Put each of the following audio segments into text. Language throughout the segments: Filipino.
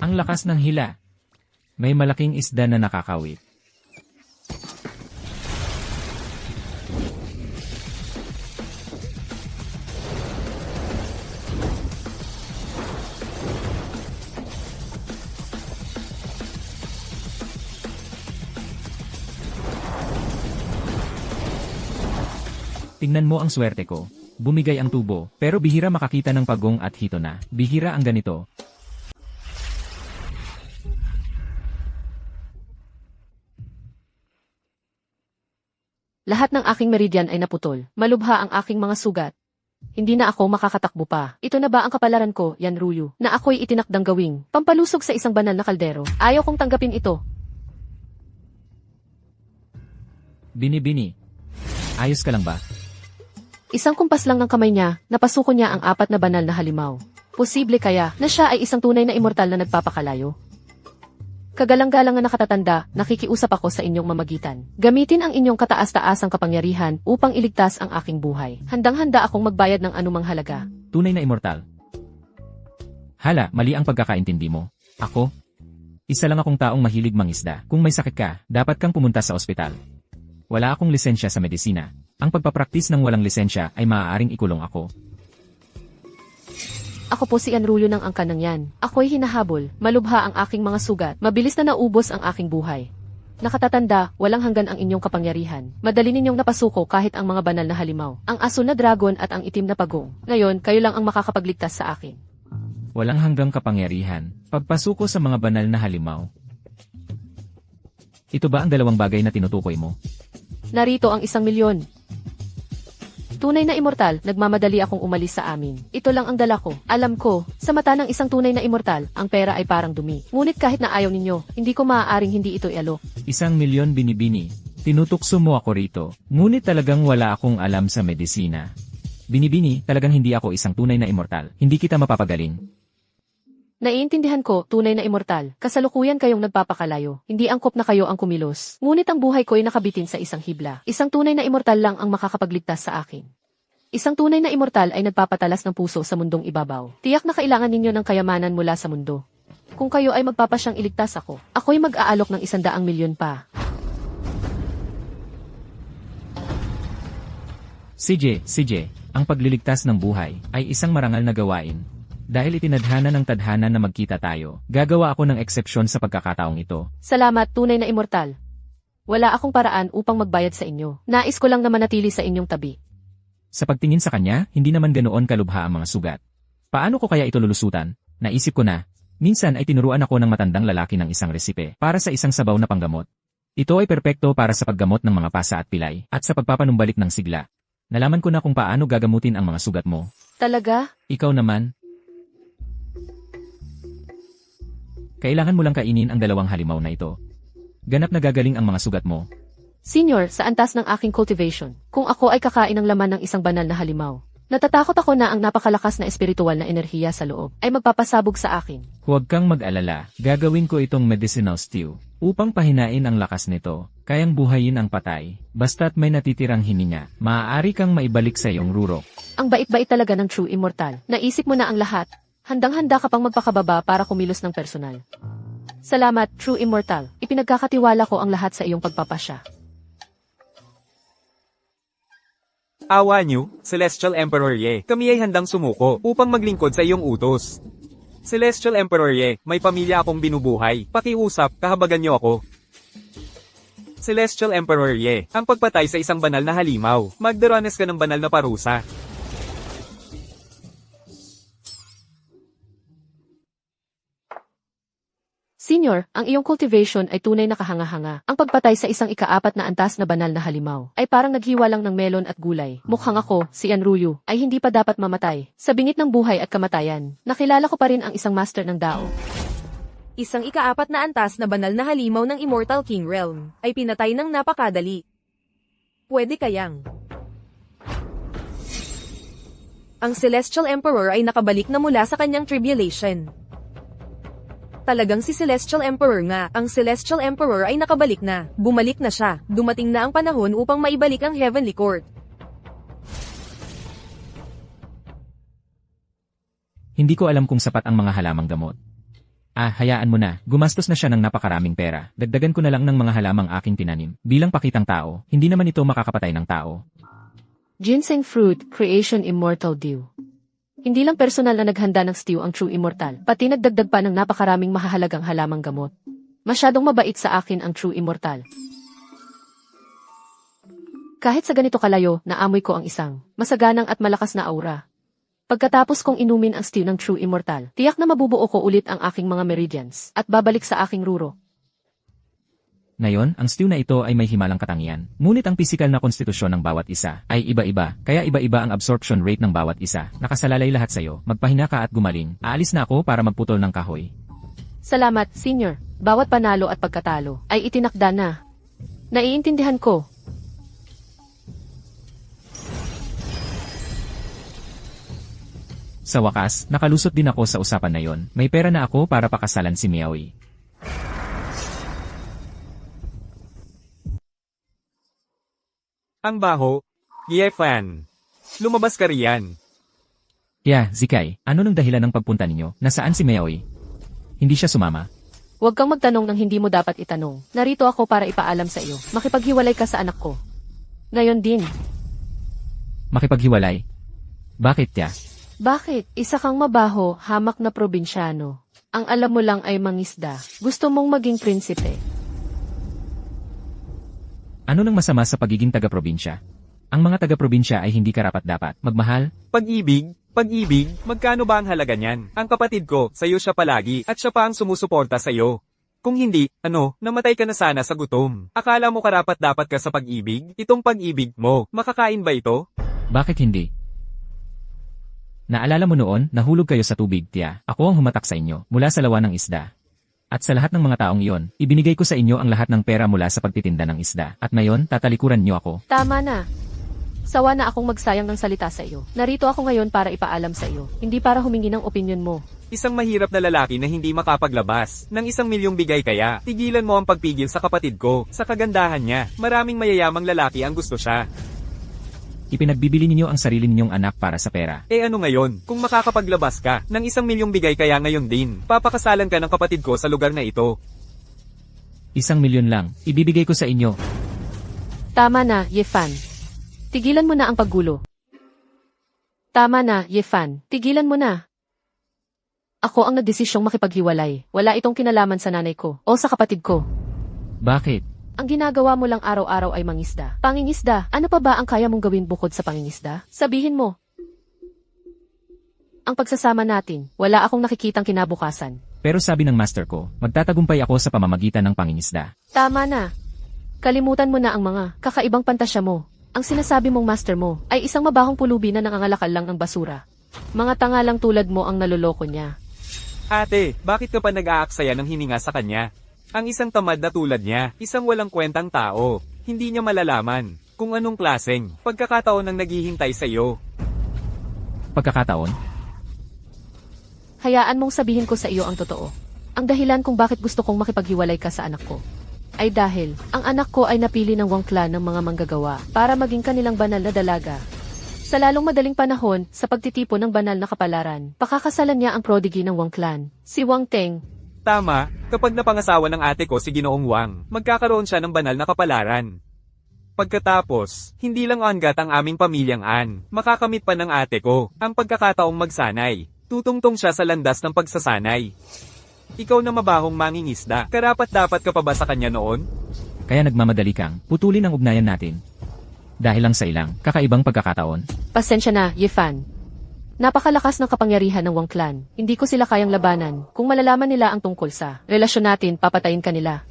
Ang lakas ng hila. May malaking isda na nakakawit. Tingnan mo ang swerte ko. Bumigay ang tubo, pero bihira makakita ng pagong at hito na. Bihira ang ganito. Lahat ng aking meridian ay naputol. Malubha ang aking mga sugat. Hindi na ako makakatakbo pa. Ito na ba ang kapalaran ko, Yanruyu, na ako'y itinakdang gawing pampalusog sa isang banal na kaldero? Ayaw kong tanggapin ito. Bini-bini. Ayos ka lang ba? Isang kumpas lang ng kamay niya, napasuko niya ang 4 na banal na halimaw. Posible kaya na siya ay isang tunay na immortal na nagpapakalayo? Kagalang-galang na nakatatanda, nakikiusap ako sa inyong mamagitan. Gamitin ang inyong kataas-taasang kapangyarihan upang iligtas ang aking buhay. Handang-handa akong magbayad ng anumang halaga. Tunay na immortal. Hala, mali ang pagkakaintindi mo. Ako? Isa lang akong taong mahilig mangisda. Kung may sakit ka, dapat kang pumunta sa ospital. Wala akong lisensya sa medisina. Ang pagpapraktis ng walang lisensya ay maaaring ikulong ako. Ako po si Yanruyu ng angkanang yan. Ako'y hinahabol, malubha ang aking mga sugat, mabilis na naubos ang aking buhay. Nakatatanda, walang hanggan ang inyong kapangyarihan. Madali ninyong napasuko kahit ang mga banal na halimaw, ang asul na dragon at ang itim na pagong. Ngayon, kayo lang ang makakapagligtas sa akin. Walang hanggang kapangyarihan, pagpasuko sa mga banal na halimaw. Ito ba ang dalawang bagay na tinutukoy mo? Narito ang 1,000,000. Tunay na immortal, nagmamadali akong umalis sa amin. Ito lang ang dala ko. Alam ko, sa mata ng isang tunay na immortal, ang pera ay parang dumi. Ngunit kahit na ayaw ninyo, hindi ko maaaring hindi ito ialok. 1,000,000 bini-bini. Tinutukso mo ako rito. Ngunit talagang wala akong alam sa medisina. Bini-bini, talagang hindi ako isang tunay na immortal. Hindi kita mapapagaling. Naiintindihan ko, tunay na immortal. Kasalukuyan kayong nagpapakalayo. Hindi angkop na kayo ang kumilos. Ngunit ang buhay ko ay nakabitin sa isang hibla. Isang tunay na immortal lang ang makakapagligtas sa akin. Isang tunay na immortal ay nagpapatalas ng puso sa mundong ibabaw. Tiyak na kailangan ninyo ng kayamanan mula sa mundo. Kung kayo ay magpapasyang iligtas ako, ako'y mag-aalok ng 100,000,000 pa. CJ, ang pagliligtas ng buhay ay isang marangal na gawain. Dahil itinadhana ng tadhana na magkita tayo, gagawa ako ng eksepsyon sa pagkakataong ito. Salamat, tunay na immortal. Wala akong paraan upang magbayad sa inyo. Nais ko lang na manatili sa inyong tabi. Sa pagtingin sa kanya, hindi naman ganoon kalubha ang mga sugat. Paano ko kaya ito lulusutan? Naisip ko na. Minsan ay tinuruan ako ng matandang lalaki ng isang resipe para sa isang sabaw na panggamot. Ito ay perpekto para sa paggamot ng mga pasa at pilay, at sa pagpapanumbalik ng sigla. Nalaman ko na kung paano gagamutin ang mga sugat mo. Talaga? Ikaw naman? Kailangan mo lang kainin ang 2 halimaw na ito. Ganap na gagaling ang mga sugat mo. Senior, sa antas ng aking cultivation, kung ako ay kakain ng laman ng isang banal na halimaw, natatakot ako na ang napakalakas na espiritual na enerhiya sa loob ay magpapasabog sa akin. Huwag kang mag-alala, gagawin ko itong medicinal stew. Upang pahinain ang lakas nito, kayang buhayin ang patay, basta't may natitirang hininga, maaari kang maibalik sa iyong rurok. Ang bait-bait talaga ng true immortal. Naisip mo na ang lahat. Handang-handa ka pang magpakababa para kumilos ng personal. Salamat, true immortal. Ipinagkakatiwala ko ang lahat sa iyong pagpapasya. Awa niyo, Celestial Emperor Ye. Kami ay handang sumuko upang maglingkod sa iyong utos. Celestial Emperor Ye, may pamilya akong binubuhay. Pakiusap, kahabagan niyo ako. Celestial Emperor Ye, ang pagpatay sa isang banal na halimaw. Magdaranas ka ng banal na parusa. Senior, ang iyong cultivation ay tunay na kahanga-hanga. Ang pagpatay sa isang ika-4 na antas na banal na halimaw ay parang naghiwa lang ng melon at gulay. Mukhang ako, si Yanruyu, ay hindi pa dapat mamatay. Sa bingit ng buhay at kamatayan, nakilala ko pa rin ang isang master ng Dao. Isang ika-4 na antas na banal na halimaw ng Immortal King Realm ay pinatay ng napakadali. Pwede kayang ang Celestial Emperor ay nakabalik na mula sa kanyang tribulation. Talagang si Celestial Emperor nga, ang Celestial Emperor ay nakabalik na. Bumalik na siya. Dumating na ang panahon upang maibalik ang Heavenly Court. Hindi ko alam kung sapat ang mga halamang gamot. Hayaan mo na. Gumastos na siya ng napakaraming pera. Dagdagan ko na lang ng mga halamang aking tinanim. Bilang pakitang tao, hindi naman ito makakapatay ng tao. Ginseng Fruit, Creation Immortal Dew. Hindi lang personal na naghanda ng stew ang True Immortal, pati nagdagdag pa ng napakaraming mahahalagang halamang gamot. Masyadong mabait sa akin ang True Immortal. Kahit sa ganito kalayo, naamoy ko ang isang masaganang at malakas na aura. Pagkatapos kong inumin ang stew ng True Immortal, tiyak na mabubuo ko ulit ang aking mga meridians at babalik sa aking ruro. Ngayon, ang stew na ito ay may himalang katangian. Ngunit ang pisikal na konstitusyon ng bawat isa ay iba-iba, kaya iba-iba ang absorption rate ng bawat isa. Nakasalalay lahat sa'yo. Magpahinga ka at gumaling. Aalis na ako para magputol ng kahoy. Salamat, Senior. Bawat panalo at pagkatalo ay itinakda na. Naiintindihan ko. Sa wakas, nakalusot din ako sa usapan na yon. May pera na ako para pakasalan si Miaoy. Ang baho. Fan. Lumabas ka riyan. Zikay, ano nang dahilan ng pagpunta ninyo? Nasaan si Miaoy? Hindi siya sumama. Huwag kang magtanong ng hindi mo dapat itanong. Narito ako para ipaalam sa iyo. Makipaghiwalay ka sa anak ko. Ngayon din. Makipaghiwalay? Bakit, Tia? Bakit? Isa kang mabaho, hamak na probinsyano. Ang alam mo lang ay mangisda. Gusto mong maging prinsipe. Ano nang masama sa pagiging taga-probinsya? Ang mga taga-probinsya ay hindi karapat-dapat magmahal. Pag-ibig, magkano ba ang halaga niyan? Ang kapatid ko, sa'yo siya palagi, at siya pa ang sumusuporta sa'yo. Kung hindi, namatay ka na sana sa gutom. Akala mo karapat-dapat ka sa pag-ibig? Itong pag-ibig mo, makakain ba ito? Bakit hindi? Naalala mo noon, nahulog kayo sa tubig, Tia. Ako ang humatak sa inyo, mula sa lawa ng isda. At sa lahat ng mga taong iyon, ibinigay ko sa inyo ang lahat ng pera mula sa pagtitinda ng isda. At ngayon, tatalikuran niyo ako. Tama na. Sawa na akong magsayang ng salita sa iyo. Narito ako ngayon para ipaalam sa iyo, hindi para humingi ng opinyon mo. Isang mahirap na lalaki na hindi makapaglabas. Ng 1,000,000 bigay kaya, tigilan mo ang pagpigil sa kapatid ko. Sa kagandahan niya, maraming mayayamang lalaki ang gusto siya. Ipinagbibili ninyo ang sarili ninyong anak para sa pera. Ano ngayon? Kung makakapaglabas ka, ng 1,000,000 bigay kaya ngayon din, papakasalan ka ng kapatid ko sa lugar na ito. 1,000,000 lang, ibibigay ko sa inyo. Tama na, Yefan. Tigilan mo na ang paggulo. Tama na, Yefan. Tigilan mo na. Ako ang nagdesisyong makipaghiwalay. Wala itong kinalaman sa nanay ko o sa kapatid ko. Bakit? Ang ginagawa mo lang araw-araw ay mangisda. Pangingisda, ano pa ba ang kaya mong gawin bukod sa pangingisda? Sabihin mo. Ang pagsasama natin, wala akong nakikitang kinabukasan. Pero sabi ng master ko, magtatagumpay ako sa pamamagitan ng pangingisda. Tama na. Kalimutan mo na ang mga kakaibang pantasya mo. Ang sinasabi mong master mo ay isang mabahong pulubi na nangangalakal lang ng basura. Mga tanga lang tulad mo ang naloloko niya. Ate, bakit ka pa nag-aaksaya ng hininga sa kanya? Ang isang tamad na tulad niya, isang walang kwentang tao. Hindi niya malalaman kung anong klaseng pagkakataon ang naghihintay sa iyo. Pagkakataon? Hayaan mong sabihin ko sa iyo ang totoo. Ang dahilan kung bakit gusto kong makipaghiwalay ka sa anak ko ay dahil ang anak ko ay napili ng Wang clan ng mga manggagawa para maging kanilang banal na dalaga. Sa lalong madaling panahon, sa pagtitipon ng banal na kapalaran, pakakasalan niya ang prodigy ng Wang clan, si Wang Teng. Tama, kapag napangasawa ng ate ko si Ginoong Wang, magkakaroon siya ng banal na kapalaran. Pagkatapos, hindi lang angat ang aming pamilyang An, makakamit pa ng ate ko ang pagkakataong magsanay. Tutungtong siya sa landas ng pagsasanay. Ikaw na mabahong mangingisda, karapat-dapat ka pa ba sa kanya noon? Kaya nagmamadali kang putulin ang ugnayan natin. Dahil lang sa ilang kakaibang pagkakataon. Pasensya na, Yefan. Napakalakas ng kapangyarihan ng Wang clan. Hindi ko sila kayang labanan. Kung malalaman nila ang tungkol sa relasyon natin, papatayin ka nila.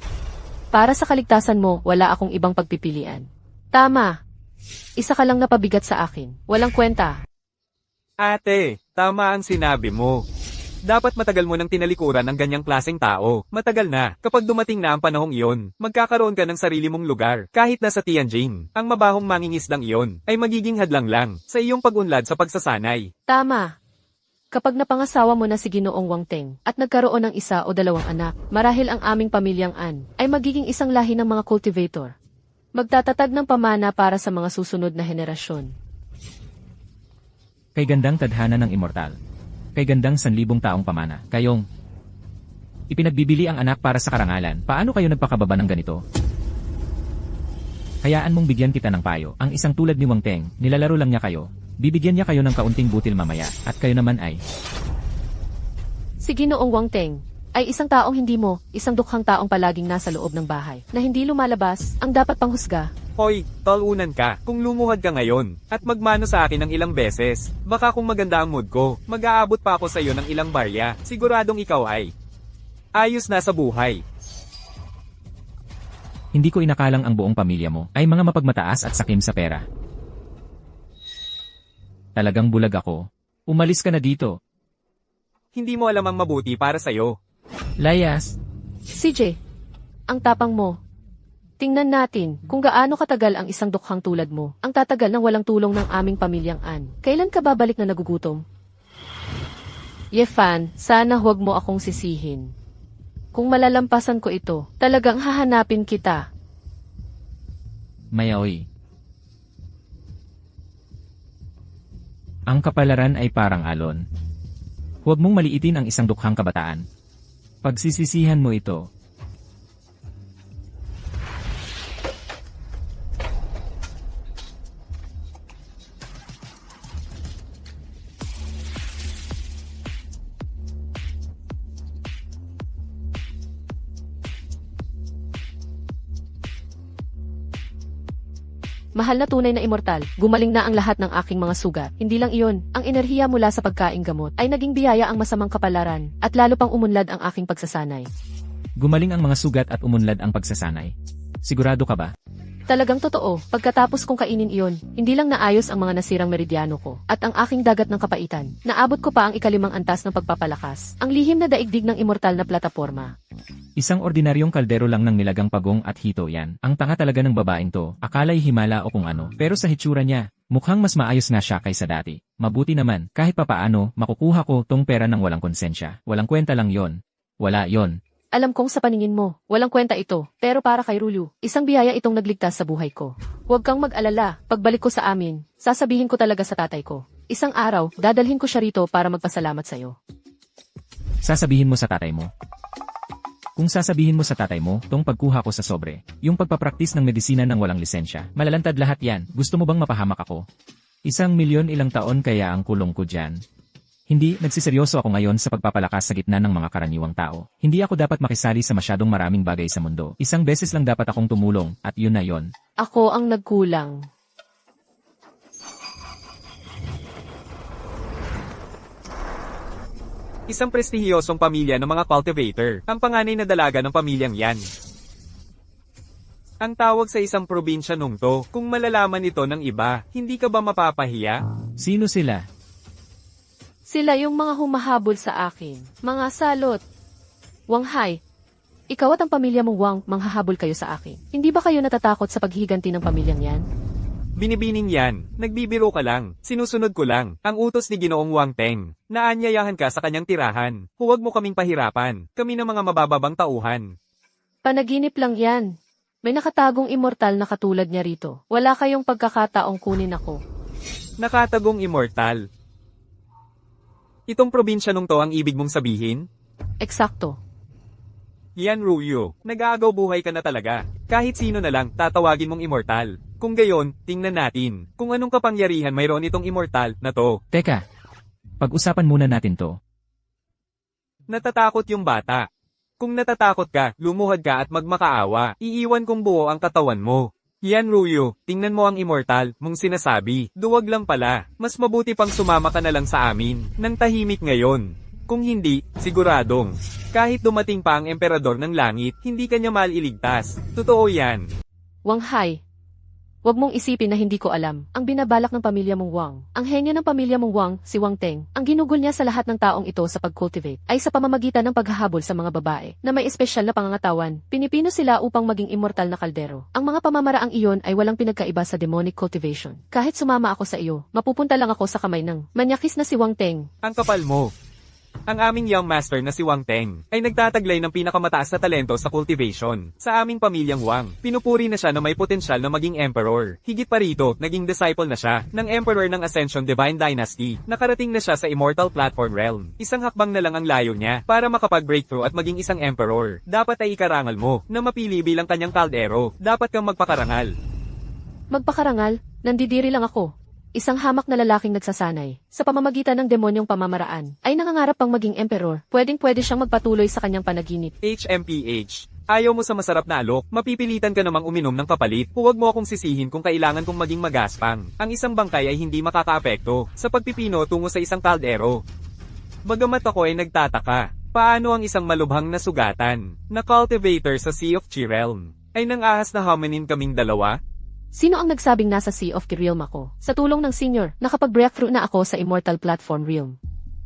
Para sa kaligtasan mo, wala akong ibang pagpipilian. Tama. Isa ka lang napabigat sa akin. Walang kwenta. Ate, tama ang sinabi mo. Dapat matagal mo nang tinalikuran ng ganyang klaseng tao. Matagal na. Kapag dumating na ang panahong iyon, magkakaroon ka ng sarili mong lugar. Kahit nasa Tianjin, ang mabahong mangingisdang iyon ay magiging hadlang lang sa iyong pag-unlad sa pagsasanay. Tama. Kapag napangasawa mo na si Ginoong Wang Teng at nagkaroon ng isa o dalawang anak, marahil ang aming pamilyang An ay magiging isang lahi ng mga cultivator. Magtatatag ng pamana para sa mga susunod na henerasyon. Kay gandang tadhana ng immortal. Kay gandang 1,000 taong pamana. Kayong Ipinagbibili ang anak para sa karangalan. Paano kayo nagpakababa ng ganito? Hayaan mong bigyan kita ng payo. Ang isang tulad ni Wang Teng, nilalaro lang niya kayo. Bibigyan niya kayo ng kaunting butil mamaya, at kayo naman ay... Si Ginoong Wang Teng ay isang taong hindi mo, isang dukhang taong palaging nasa loob ng bahay, na hindi lumalabas, ang dapat panghusga. Hoy, talunan ka. Kung lumuhad ka ngayon, at magmano sa akin ng ilang beses, baka kung maganda ang mood ko, mag-aabot pa ako sa iyo ng ilang barya. Siguradong ikaw ay ayos na sa buhay. Hindi ko inakalang ang buong pamilya mo ay mga mapagmataas at sakim sa pera. Talagang bulag ako. Umalis ka na dito. Hindi mo alam ang mabuti para sa'yo. Layas, CJ, ang tapang mo. Tingnan natin kung gaano katagal ang isang dukhang tulad mo, ang tatagal ng walang tulong ng aming pamilyang An. Kailan ka babalik na nagugutom? Yefan, sana huwag mo akong sisihin. Kung malalampasan ko ito, talagang hahanapin kita. Mayaoy. Ang kapalaran ay parang alon. Huwag mong maliitin ang isang dukhang kabataan. Pagsisisihan mo ito. Mahal na tunay na immortal, gumaling na ang lahat ng aking mga sugat. Hindi lang iyon, ang enerhiya mula sa pagkaing gamot ay naging biyaya ang masamang kapalaran, at lalo pang umunlad ang aking pagsasanay. Gumaling ang mga sugat at umunlad ang pagsasanay. Sigurado ka ba? Talagang totoo, pagkatapos kong kainin iyon, hindi lang naayos ang mga nasirang meridyano ko, at ang aking dagat ng kapaitan. Naabot ko pa ang ikalimang antas ng pagpapalakas, ang lihim na daigdig ng immortal na plataporma. Isang ordinaryong kaldero lang ng nilagang pagong at hito yan. Ang tanga talaga ng babaeng to, akala'y himala o kung ano. Pero sa hitsura niya, mukhang mas maayos nga siya kaysa dati. Mabuti naman, kahit papaano, makukuha ko tong pera ng walang konsensya. Walang kwenta lang yon. Wala yon. Alam kong sa paningin mo, walang kwenta ito, pero para kay Rulu, isang biyaya itong nagligtas sa buhay ko. Huwag kang mag-alala, pagbalik ko sa amin, sasabihin ko talaga sa tatay ko. Isang araw, dadalhin ko siya rito para magpasalamat sa'yo. Sasabihin mo sa tatay mo. Kung sasabihin mo sa tatay mo, tong pagkuha ko sa sobre, yung pagpapraktis ng medisina ng walang lisensya, malalantad lahat yan. Gusto mo bang mapahamak ako? 1,000,000 ilang taon kaya ang kulong ko dyan. Hindi, nagsiseryoso ako ngayon sa pagpapalakas sa gitna ng mga karaniwang tao. Hindi ako dapat makisali sa masyadong maraming bagay sa mundo. Isang beses lang dapat akong tumulong, at yun na yun. Ako ang nagkulang. Isang prestihiyosong pamilya ng mga cultivator, ang panganay na dalaga ng pamilyang yan. Ang tawag sa isang probinsya nung to, kung malalaman ito ng iba, hindi ka ba mapapahiya? Sino sila? Sila yung mga humahabol sa akin. Mga salot. Wang Hai, ikaw at ang pamilya mong Wang manghahabol kayo sa akin. Hindi ba kayo natatakot sa paghiganti ng pamilyang yan? Binibining yan, nagbibiro ka lang, sinusunod ko lang, ang utos ni Ginoong Wang Teng. Naanyayahan ka sa kanyang tirahan, huwag mo kaming pahirapan, kami ng mga mabababang tauhan. Panaginip lang yan. May nakatagong immortal na katulad niya rito. Wala kayong pagkakataong kunin ako. Nakatagong immortal. Itong probinsya nung to ang ibig mong sabihin? Eksakto. Yan Ruyo, nag-aagaw buhay ka na talaga. Kahit sino na lang, tatawagin mong immortal. Kung gayon, tingnan natin, kung anong kapangyarihan mayroon itong immortal na to. Teka, pag-usapan muna natin to. Natatakot yung bata. Kung natatakot ka, lumuhad ka at magmakaawa, iiwan kong buo ang katawan mo. Yan Ruyo, tingnan mo ang immortal mong sinasabi. Duwag lang pala, mas mabuti pang sumama ka na lang sa amin, nang tahimik ngayon. Kung hindi, siguradong, kahit dumating pa ang emperador ng langit, hindi kanya maliligtas. Totoo yan. Wang Hai, huwag mong isipin na hindi ko alam. Ang binabalak ng pamilya mong Wang, ang henyo ng pamilya mong Wang, si Wang Teng, ang ginugol niya sa lahat ng taong ito sa pag-cultivate, ay sa pamamagitan ng paghahabol sa mga babae, na may espesyal na pangangatawan. Pinipino sila upang maging immortal na kaldero. Ang mga pamamaraang iyon ay walang pinagkaiba sa demonic cultivation. Kahit sumama ako sa iyo, mapupunta lang ako sa kamay ng manyakis na si Wang Teng. Ang kapal mo. Ang aming young master na si Wang Teng ay nagtataglay ng pinakamataas na talento sa cultivation. Sa aming pamilyang Wang, pinupuri na siya na may potensyal na maging emperor. Higit pa rito, naging disciple na siya ng emperor ng Ascension Divine Dynasty. Nakarating na siya sa Immortal Platform Realm. Isang hakbang na lang ang layo niya para makapag-breakthrough at maging isang emperor. Dapat ay ikarangal mo na mapili bilang kanyang kaldero. Dapat kang magpakarangal. Magpakarangal, nandidiri lang ako. Isang hamak na lalaking nagsasanay. Sa pamamagitan ng demonyong pamamaraan, ay nangangarap pang maging emperor. Pwedeng-pwede siyang magpatuloy sa kanyang panaginip. HMPH. Ayaw mo sa masarap na alok, mapipilitan ka namang uminom ng kapalit. Huwag mo akong sisihin kung kailangan kong maging magaspang. Ang isang bangkay ay hindi makakaapekto sa pagpipino tungo sa isang kaldero. Bagamat ako ay nagtataka, paano ang isang malubhang na sugatan, na cultivator sa Sea of Chi Realm, ay nang-ahas na hominin kaming dalawa? Sino ang nagsabing nasa Sea of the Realm ako? Sa tulong ng senior, nakapag-breakthrough na ako sa Immortal Platform Realm.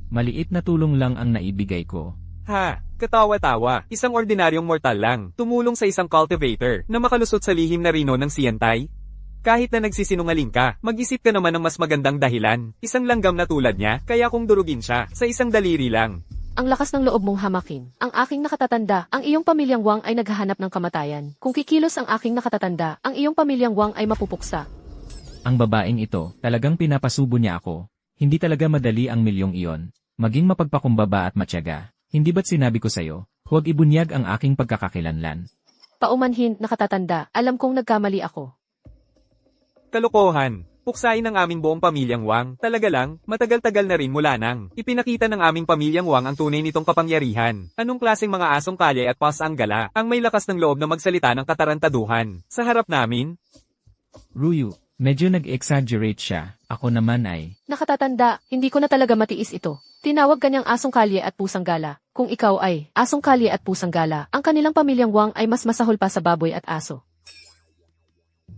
Maliit na tulong lang ang naibigay ko. Ha, katawa-tawa, isang ordinaryong mortal lang, tumulong sa isang cultivator na makalusot sa lihim na rino ng Siantay? Kahit na nagsisinungaling ka, mag-isip ka naman ng mas magandang dahilan. Isang langgam na tulad niya, kaya kung durugin siya, sa isang daliri lang. Ang lakas ng loob mong hamakin. Ang aking nakatatanda, ang iyong pamilyang Wang ay naghahanap ng kamatayan. Kung kikilos ang aking nakatatanda, ang iyong pamilyang Wang ay mapupuksa. Ang babaeng ito, talagang pinapasubo niya ako. Hindi talaga madali ang milyong iyon. Maging mapagpakumbaba at matyaga. Hindi ba't sinabi ko sa'yo, huwag ibunyag ang aking pagkakakilanlan. Paumanhin, nakatatanda, alam kong nagkamali ako. Kalokohan. Puksain ng aming buong pamilyang Wang. Talaga lang, matagal-tagal na rin mula nang ipinakita ng aming pamilyang Wang ang tunay nitong kapangyarihan. Anong klaseng mga asong kalye at pas ang gala, ang may lakas ng loob na magsalita ng katarantaduhan. Sa harap namin, Ruyu, medyo nag-exaggerate siya. Ako naman ay, Nakatatanda, hindi ko na talaga matiis ito. Tinawag kanyang asong kalye at pusang gala. Kung ikaw ay asong kalye at pusang gala, ang kanilang pamilyang Wang ay mas masahol pa sa baboy at aso.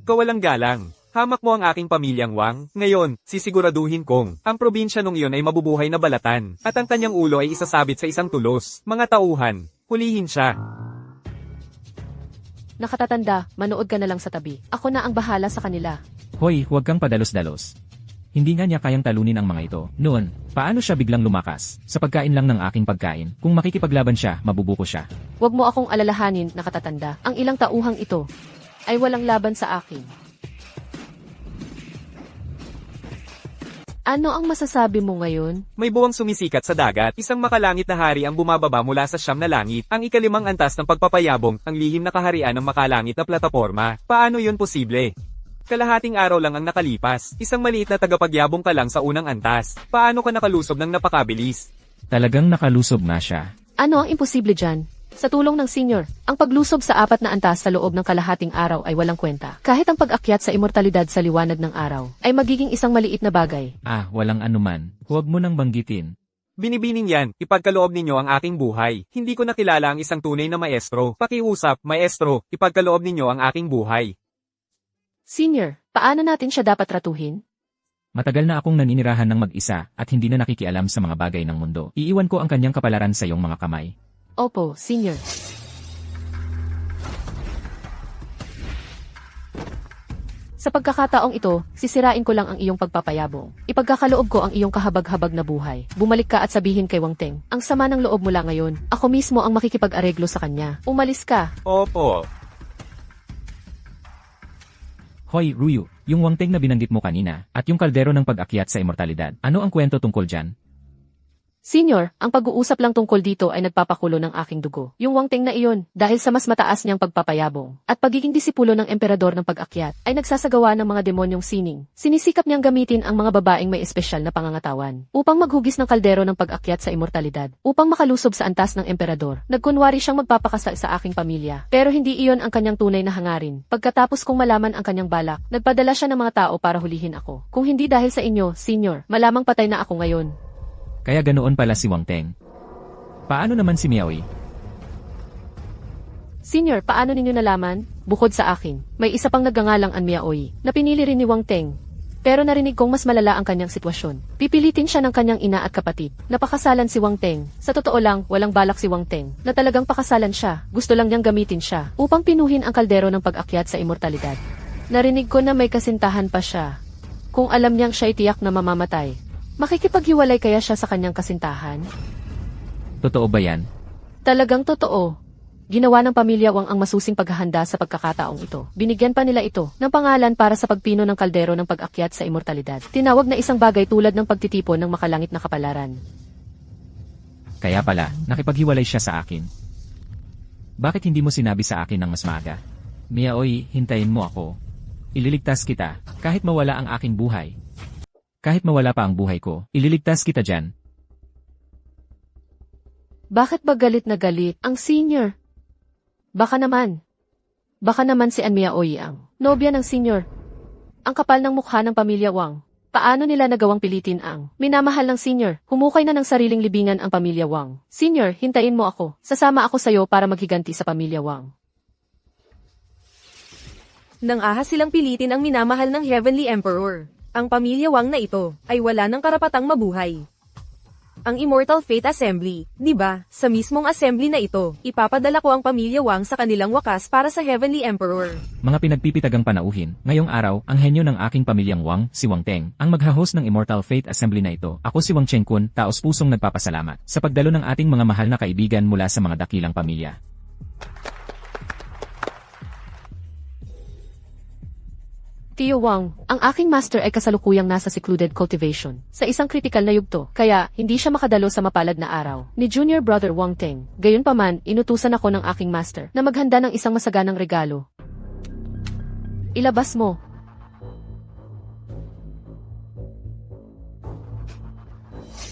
kawalang galang. Hamak mo ang aking pamilyang Wang. Ngayon, sisiguraduhin kong ang probinsya nung iyon ay mabubuhay na balatan at ang kanyang ulo ay isasabit sa isang tulos. Mga tauhan, hulihin siya. Nakatatanda, manood ka na lang sa tabi. Ako na ang bahala sa kanila. hoy, huwag kang padalos-dalos. Hindi nga niya kayang talunin ang mga ito. Noon, paano siya biglang lumakas? Sa pagkain lang ng aking pagkain. Kung makikipaglaban siya, mabubuko siya. Huwag mo akong alalahanin, nakatatanda. Ang ilang tauhang ito ay walang laban sa akin. Ano ang masasabi mo ngayon? May buwang sumisikat sa dagat, isang makalangit na hari ang bumababa mula sa siyam na langit, ang ikalimang antas ng pagpapayabong, ang lihim na kaharian ng makalangit na plataporma. Paano yun posible? Kalahating araw lang ang nakalipas, isang maliit na tagapagyabong ka lang sa unang antas. Paano ka nakalusob ng napakabilis? Talagang nakalusob nga siya. Ano ang imposible dyan? Sa tulong ng senior, ang paglusob sa 4 na antas sa loob ng kalahating araw ay walang kwenta. Kahit ang pag-akyat sa immortalidad sa liwanag ng araw ay magiging isang maliit na bagay. Walang anuman. Huwag mo nang banggitin. Binibining yan, ipagkaloob ninyo ang aking buhay. Hindi ko nakilala ang isang tunay na maestro. Pakiusap, maestro, ipagkaloob ninyo ang aking buhay. Senior, paano natin siya dapat ratuhin? Matagal na akong naninirahan ng mag-isa at hindi na nakikialam sa mga bagay ng mundo. Iiwan ko ang kanyang kapalaran sa iyong mga kamay. Opo, senior. Sa pagkakataong ito, sisirain ko lang ang iyong pagpapayabong. Ipagkakaloob ko ang iyong kahabag-habag na buhay. Bumalik ka at sabihin kay Wang Teng, ang sama ng loob mula ngayon, ako mismo ang makikipag-areglo sa kanya. Umalis ka. Opo. Hoy, Ruyu, yung Wang Teng na binanggit mo kanina, at yung kaldero ng pag-akyat sa immortalidad. Ano ang kwento tungkol dyan? Senior, ang pag-uusap lang tungkol dito ay nagpapakulo ng aking dugo. Yung Wang Teng na iyon, dahil sa mas mataas niyang pagpapayabong at pagiging disipulo ng emperador ng pag-akyat, ay nagsasagawa ng mga demonyong sining. Sinisikap niyang gamitin ang mga babaeng may espesyal na pangangatawan upang maghugis ng kaldero ng pag-akyat sa immortalidad, upang makalusob sa antas ng emperador. Nagkunwari siyang magpapakasal sa aking pamilya, pero hindi iyon ang kanyang tunay na hangarin. Pagkatapos kong malaman ang kanyang balak, nagpadala siya ng mga tao para hulihin ako. Kung hindi dahil sa inyo, Senior, malamang patay na ako ngayon. Kaya ganoon pala si Wang Teng. Paano naman si Miaoy? Senior, paano ninyo nalaman? Bukod sa akin, may isa pang nagngangalang Miaoy, na pinili rin ni Wang Teng. Pero narinig kong mas malala ang kanyang sitwasyon. Pipilitin siya ng kanyang ina at kapatid. Napakasalan si Wang Teng. Sa totoo lang, walang balak si Wang Teng na talagang pakasalan siya. Gusto lang niyang gamitin siya upang pinuhin ang kaldero ng pag-akyat sa immortalidad. Narinig ko na may kasintahan pa siya. Kung alam niyang siya'y tiyak na mamamatay, makikipaghiwalay kaya siya sa kanyang kasintahan? Totoo ba yan? Talagang totoo. Ginawa ng pamilya Wang ang masusing paghahanda sa pagkakataong ito. Binigyan pa nila ito ng pangalan para sa pagpino ng kaldero ng pag-akyat sa immortalidad. Tinawag na isang bagay tulad ng pagtitipon ng makalangit na kapalaran. Kaya pala, nakipaghiwalay siya sa akin. Bakit hindi mo sinabi sa akin ng mas maaga? Miaoy, hintayin mo ako. Ililigtas kita, kahit mawala ang aking buhay. Kahit mawala pa ang buhay ko, ililigtas kita dyan. Bakit ba galit na galit ang senior? Baka naman si Anmia Oyi ang nobya ng senior. Ang kapal ng mukha ng pamilya Wang. Paano nila nagawang pilitin ang minamahal ng senior? Humukay na ng sariling libingan ang pamilya Wang. Senior, hintayin mo ako. Sasama ako sayo para maghiganti sa pamilya Wang. Nang ahas silang pilitin ang minamahal ng Heavenly Emperor, ang pamilya Wang na ito ay wala ng karapatang mabuhay. Ang Immortal Fate Assembly, di ba? Sa mismong assembly na ito, ipapadala ko ang pamilya Wang sa kanilang wakas para sa Heavenly Emperor. Mga pinagpipitagang panauhin, ngayong araw, ang henyo ng aking pamilyang Wang, si Wang Teng, ang magha-host ng Immortal Fate Assembly na ito. Ako si Wang Chengkun, taos-pusong nagpapasalamat sa pagdalo ng ating mga mahal na kaibigan mula sa mga dakilang pamilya. Tio Wang, ang aking master ay kasalukuyang nasa secluded cultivation, sa isang kritikal na yugto, kaya hindi siya makadalo sa mapalad na araw ni Junior Brother Wang Teng. Gayunpaman, inutusan ako ng aking master na maghanda ng isang masaganang regalo. Ilabas mo.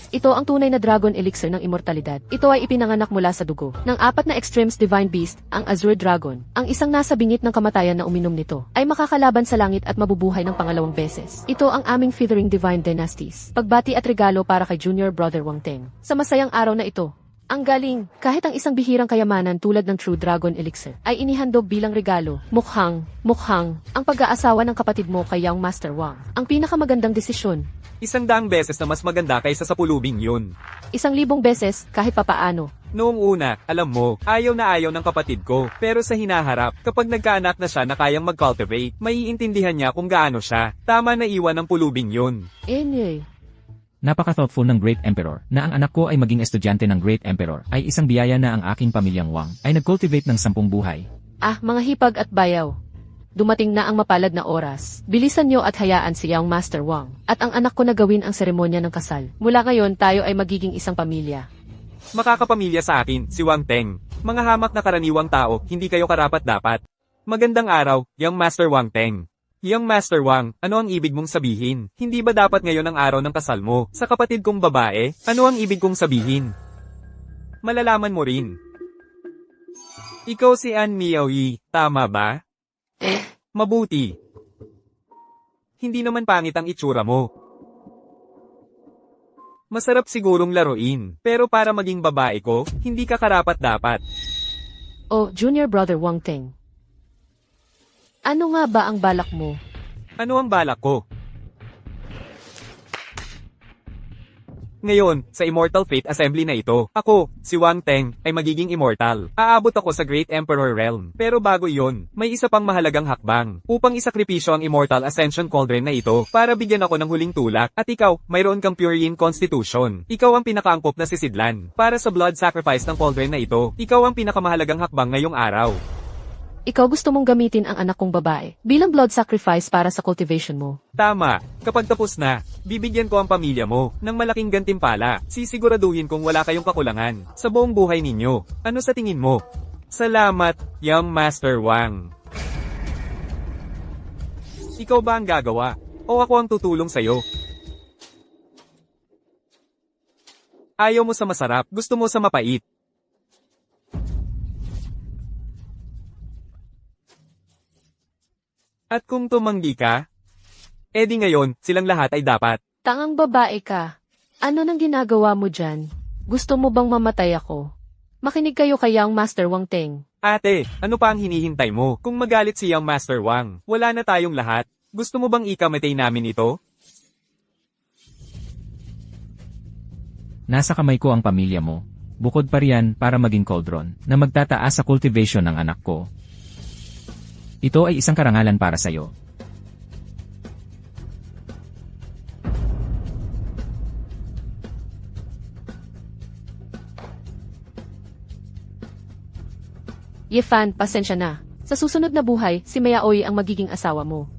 Ito ang tunay na dragon elixir ng immortalidad. Ito ay ipinanganak mula sa dugo ng 4 na Extremes Divine Beast, ang Azure Dragon. Ang isang nasa bingit ng kamatayan na uminom nito ay makakalaban sa langit at mabubuhay ng pangalawang beses. Ito ang aming Feathering Divine Dynasties. Pagbati at regalo para kay Junior Brother Wang Teng. Sa masayang araw na ito, ang galing, kahit ang isang bihirang kayamanan tulad ng True Dragon Elixir ay inihandog bilang regalo. Mukhang, ang pag-aasawa ng kapatid mo kay Young Master Wang. Ang pinakamagandang desisyon. 100 beses na mas maganda kaysa sa pulubing yun. 1,000 beses kahit papaano. Noong una, alam mo, ayaw na ayaw ng kapatid ko. Pero sa hinaharap, kapag nagkaanak na siya na kayang mag-cultivate, maiintindihan niya kung gaano siya. Tama na iwan ng pulubing yun. Anyway. Napaka-thoughtful ng Great Emperor na ang anak ko ay maging estudyante ng Great Emperor ay isang biyaya na ang aking pamilyang Wang ay nag-cultivate ng 10 buhay. Mga hipag at bayaw. Dumating na ang mapalad na oras. Bilisan niyo at hayaan si Young Master Wang at ang anak ko na gawin ang seremonya ng kasal. Mula ngayon tayo ay magiging isang pamilya. Makakapamilya sa akin, si Wang Teng. Mga hamak na karaniwang tao, hindi kayo karapat-dapat. Magandang araw, Young Master Wang Teng. Young Master Wang, ano ang ibig mong sabihin? Hindi ba dapat ngayon ang araw ng kasal mo? Sa kapatid kong babae, ano ang ibig kong sabihin? Malalaman mo rin. Ikaw si An Miaoyi, tama ba? Mabuti. Hindi naman pangit ang itsura mo. Masarap sigurong laruin, pero para maging babae ko, hindi ka karapat-dapat. Oh, Junior Brother Wang Teng. Ano nga ba ang balak mo? Ano ang balak ko? Ngayon, sa Immortal Fate Assembly na ito, ako, si Wang Teng, ay magiging immortal. Aabot ako sa Great Emperor Realm. Pero bago iyon, may isa pang mahalagang hakbang. Upang isakripisyo ang Immortal Ascension Cauldron na ito, para bigyan ako ng huling tulak. At ikaw, mayroon kang Purian Constitution. Ikaw ang pinakaangkop na sisidlan. Para sa blood sacrifice ng cauldron na ito, ikaw ang pinakamahalagang hakbang ngayong araw. Ikaw gusto mong gamitin ang anak kong babae bilang blood sacrifice para sa cultivation mo. Tama. Kapag tapos na, bibigyan ko ang pamilya mo ng malaking gantimpala. Sisiguraduhin kung wala kayong kakulangan sa buong buhay ninyo. Ano sa tingin mo? Salamat, Young Master Wang. Ikaw ba ang gagawa? O ako ang tutulong sa'yo? Ayaw mo sa masarap, gusto mo sa mapait. At kung tumanggi ka, edi ngayon, silang lahat ay dapat. Tangang babae ka. Ano nang ginagawa mo dyan? Gusto mo bang mamatay ako? Makinig kayo kay Young Master Wang Teng. Ate, ano pa ang hinihintay mo? Kung magalit si Young Master Wang, wala na tayong lahat. Gusto mo bang ikamatay namin ito? Nasa kamay ko ang pamilya mo. Bukod pa riyan para maging cauldron na magtataas sa cultivation ng anak ko. Ito ay isang karangalan para sa'yo. Yefan, pasensya na. Sa susunod na buhay, si Mayaoy ang magiging asawa mo.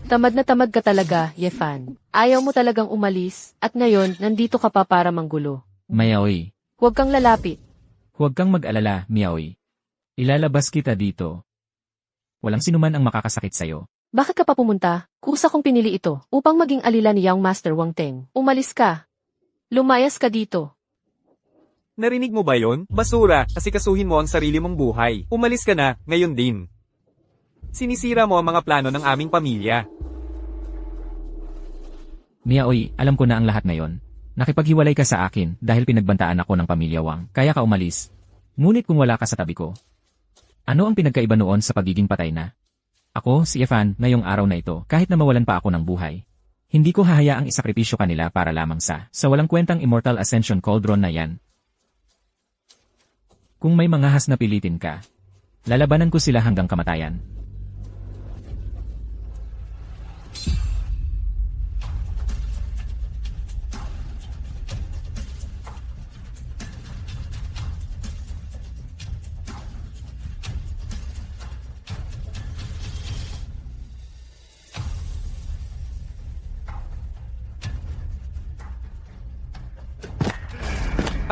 Tamad na tamad ka talaga, Yefan. Ayaw mo talagang umalis, at ngayon, nandito ka pa para manggulo. Mayaoy, Huwag kang lalapit. huwag kang mag-alala, Miaoy. Ilalabas kita dito. Walang sinuman ang makakasakit sa'yo. Bakit ka pa pumunta? Kusa kong pinili ito, upang maging alila ni Young Master Wang Teng. Umalis ka. Lumayas ka dito. Narinig mo ba yon? Basura, asikasuhin mo ang sarili mong buhay. Umalis ka na, ngayon din. Sinisira mo ang mga plano ng aming pamilya. Miaoy, alam ko na ang lahat ngayon. Nakipaghiwalay ka sa akin dahil pinagbantaan ako ng pamilya Wang, kaya ka umalis. Ngunit kung wala ka sa tabi ko, ano ang pinagkaiba noon sa pagiging patay na? Ako, si Yefan, ngayong araw na ito, kahit na mawalan pa ako ng buhay. Hindi ko hahayaang isakripisyo kanila para lamang sa walang kwentang Immortal Ascension Cauldron na yan. Kung may mangahas na pilitin ka, lalabanan ko sila hanggang kamatayan.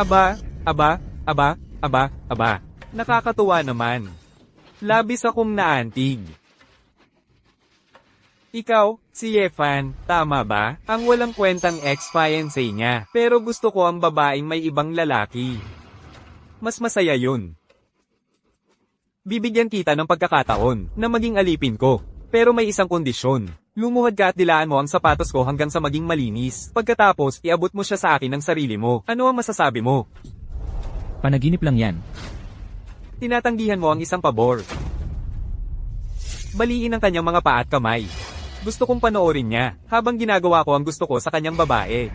Aba, aba. Nakakatuwa naman. Labis akong naantig. Ikaw, si Yefan, tama ba? Ang walang kwentang ex-fiancé niya. Pero gusto ko ang babaeng may ibang lalaki. Mas masaya yun. Bibigyan kita ng pagkakataon na maging alipin ko. Pero may isang kondisyon. Lumuhad ka at dilaan mo ang sapatos ko hanggang sa maging malinis. Pagkatapos, iabot mo siya sa akin ng sarili mo. Ano ang masasabi mo? Panaginip lang yan. Tinatanggihan mo ang isang pabor. Baliin ang kanyang mga paa at kamay. Gusto kong panoorin niya, habang ginagawa ko ang gusto ko sa kanyang babae.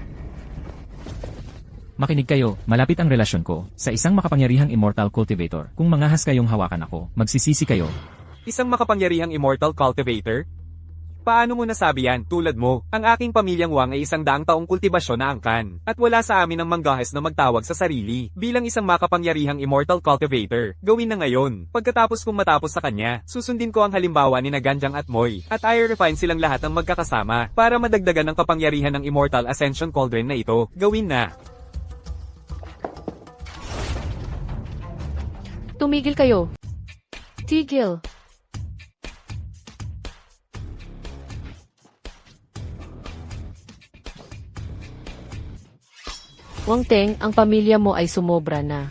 Makinig kayo, malapit ang relasyon ko sa isang makapangyarihang Immortal Cultivator. Kung mangahas kayong hawakan ako, magsisisi kayo. Isang makapangyarihang Immortal Cultivator? Paano mo nasabi yan? Tulad mo, ang aking pamilyang Wang ay 100 taong kultibasyon na angkan. At wala sa amin ang manggahas na magtawag sa sarili. Bilang isang makapangyarihang Immortal Cultivator, gawin na ngayon. Pagkatapos kong matapos sa kanya, susundin ko ang halimbawa ni Ganjang at Moy. At i-refine silang lahat ng magkakasama, para madagdagan ang kapangyarihan ng Immortal Ascension Cauldron na ito. Gawin na. Tumigil kayo. Tigil. Wang Teng, ang pamilya mo ay sumobra na.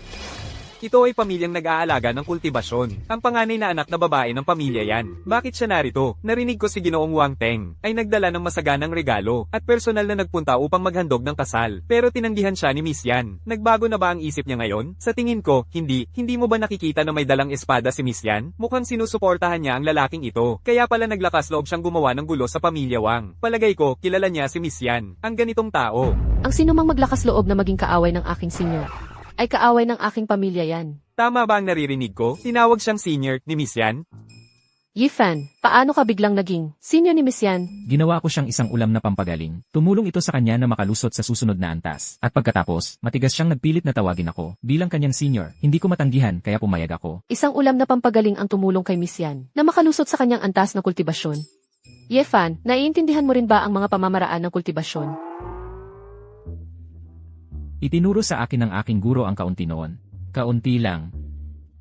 Ito ay pamilyang nag-aalaga ng kultibasyon. Ang panganay na anak na babae ng pamilya yan. Bakit siya narito? Narinig ko si Ginoong Wang Teng ay nagdala ng masaganang regalo at personal na nagpunta upang maghandog ng kasal. Pero tinanggihan siya ni Miss Yan. Nagbago na ba ang isip niya ngayon? Sa tingin ko, hindi. Hindi mo ba nakikita na may dalang espada si Miss Yan? Mukhang sinusuportahan niya ang lalaking ito. Kaya pala naglakas loob siyang gumawa ng gulo sa pamilya Wang. Palagay ko, kilala niya si Miss Yan. Ang ganitong tao. Ang sinumang maglakas loob na maging kaaway ng aking senyor, ay kaaway ng aking pamilya yan. Tama ba ang naririnig ko? Tinawag siyang senior ni Miss Yan? Yifan, paano ka biglang naging senior ni Miss Yan? Ginawa ko siyang isang ulam na pampagaling. Tumulong ito sa kanya na makalusot sa susunod na antas. At pagkatapos, matigas siyang nagpilit na tawagin ako. Bilang kanyang senior, hindi ko matanggihan kaya pumayag ako. Isang ulam na pampagaling ang tumulong kay Miss Yan, na makalusot sa kanyang antas na kultibasyon. Yefan, naiintindihan mo rin ba ang mga pamamaraan ng kultibasyon? Itinuro sa akin ng aking guro ang kaunti noon. Kaunti lang.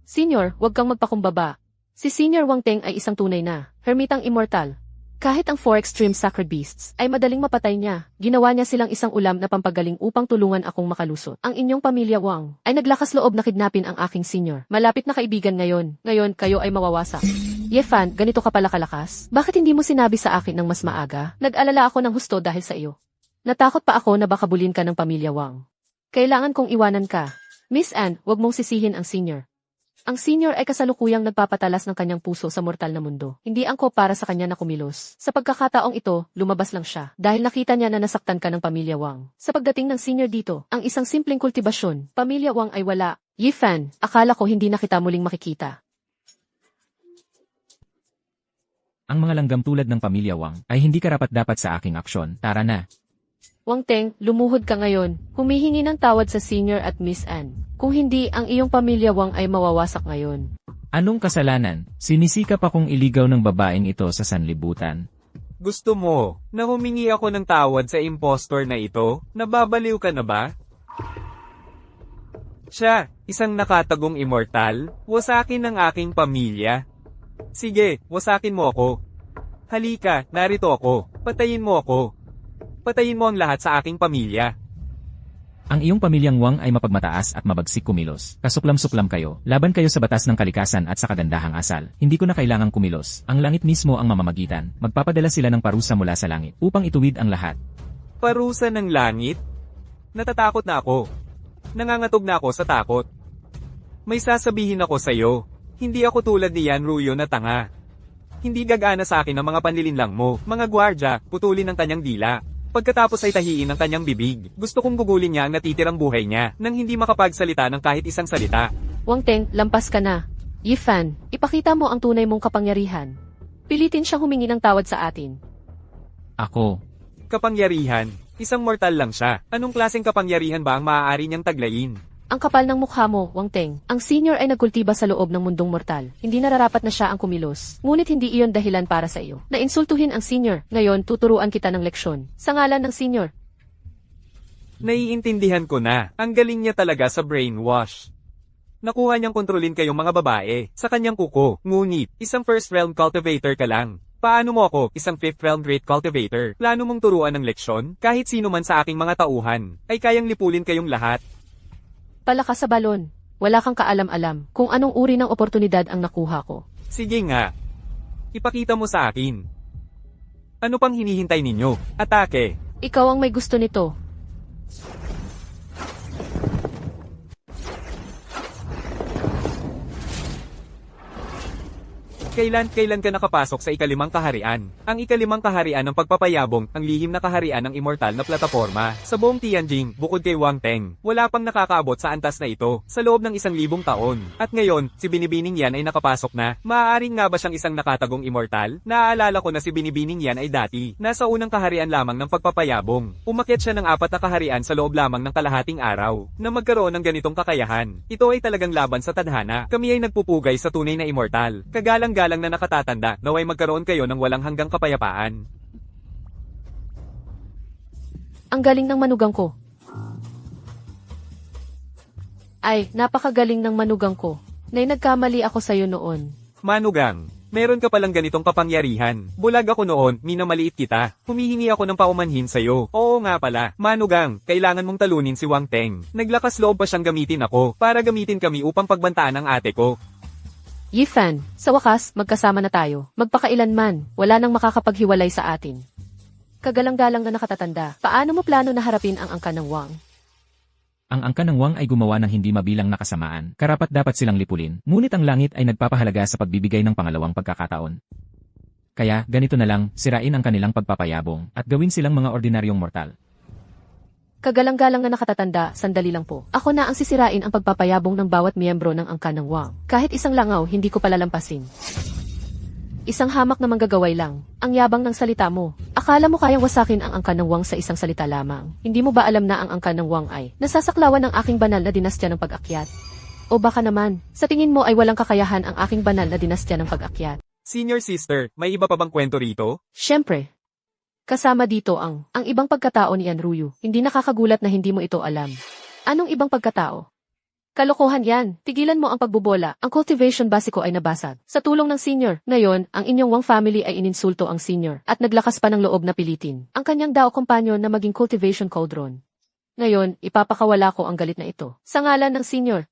Senior, huwag kang magpakumbaba. Si Senior Wang Teng ay isang tunay na hermitang immortal. Kahit ang 4 extreme sacred beasts ay madaling mapatay niya, ginawa niya silang isang ulam na pampagaling upang tulungan akong makalusot. Ang inyong pamilya Wang ay naglakas loob na kidnapin ang aking senior. Malapit na kaibigan ngayon. Ngayon, kayo ay mawawasak. Yefan, ganito ka pala kalakas? Bakit hindi mo sinabi sa akin ng mas maaga? Nag-alala ako ng husto dahil sa iyo. Natakot pa ako na baka bulin ka ng pamilya Wang. Kailangan kong iwanan ka. Miss Anne, huwag mong sisihin ang senior. Ang senior ay kasalukuyang nagpapatalas ng kanyang puso sa mortal na mundo. Hindi angkop para sa kanya na kumilos. Sa pagkakataong ito, lumabas lang siya. Dahil nakita niya na nasaktan ka ng pamilya Wang. Sa pagdating ng senior dito, ang isang simpleng kultibasyon, pamilya Wang ay wala. Yifan, akala ko hindi na kita muling makikita. ang mga langgam tulad ng pamilya Wang ay hindi karapat-dapat sa aking aksyon. Tara na. Wang Teng, lumuhod ka ngayon. Humihingi ng tawad sa Senior at Miss Anne. Kung hindi, ang iyong pamilya Wang ay mawawasak ngayon. Anong kasalanan? Sinisikap akong iligaw ng babaeng ito sa sanlibutan. Gusto mo na humingi ako ng tawad sa impostor na ito? Nababaliw ka na ba? Siya, isang nakatagong immortal, wasakin ng aking pamilya. Sige, wasakin mo ako. Halika, narito ako. Patayin mo ako. Patayin mo ang lahat sa aking pamilya. Ang iyong pamilyang Wang ay mapagmataas at mabagsik kumilos. Kasuklam-suklam kayo. Laban kayo sa batas ng kalikasan at sa kagandahang asal. Hindi ko na kailangang kumilos. Ang langit mismo ang mamamagitan. Magpapadala sila ng parusa mula sa langit upang ituwid ang lahat. Parusa ng langit? Natatakot na ako. Nangangatog na ako sa takot. May sasabihin ako sa iyo. Hindi ako tulad ni Yan Ruyo na tanga. Hindi gagana sa akin ang mga panlilinlang mo. Mga gwardya, putulin ang kanyang dila. Pagkatapos ay tahiin ang kanyang bibig. Gusto kong gugulin niya ang natitirang buhay niya nang hindi makapagsalita ng kahit isang salita. Wang Teng, lampas ka na. Yifan, ipakita mo ang tunay mong kapangyarihan. Pilitin siyang humingi ng tawad sa atin. Ako. Kapangyarihan. Isang mortal lang siya. Anong klaseng kapangyarihan ba ang maaari niyang taglayin? Ang kapal ng mukha mo, Wang Teng. Ang Senior ay nagkultiba sa loob ng mundong mortal. Hindi nararapat na siya ang kumilos. Ngunit hindi iyon dahilan para sa iyo. Nainsultuhin ang Senior. Ngayon, tuturuan kita ng leksyon. Sa ngalan ng Senior. Naiintindihan ko na. Ang galing niya talaga sa brainwash. Nakuha niyang kontrolin kayong mga babae sa kanyang kuko. Ngunit, isang first realm cultivator ka lang. Paano mo ako, isang fifth realm great cultivator? Plano mong turuan ng leksyon? Kahit sino man sa aking mga tauhan, ay kayang lipulin kayong lahat. Palakas sa balon. Wala kang kaalam-alam kung anong uri ng oportunidad ang nakuha ko. Sige nga. Ipakita mo sa akin. Ano pang hinihintay ninyo? Atake. Ikaw ang may gusto nito. Kailan ka nakapasok sa ikalimang kaharian? Ang ikalimang kaharian ng pagpapayabong, ang lihim na kaharian ng immortal na plataforma. Sa buong Tianjin, bukod kay Wang Teng, wala pang nakakaabot sa antas na ito sa loob ng 1,000 taon. At ngayon, si Binibining Yan ay nakapasok na. Maaaring nga ba siyang isang nakatagong immortal? Naaalala ko na si Binibining Yan ay dati, nasa unang kaharian lamang ng pagpapayabong. Umakyat siya ng 4 na kaharian sa loob lamang ng kalahating araw, na magkaroon ng ganitong kakayahan. Ito ay talagang laban sa tadhana. Kami ay nagpupugay sa tunay na immortal. Kagalang-galang na nakatatanda, naway magkaroon kayo ng walang hanggang kapayapaan. Ang galing ng manugang ko. Ay, napakagaling ng manugang ko. Nay, nagkamali ako sa'yo noon. Manugang, meron ka palang ganitong kapangyarihan. Bulag ako noon, minamaliit kita. Humihingi ako ng paumanhin sa'yo. Oo nga pala, Manugang, kailangan mong talunin si Wang Teng. Naglakas loob pa siyang gamitin ako, para gamitin kami upang pagbantaan ang ate ko. Yifan, sa wakas, magkasama na tayo. Magpakailanman, wala nang makakapaghiwalay sa atin. Kagalang-galang na nakatatanda, paano mo plano na harapin ang angka ng Wang? Ang angka ng Wang ay gumawa ng hindi mabilang na kasamaan. Karapat dapat silang lipulin. Ngunit ang langit ay nagpapahalaga sa pagbibigay ng pangalawang pagkakataon. Kaya, ganito na lang, sirain ang kanilang pagpapayabong, at gawin silang mga ordinaryong mortal. Kagalang-galang na nakatatanda, sandali lang po. Ako na ang sisirain ang pagpapayabong ng bawat miyembro ng angka ng Wang. Kahit isang langaw, hindi ko palalampasin. Isang hamak na manggagaway lang. Ang yabang ng salita mo. Akala mo kayang wasakin ang angka ng Wang sa isang salita lamang. Hindi mo ba alam na ang angka ng Wang ay nasasaklawan ng aking banal na dinastya ng pag-akyat? O baka naman, sa tingin mo ay walang kakayahan ang aking banal na dinastya ng pag-akyat? Senior sister, may iba pa bang kwento rito? Siyempre. Kasama dito ang ibang pagkatao ni Anruyu. Hindi nakakagulat na hindi mo ito alam. Anong ibang pagkatao? Kalokohan yan. Tigilan mo ang pagbobola. Ang cultivation basiko ay nabasag. Sa tulong ng senior, ngayon, ang inyong Wang family ay ininsulto ang senior at naglakas pa ng loob na pilitin ang kanyang dao kompanyon na maging cultivation cauldron. Ngayon, ipapakawala ko ang galit na ito. Sa ngalan ng senior.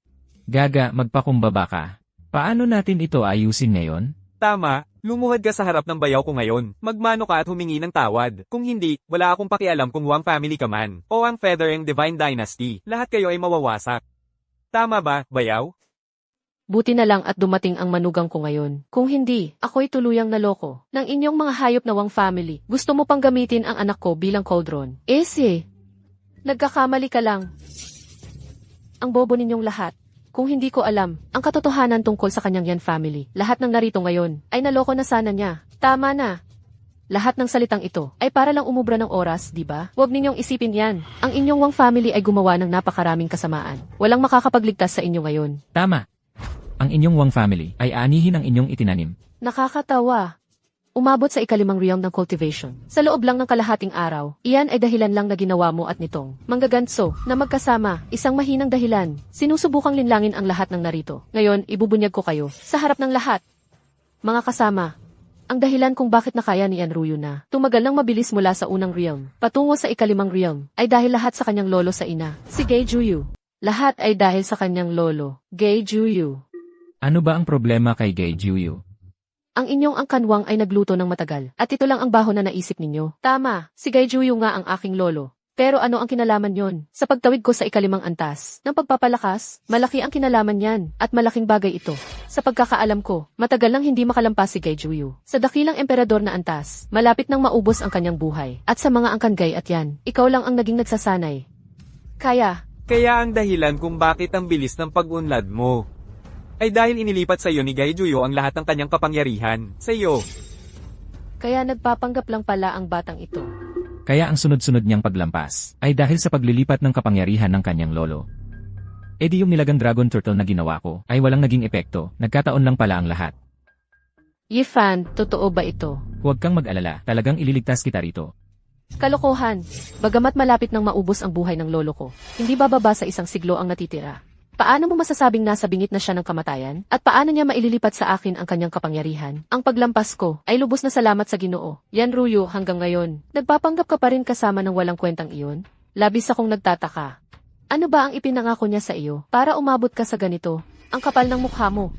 Gaga, magpakumbaba ka. Paano natin ito ayusin ngayon? Tama, lumuhad ka sa harap ng bayaw ko ngayon. Magmano ka at humingi ng tawad. Kung hindi, wala akong pakialam kung Wang family ka man o ang Feathering Divine Dynasty. Lahat kayo ay mawawasak. Tama ba, bayaw? Buti na lang at dumating ang manugang ko ngayon. Kung hindi, ako'y tuluyang naloko ng inyong mga hayop na Wang family. Gusto mo pang gamitin ang anak ko bilang cauldron. Nagkakamali ka lang. Ang bobo ninyong lahat. Kung hindi ko alam ang katotohanan tungkol sa kanyang Yan family, lahat ng narito ngayon ay naloko na sana niya. Tama na. Lahat ng salitang ito ay para lang umubra ng oras, di ba? Huwag ninyong isipin yan. Ang inyong Wang family ay gumawa ng napakaraming kasamaan. Walang makakapagligtas sa inyo ngayon. Tama. Ang inyong Wang family ay aanihin ang inyong itinanim. Nakakatawa. Umabot sa ikalimang realm ng cultivation. Sa loob lang ng kalahating araw, iyan ay dahilan lang na ginawa mo at nitong manggaganso na magkasama, isang mahinang dahilan. Sinusubukang linlangin ang lahat ng narito. Ngayon, ibubunyag ko kayo sa harap ng lahat. Mga kasama, ang dahilan kung bakit nakaya ni Anruyo na tumagal ng mabilis mula sa unang realm patungo sa ikalimang realm ay dahil lahat sa kanyang lolo sa ina, si Gay Juyu. Lahat ay dahil sa kanyang lolo, Gay Juyu. Ano ba ang problema kay Gay Juyu? Ang inyong angkanwang ay nagluto ng matagal, at ito lang ang baho na naisip ninyo. Tama, si Gay Juyu nga ang aking lolo. Pero ano ang kinalaman yon? Sa pagtawid ko sa ikalimang antas, ng pagpapalakas, malaki ang kinalaman yan, at malaking bagay ito. Sa pagkakaalam ko, matagal nang hindi makalampas si Gay Juyu. Sa dakilang emperador na antas, malapit nang maubos ang kanyang buhay. At sa mga angkangay at yan, ikaw lang ang naging nagsasanay. Kaya Kaya ang dahilan kung bakit ang bilis ng pag-unlad mo ay dahil inilipat sa iyo ni Gay Juyo ang lahat ng kanyang kapangyarihan sa iyo. Kaya nagpapanggap lang pala ang batang ito. Kaya ang sunod-sunod niyang paglampas ay dahil sa paglilipat ng kapangyarihan ng kanyang lolo. E di yung nilagang dragon turtle na ginawa ko ay walang naging epekto, nagkataon lang pala ang lahat. Yifan, totoo ba ito? Huwag kang mag-alala, talagang ililigtas kita rito. Kalokohan. Bagamat malapit nang maubos ang buhay ng lolo ko, hindi bababa sa isang siglo ang natitira. Paano mo masasabing nasa bingit na siya ng kamatayan? At paano niya maililipat sa akin ang kanyang kapangyarihan? Ang paglampas ko ay lubos na salamat sa Ginoo. Yan Ruyo, hanggang ngayon. Nagpapanggap ka pa rin kasama ng walang kwentang iyon? Labis akong nagtataka. Ano ba ang ipinangako niya sa iyo para umabot ka sa ganito? Ang kapal ng mukha mo.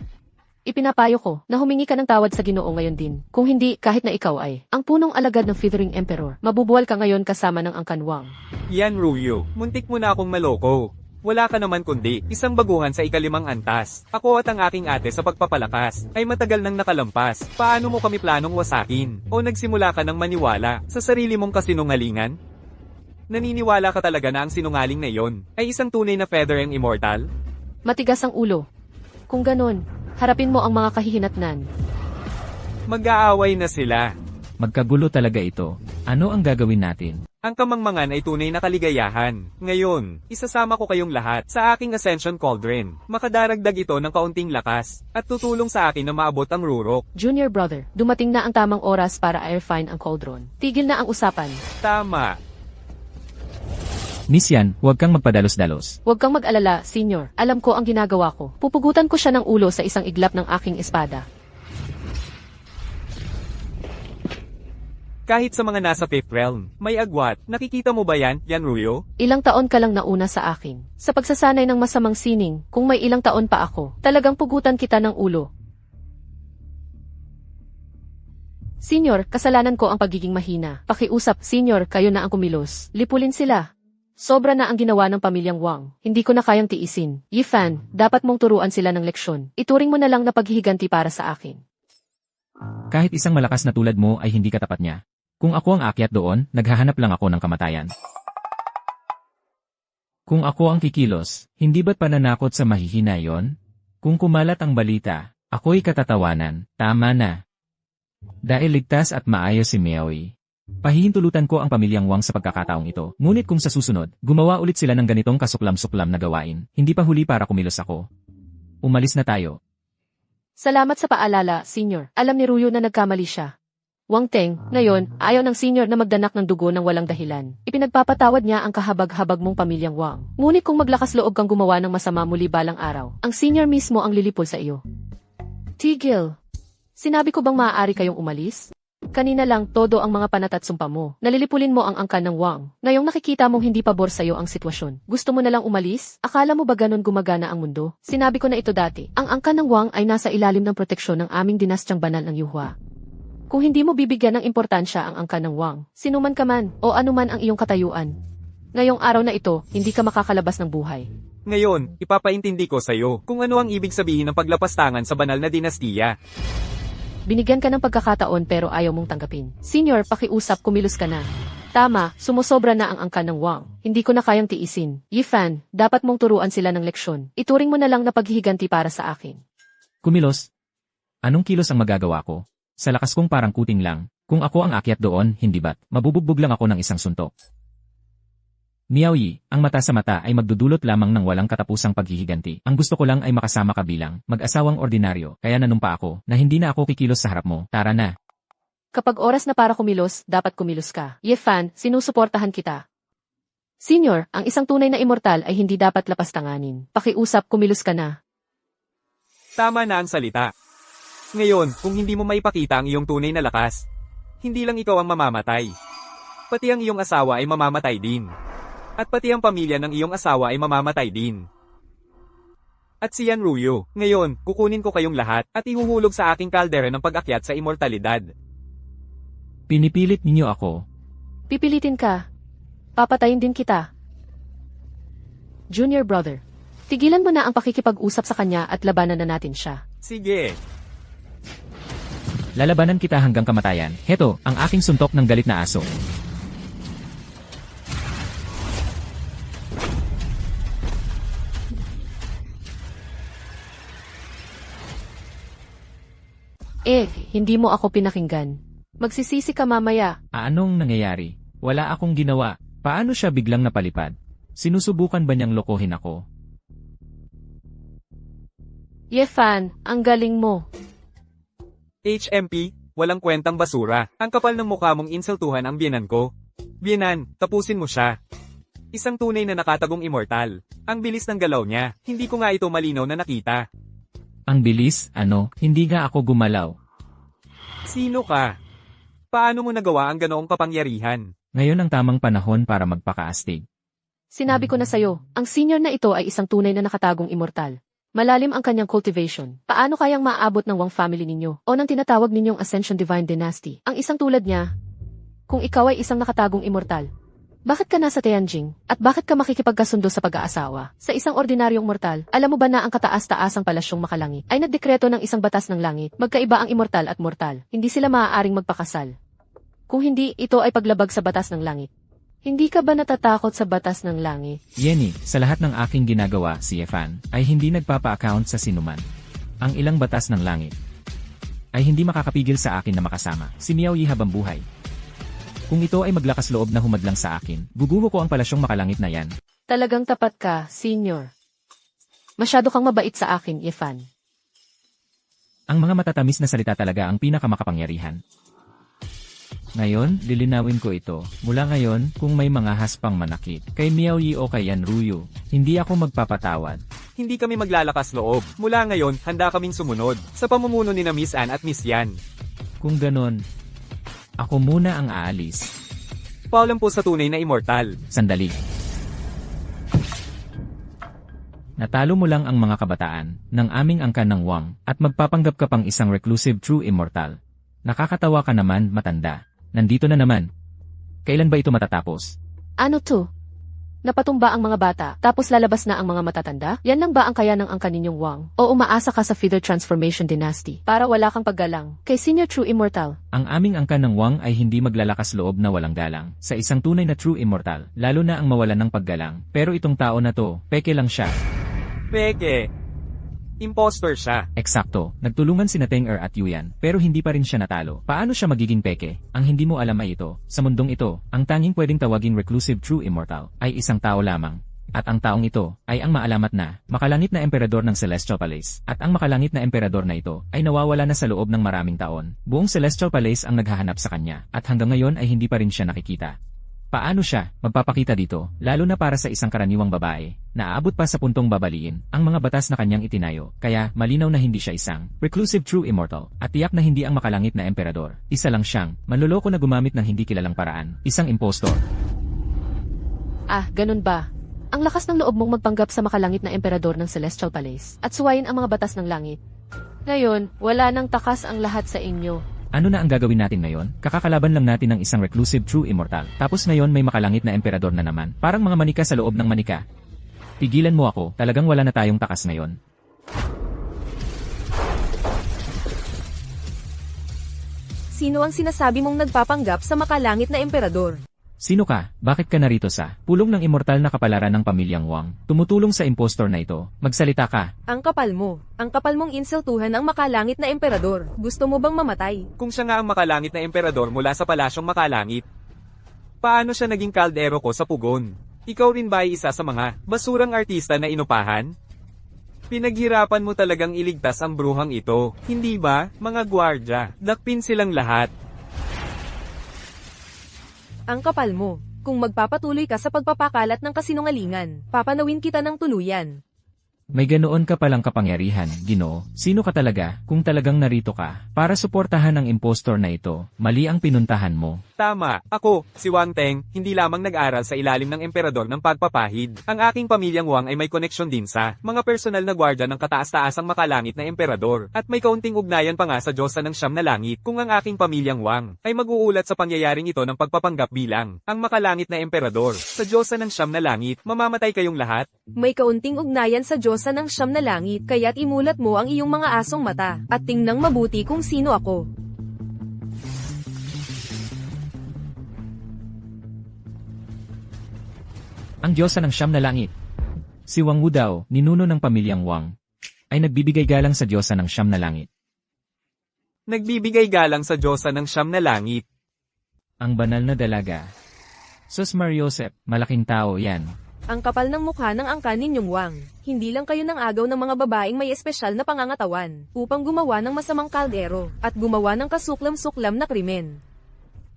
Ipinapayo ko na humingi ka ng tawad sa Ginoo ngayon din. Kung hindi, kahit na ikaw ay ang punong alagad ng Feathering Emperor, mabubuwal ka ngayon kasama ng angkanwang. Yan Ruyo, muntik mo na akong maloko. Wala ka naman kundi isang baguhan sa ikalimang antas. Ako at ang aking ate sa pagpapalakas ay matagal nang nakalampas. Paano mo kami planong wasakin? O nagsimula ka ng maniwala sa sarili mong kasinungalingan? Naniniwala ka talaga na ang sinungaling na iyon ay isang tunay na Feathering Immortal? Matigas ang ulo. Kung ganon, harapin mo ang mga kahihinatnan. Mag-aaway na sila. Magkagulo talaga ito. Ano ang gagawin natin? Ang kamangmangan ay tunay na kaligayahan. Ngayon, isasama ko kayong lahat sa aking Ascension Cauldron. Makadaragdag ito ng kaunting lakas, at tutulong sa akin na maabot ang rurok. Junior brother, dumating na ang tamang oras para airfine ang cauldron. Tigil na ang usapan. Tama. Miss Yan, huwag kang magpadalos-dalos. Huwag kang mag-alala, senior. Alam ko ang ginagawa ko. Pupugutan ko siya ng ulo sa isang iglap ng aking espada. Kahit sa mga nasa 5th realm, may agwat. Nakikita mo ba yan, Ruyo? Ilang taon ka lang nauna sa akin. Sa pagsasanay ng masamang sining, kung may ilang taon pa ako, talagang pugutan kita ng ulo. Senior, kasalanan ko ang pagiging mahina. Pakiusap, senior, kayo na ang kumilos. Lipulin sila. Sobra na ang ginawa ng pamilyang Wang. Hindi ko na kayang tiisin. Yifan, dapat mong turuan sila ng leksyon. Ituring mo na lang na paghihiganti para sa akin. Kahit isang malakas na tulad mo ay hindi katapat niya. Kung ako ang aakyat doon, naghahanap lang ako ng kamatayan. Kung ako ang kikilos, hindi ba't pananakot sa mahihina yon? Kung kumalat ang balita, ako'y katatawanan, tama na. Dahil ligtas at maayos si Miaoy. Pahihintulutan ko ang pamilyang Wang sa pagkakataong ito. Ngunit kung sa susunod, gumawa ulit sila ng ganitong kasuklam-suklam na gawain, hindi pa huli para kumilos ako. Umalis na tayo. Salamat sa paalala, senior. Alam ni Ruyo na nagkamali siya. Wang Teng, ngayon, ayaw ng senior na magdanak ng dugo ng walang dahilan. Ipinagpapatawad niya ang kahabag-habag mong pamilyang Wang. Ngunit kung maglakas loob kang gumawa ng masama muli balang araw, ang senior mismo ang lilipol sa iyo. Tigil. Sinabi ko bang maaari kayong umalis? Kanina lang, todo ang mga panat at sumpa mo. Nalilipulin mo ang angkan ng Wang. Ngayong nakikita mong hindi pabor sa iyo ang sitwasyon. Gusto mo na lang umalis? Akala mo ba ganon gumagana ang mundo? Sinabi ko na ito dati. Ang angkan ng Wang ay nasa ilalim ng proteksyon ng aming dinastyang banal ng Yuhua. Kung hindi mo bibigyan ng importansya ang angkan ng Wang, sinuman ka man o anuman ang iyong katayuan. Ngayong araw na ito, hindi ka makakalabas ng buhay. Ngayon, ipapaintindi ko sa'yo kung ano ang ibig sabihin ng paglapastangan sa banal na dinastiya. Binigyan ka ng pagkakataon pero ayaw mong tanggapin. Senior, pakiusap, kumilos ka na. Tama, sumusobra na ang angkan ng Wang. Hindi ko na kayang tiisin. Yifan, dapat mong turuan sila ng leksyon. Ituring mo na lang na paghihiganti para sa akin. Kumilos? Anong kilos ang magagawa ko? Sa lakas kong parang kuting lang, kung ako ang akyat doon, hindi ba't, mabubugbog lang ako ng isang suntok. Miaoyi, ang mata sa mata ay magdudulot lamang ng walang katapusang paghihiganti. Ang gusto ko lang ay makasama ka bilang mag-asawang ordinaryo, kaya nanumpa ako na hindi na ako kikilos sa harap mo. Tara na. Kapag oras na para kumilos, dapat kumilos ka. Ye Fan, sinusuportahan kita. Senior, ang isang tunay na immortal ay hindi dapat lapastanganin. Pakiusap, kumilos ka na. Tama na ang salita. Ngayon, kung hindi mo maipakita ang iyong tunay na lakas, hindi lang ikaw ang mamamatay. Pati ang iyong asawa ay mamamatay din. At pati ang pamilya ng iyong asawa ay mamamatay din. At si Yan Ruyo, ngayon, kukunin ko kayong lahat at ihuhulog sa aking kaldera ng pag-akyat sa immortalidad. Pinipilit ninyo ako. Pipilitin ka. Papatayin din kita. Junior brother, tigilan mo na ang pakikipag-usap sa kanya at labanan na natin siya. Sige. Lalabanan kita hanggang kamatayan. Heto, ang aking suntok ng galit na aso. Hindi mo ako pinakinggan. Magsisisi ka mamaya. Anong nangyayari? Wala akong ginawa. Paano siya biglang napalipad? Sinusubukan ba niyang lokohin ako? Ye Fan, ang galing mo. HMP, walang kwentang basura. Ang kapal ng mukha mong insultuhan ang biyenan ko. Biyenan, tapusin mo siya. Isang tunay na nakatagong immortal. Ang bilis ng galaw niya, hindi ko nga ito malinaw na nakita. Ang bilis, hindi nga ako gumalaw. Sino ka? Paano mo nagawa ang ganoong kapangyarihan? Ngayon ang tamang panahon para magpakaastig. Sinabi ko na sa'yo, ang senior na ito ay isang tunay na nakatagong immortal. Malalim ang kanyang cultivation. Paano kayang maaabot ng Wang family ninyo o ng tinatawag ninyong Ascension Divine Dynasty? Ang isang tulad niya, kung ikaw ay isang nakatagong immortal, bakit ka nasa Tianjing? At bakit ka makikipagkasundo sa pag-aasawa? Sa isang ordinaryong mortal, alam mo ba na ang kataas-taasang palasyong makalangit ay nagdekreto ng isang batas ng langit? Magkaiba ang immortal at mortal. Hindi sila maaaring magpakasal. Kung hindi, ito ay paglabag sa batas ng langit. Hindi ka ba natatakot sa batas ng langit? Yenny, sa lahat ng aking ginagawa, si Fan, ay hindi nagpapa-account sa sinuman. Ang ilang batas ng langit ay hindi makakapigil sa akin na makasama si Miaoyi habang buhay. Kung ito ay maglakas loob na humadlang sa akin, guguho ko ang palasyong makalangit na yan. Talagang tapat ka, senior. Masyado kang mabait sa akin, Ye Fan. Ang mga matatamis na salita talaga ang pinakamakapangyarihan. Ngayon, lilinawin ko ito. Mula ngayon, kung may mga haspang manakit, kay Miaoyi o kay Yan Ruyo, hindi ako magpapatawad. Hindi kami maglalakas loob. Mula ngayon, handa kaming sumunod sa pamumuno ni na Miss Ann at Miss Yan. Kung ganon, ako muna ang aalis. Paalam po sa tunay na immortal. Sandali. Natalo mo lang ang mga kabataan ng aming angkan ng Wang at magpapanggap ka pang isang reclusive true immortal. Nakakatawa ka naman, matanda. Nandito na naman. Kailan ba ito matatapos? Ano to? Napatumba ang mga bata, tapos lalabas na ang mga matatanda? Yan lang ba ang kaya ng angkan ninyong Wang? O umaasa ka sa Feather Transformation Dynasty para wala kang paggalang kay Senior True Immortal? Ang aming angkan ng Wang ay hindi maglalakas loob na walang galang sa isang tunay na true immortal, lalo na ang mawalan ng paggalang. Pero itong tao na to, peke lang siya. Peke. Impostor siya. Eksakto, nagtulungan sina Teng-er at Yuyan, pero hindi pa rin siya natalo. Paano siya magiging peke? Ang hindi mo alam ay ito, sa mundong ito, ang tanging pwedeng tawaging reclusive true immortal ay isang tao lamang. At ang taong ito ay ang maalamat na, makalangit na emperador ng Celestial Palace. At ang makalangit na emperador na ito ay nawawala na sa loob ng maraming taon. Buong Celestial Palace ang naghahanap sa kanya, at hanggang ngayon ay hindi pa rin siya nakikita. Paano siya magpapakita dito, lalo na para sa isang karaniwang babae, na aabot pa sa puntong babaliin ang mga batas na kanyang itinayo, kaya malinaw na hindi siya isang reclusive true immortal, at tiyak na hindi ang makalangit na emperador. Isa lang siyang manloloko na gumamit ng hindi kilalang paraan, isang impostor. Ganun ba? Ang lakas ng loob mong magpanggap sa makalangit na emperador ng Celestial Palace, at suwayin ang mga batas ng langit. Ngayon, wala nang takas ang lahat sa inyo. Ano na ang gagawin natin ngayon? Kakakalaban lang natin ng isang reclusive true immortal. Tapos ngayon may makalangit na emperador na naman. Parang mga manika sa loob ng manika. Tigilan mo ako, talagang wala na tayong takas ngayon. Sino ang sinasabi mong nagpapanggap sa makalangit na emperador? Sino ka? Bakit ka narito sa pulong ng immortal na kapalaran ng pamilyang Wang? Tumutulong sa impostor na ito. Magsalita ka. Ang kapal mo. Ang kapal mong insultuhan ang makalangit na emperador. Gusto mo bang mamatay? Kung siya nga ang makalangit na emperador mula sa palasyong makalangit, paano siya naging kaldero ko sa pugon? Ikaw rin ba ay isa sa mga basurang artista na inupahan? Pinaghirapan mo talagang iligtas ang bruhang ito, hindi ba, mga gwardya? Dakpin silang lahat. Ang kapal mo. Kung magpapatuloy ka sa pagpapakalat ng kasinungalingan, papanawin kita ng tuluyan. May ganoon ka palang kapangyarihan, Ginoo. Sino ka talaga, kung talagang narito ka, para suportahan ang impostor na ito? Mali ang pinuntahan mo. Tama, ako, si Wang Teng, hindi lamang nag-aral sa ilalim ng emperador ng pagpapahid. Ang aking pamilyang Wang ay may koneksyon din sa mga personal na gwardya ng kataas-taasang makalangit na emperador. At may kaunting ugnayan pa nga sa Diyosa ng Siyam na Langit kung ang aking pamilyang Wang ay mag-uulat sa pangyayaring ito ng pagpapanggap bilang ang makalangit na emperador. Sa Diyosa ng Siyam na Langit, mamamatay kayong lahat. May kaunting ugnayan sa Diyosa ng Siyam na Langit, kaya't imulat mo ang iyong mga asong mata, at tingnang mabuti kung sino ako. Ang Diyosa ng Siyam na Langit. Si Wang Wu daw, ninuno ng pamilyang Wang, ay nagbibigay galang sa Diyosa ng Siyam na Langit. Nagbibigay galang sa Diyosa ng Siyam na Langit. Ang banal na dalaga. Sus Mariosep, malaking tao yan. Ang kapal ng mukha ng angkan ninyong Wang. Hindi lang kayo ng agaw ng mga babaeng may espesyal na pangangatawan, upang gumawa ng masamang kaldero, at gumawa ng kasuklam-suklam na krimen.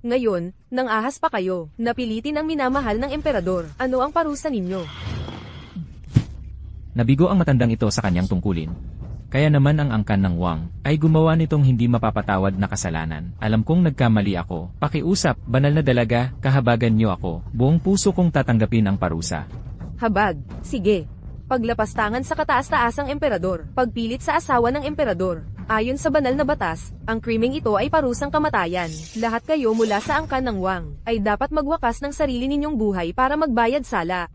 Ngayon, nang ahas pa kayo, napilitin ang minamahal ng emperador. Ano ang parusa ninyo? Nabigo ang matandang ito sa kanyang tungkulin. Kaya naman ang angkan ng Wang ay gumawa nitong hindi mapapatawad na kasalanan. Alam kong nagkamali ako. Pakiusap, banal na dalaga, kahabagan niyo ako. Buong puso kong tatanggapin ang parusa. Habag, sige. Paglapastangan sa kataas-taasang emperador, pagpilit sa asawa ng emperador. Ayon sa banal na batas, ang krimeng ito ay parusang kamatayan. Lahat kayo mula sa angkan ng Wang ay dapat magwakas ng sarili ninyong buhay para magbayad sala.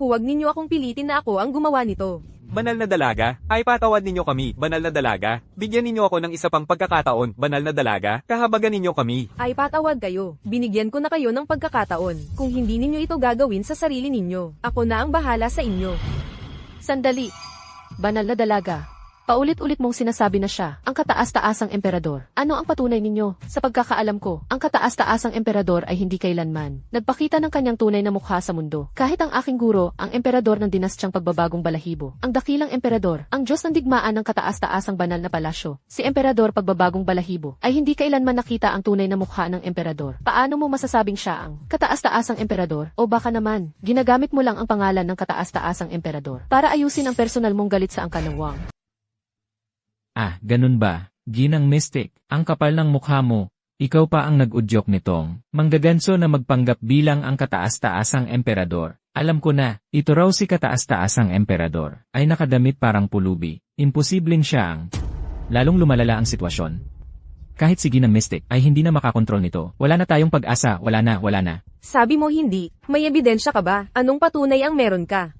Huwag ninyo akong pilitin na ako ang gumawa nito. Banal na dalaga, ay patawad ninyo kami, banal na dalaga. Bigyan ninyo ako ng isa pang pagkakataon, banal na dalaga. Kahabagan ninyo kami. Ay patawad kayo. Binigyan ko na kayo ng pagkakataon. Kung hindi ninyo ito gagawin sa sarili ninyo, ako na ang bahala sa inyo. Sandali. Banal na dalaga. Paulit-ulit mong sinasabi na siya, ang kataas-taasang emperador. Ano ang patunay ninyo? Sa pagkakaalam ko, ang kataas-taasang emperador ay hindi kailanman nagpakita ng kanyang tunay na mukha sa mundo. Kahit ang aking guro, ang emperador ng dinastyang pagbabagong balahibo, ang dakilang emperador, ang Diyos ng digmaan ng kataas-taasang banal na palasyo, si emperador pagbabagong balahibo, ay hindi kailanman nakita ang tunay na mukha ng emperador. Paano mo masasabing siya ang kataas-taasang emperador? O baka naman, ginagamit mo lang ang pangalan ng kataas-taasang emperador para ayusin ang personal mong galit sa angkan ng Wang. Ah, ganun ba? Ginang Mystic, ang kapal ng mukha mo. Ikaw pa ang nag-udyok nitong manggaganso na magpanggap bilang ang kataas-taasang emperador. Alam ko na, ito raw si kataas-taasang emperador ay nakadamit parang pulubi. Imposibleng siya ang lalong lumalala ang sitwasyon. Kahit si Ginang Mystic ay hindi na makakontrol nito. Wala na tayong pag-asa, wala na. Sabi mo hindi. May ebidensya ka ba? Anong patunay ang meron ka?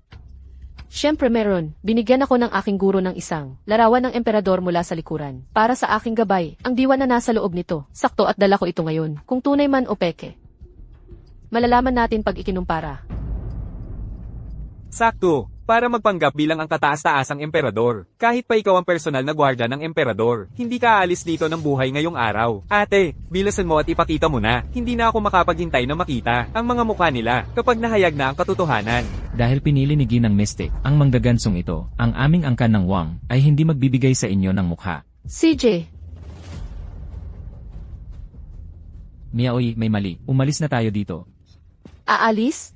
Siyempre meron, binigyan ako ng aking guro ng isang larawan ng emperador mula sa likuran. Para sa aking gabay, ang diwa na nasa loob nito. Sakto at dala ko ito ngayon, kung tunay man o peke. Malalaman natin pag ikinumpara. Sakto, para magpanggap bilang ang kataas-taasang emperador. Kahit pa ikaw ang personal na gwardya ng emperador, hindi ka aalis dito ng buhay ngayong araw. Ate, bilasan mo at ipakita mo na, hindi na ako makapaghintay na makita ang mga mukha nila kapag nahayag na ang katotohanan. Dahil pinili ni Ginang Mystic ang manggagansong ito, ang aming angkan ng Wang ay hindi magbibigay sa inyo ng mukha. CJ, Miaoy, may mali. Umalis na tayo dito. aalis?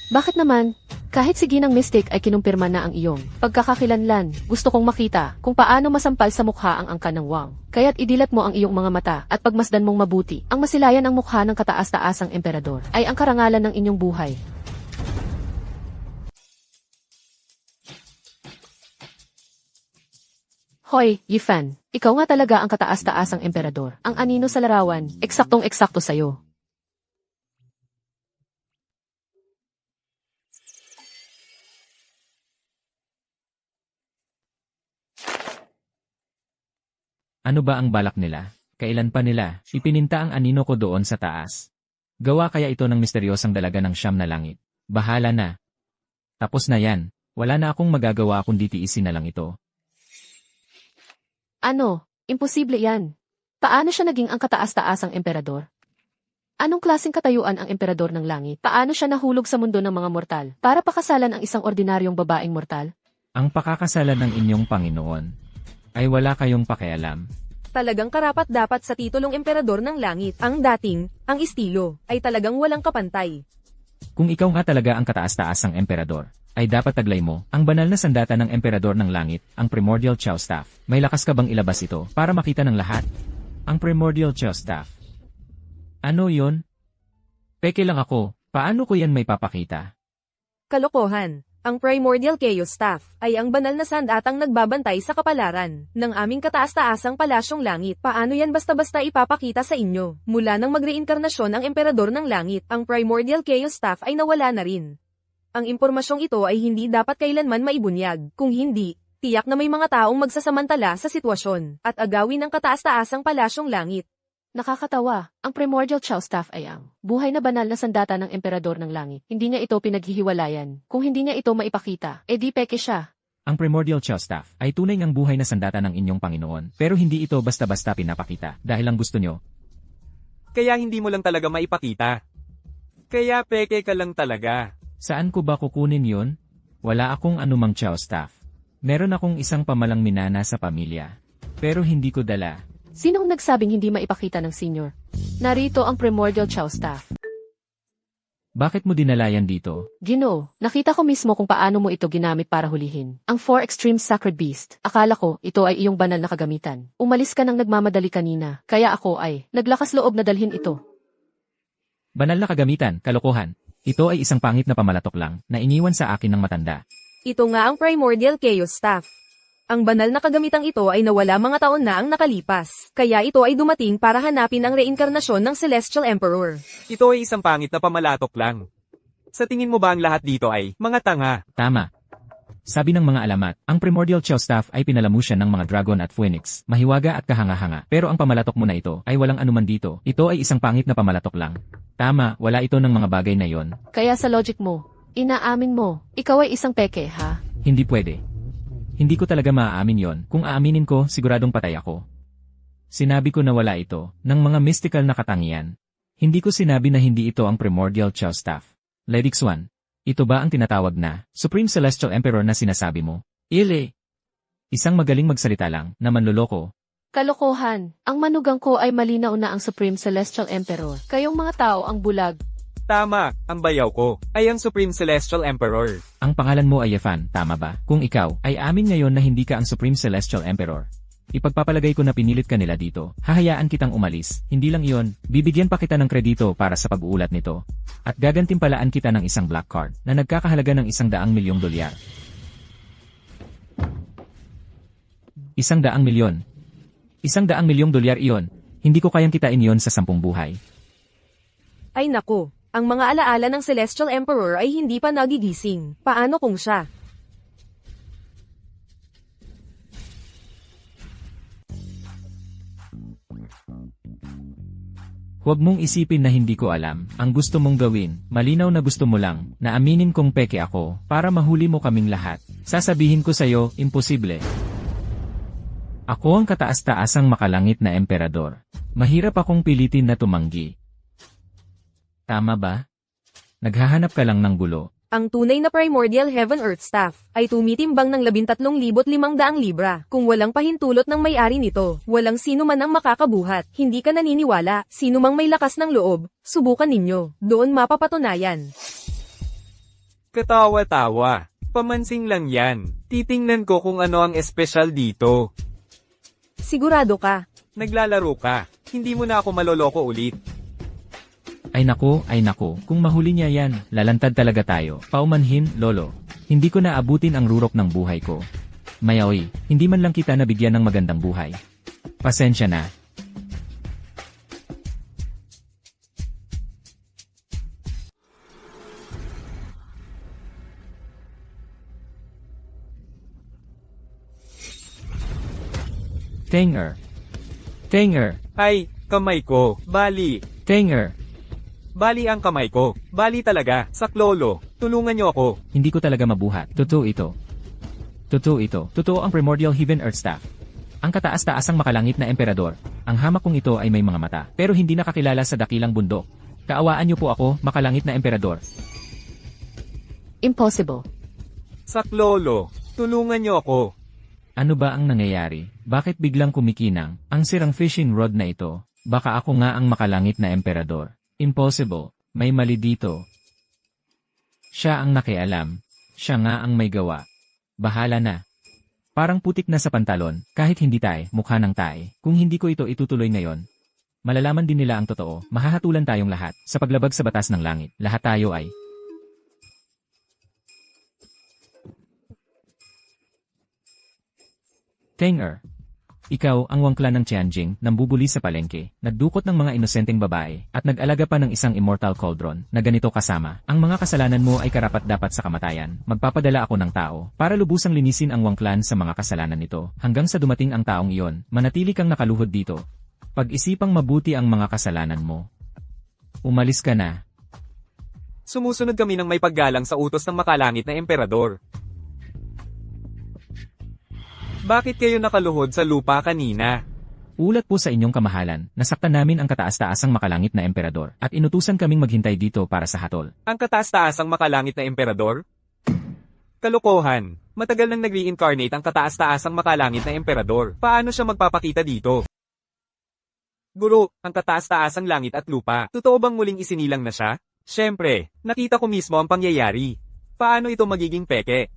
Bakit naman? Kahit si Ginang Mystic ay kinumpirma na ang iyong pagkakakilanlan, gusto kong makita kung paano masampal sa mukha ang angkan ng Wang. Kaya't idilat mo ang iyong mga mata at pagmasdan mong mabuti. Ang masilayan ang mukha ng kataas-taasang emperador ay ang karangalan ng inyong buhay. Hoy, Yifan, ikaw nga talaga ang kataas-taasang emperador. Ang anino sa larawan, eksaktong-eksakto sa'yo. Ano ba ang balak nila? Kailan pa nila ipininta ang anino ko doon sa taas? Gawa kaya ito ng misteryosang dalaga ng siyam na langit. Bahala na. Tapos na yan. Wala na akong magagawa kundi tiisin na lang ito. Ano? Imposible yan. Paano siya naging ang kataas-taasang emperador? Anong klaseng katayuan ang emperador ng langit? Paano siya nahulog sa mundo ng mga mortal para pakasalan ang isang ordinaryong babaeng mortal? Ang pakakasalan ng inyong Panginoon ay wala kayong pakialam. Talagang karapat-dapat sa titulong emperador ng langit. Ang dating, ang estilo, ay talagang walang kapantay. Kung ikaw nga talaga ang kataas-taasang emperador, ay dapat taglay mo ang banal na sandata ng emperador ng langit, ang Primordial Chow Staff. May lakas ka bang ilabas ito para makita ng lahat? Ang Primordial Chow Staff. Ano yon? Peke lang ako. Paano ko yan may papakita? Kalokohan. Ang Primordial Chaos Staff ay ang banal na sandatang nagbabantay sa kapalaran ng aming kataas-taasang palasyong langit. Paano yan basta-basta ipapakita sa inyo? Mula nang magreinkarnasyon ang emperador ng langit, ang Primordial Chaos Staff ay nawala na rin. Ang impormasyong ito ay hindi dapat kailanman maibunyag. Kung hindi, tiyak na may mga taong magsasamantala sa sitwasyon at agawin ang kataas-taasang palasyong langit. Nakakatawa, ang Primordial Chow Staff ay ang buhay na banal na sandata ng emperador ng langit. Hindi niya ito pinaghihiwalayan. Kung hindi niya ito maipakita, edi peke siya. Ang Primordial Chow Staff ay tunay ngang buhay na sandata ng inyong Panginoon, pero hindi ito basta-basta pinapakita dahil lang gusto nyo. Kaya hindi mo lang talaga maipakita. Kaya peke ka lang talaga. Saan ko ba kukunin yon? Wala akong anumang Chow Staff. Meron akong isang pamalang minana sa pamilya, pero hindi ko dala. Sinong nagsabing hindi maipakita ng senior? Narito ang Primordial Chow Staff. Bakit mo dinala yan dito? Ginoo, nakita ko mismo kung paano mo ito ginamit para hulihin. Ang 4 Extreme Sacred Beast. Akala ko, ito ay iyong banal na kagamitan. Umalis ka nang nagmamadali kanina, kaya ako ay naglakas loob na dalhin ito. Banal na kagamitan, kalokohan. Ito ay isang pangit na pamalatok lang na iniwan sa akin ng matanda. Ito nga ang Primordial Chaos Staff. Ang banal na kagamitang ito ay nawala mga taon na ang nakalipas, kaya ito ay dumating para hanapin ang reinkarnasyon ng Celestial Emperor. Ito ay isang pangit na pamalatok lang. Sa tingin mo ba ang lahat dito ay mga tanga? Tama. Sabi ng mga alamat, ang Primordial Chow Staff ay pinalamusyan ng mga dragon at phoenix, mahiwaga at kahanga-hanga. Pero ang pamalatok mo na ito ay walang anuman dito. Ito ay isang pangit na pamalatok lang. Tama, wala ito ng mga bagay na yon. Kaya sa logic mo, inaamin mo, ikaw ay isang peke, ha? Hindi pwede. Hindi ko talaga maaamin yon. Kung aaminin ko, siguradong patay ako. Sinabi ko na wala ito, ng mga mystical na katangian. Hindi ko sinabi na hindi ito ang Primordial Chow Staff. Lady Xuan, ito ba ang tinatawag na Supreme Celestial Emperor na sinasabi mo? Ile! Isang magaling magsalita lang, na manloloko. Kalokohan, ang manugang ko ay malinaw na ang Supreme Celestial Emperor. Kayong mga tao ang bulag. Tama, ang bayaw ko ay ang Supreme Celestial Emperor. Ang pangalan mo ay Yefan, tama ba? Kung ikaw ay amin ngayon na hindi ka ang Supreme Celestial Emperor, ipagpapalagay ko na pinilit ka nila dito. Hahayaan kitang umalis. Hindi lang iyon, bibigyan pa kita ng kredito para sa pag-uulat nito. At gagantimpalaan kita ng isang black card na nagkakahalaga ng $100 million. $100 milyon. $100 milyong iyon. Hindi ko kayang kitain iyon sa 10 buhay. Ay naku, ang mga alaala ng Celestial Emperor ay hindi pa nagigising. Paano kung siya? Huwag mong isipin na hindi ko alam. Ang gusto mong gawin, malinaw na gusto mo lang, na aminin kong peke ako, para mahuli mo kaming lahat. Sasabihin ko sa'yo, imposible. Ako ang kataas-taasang makalangit na emperador. Mahirap akong pilitin na tumanggi. Tama ba? Naghahanap ka lang ng gulo. Ang tunay na Primordial Heaven-Earth Staff ay tumitimbang ng 13,500 libra. Kung walang pahintulot ng may-ari nito, walang sino man ang makakabuhat. Hindi ka naniniwala, sino mang may lakas ng loob, subukan ninyo. Doon mapapatunayan. Katawa-tawa. Pamansing lang yan. Titingnan ko kung ano ang espesyal dito. Sigurado ka. Naglalaro ka. Hindi mo na ako maloloko ulit. Ay nako, kung mahuli niya yan, lalantad talaga tayo. Paumanhin, lolo. Hindi ko na abutin ang rurok ng buhay ko. Mayaoy, hindi man lang kita nabigyan ng magandang buhay. Pasensya na. Tanger. Ay, kamay ko. Bali. Tanger. Bali ang kamay ko. Bali talaga. Saklolo. Tulungan niyo ako. Hindi ko talaga mabuhat. Totoo ito. Totoo ito. Totoo ang primordial heaven earth staff. Ang kataas-taasang makalangit na emperador. Ang hamak kong ito ay may mga mata, pero hindi nakakilala sa dakilang bundok. Kaawaan niyo po ako, makalangit na emperador. Impossible. Saklolo. Tulungan niyo ako. Ano ba ang nangyayari? Bakit biglang kumikinang? Ang sirang fishing rod na ito. Baka ako nga ang makalangit na emperador. Impossible. May mali dito. Siya ang nakialam. Siya nga ang may gawa. Bahala na. Parang putik na sa pantalon, kahit hindi tae, mukha ng tae. Kung hindi ko ito itutuloy ngayon, malalaman din nila ang totoo. Mahahatulan tayong lahat. Sa paglabag sa batas ng langit, lahat tayo ay Tenger. Ikaw ang wangkla ng Tianjing, nambubuli sa palengke, nagdukot ng mga inosenteng babae, at nag-alaga pa ng isang immortal cauldron, na ganito kasama. Ang mga kasalanan mo ay karapat-dapat sa kamatayan. Magpapadala ako ng tao, para lubusang linisin ang wangklan sa mga kasalanan nito. Hanggang sa dumating ang taong iyon, manatili kang nakaluhod dito. Pag-isipang mabuti ang mga kasalanan mo. Umalis ka na. Sumusunod kami ng may paggalang sa utos ng makalangit na emperador. Bakit kayo nakaluhod sa lupa kanina? Ulat po sa inyong kamahalan, nasaktan namin ang kataas-taasang makalangit na emperador, at inutusan kaming maghintay dito para sa hatol. Ang kataas-taasang makalangit na emperador? Kalokohan. Matagal nang nag-reincarnate ang kataas-taasang makalangit na emperador. Paano siya magpapakita dito? Guro, ang kataas-taasang langit at lupa. Totoo bang muling isinilang na siya? Siyempre, nakita ko mismo ang pangyayari. Paano ito magiging peke?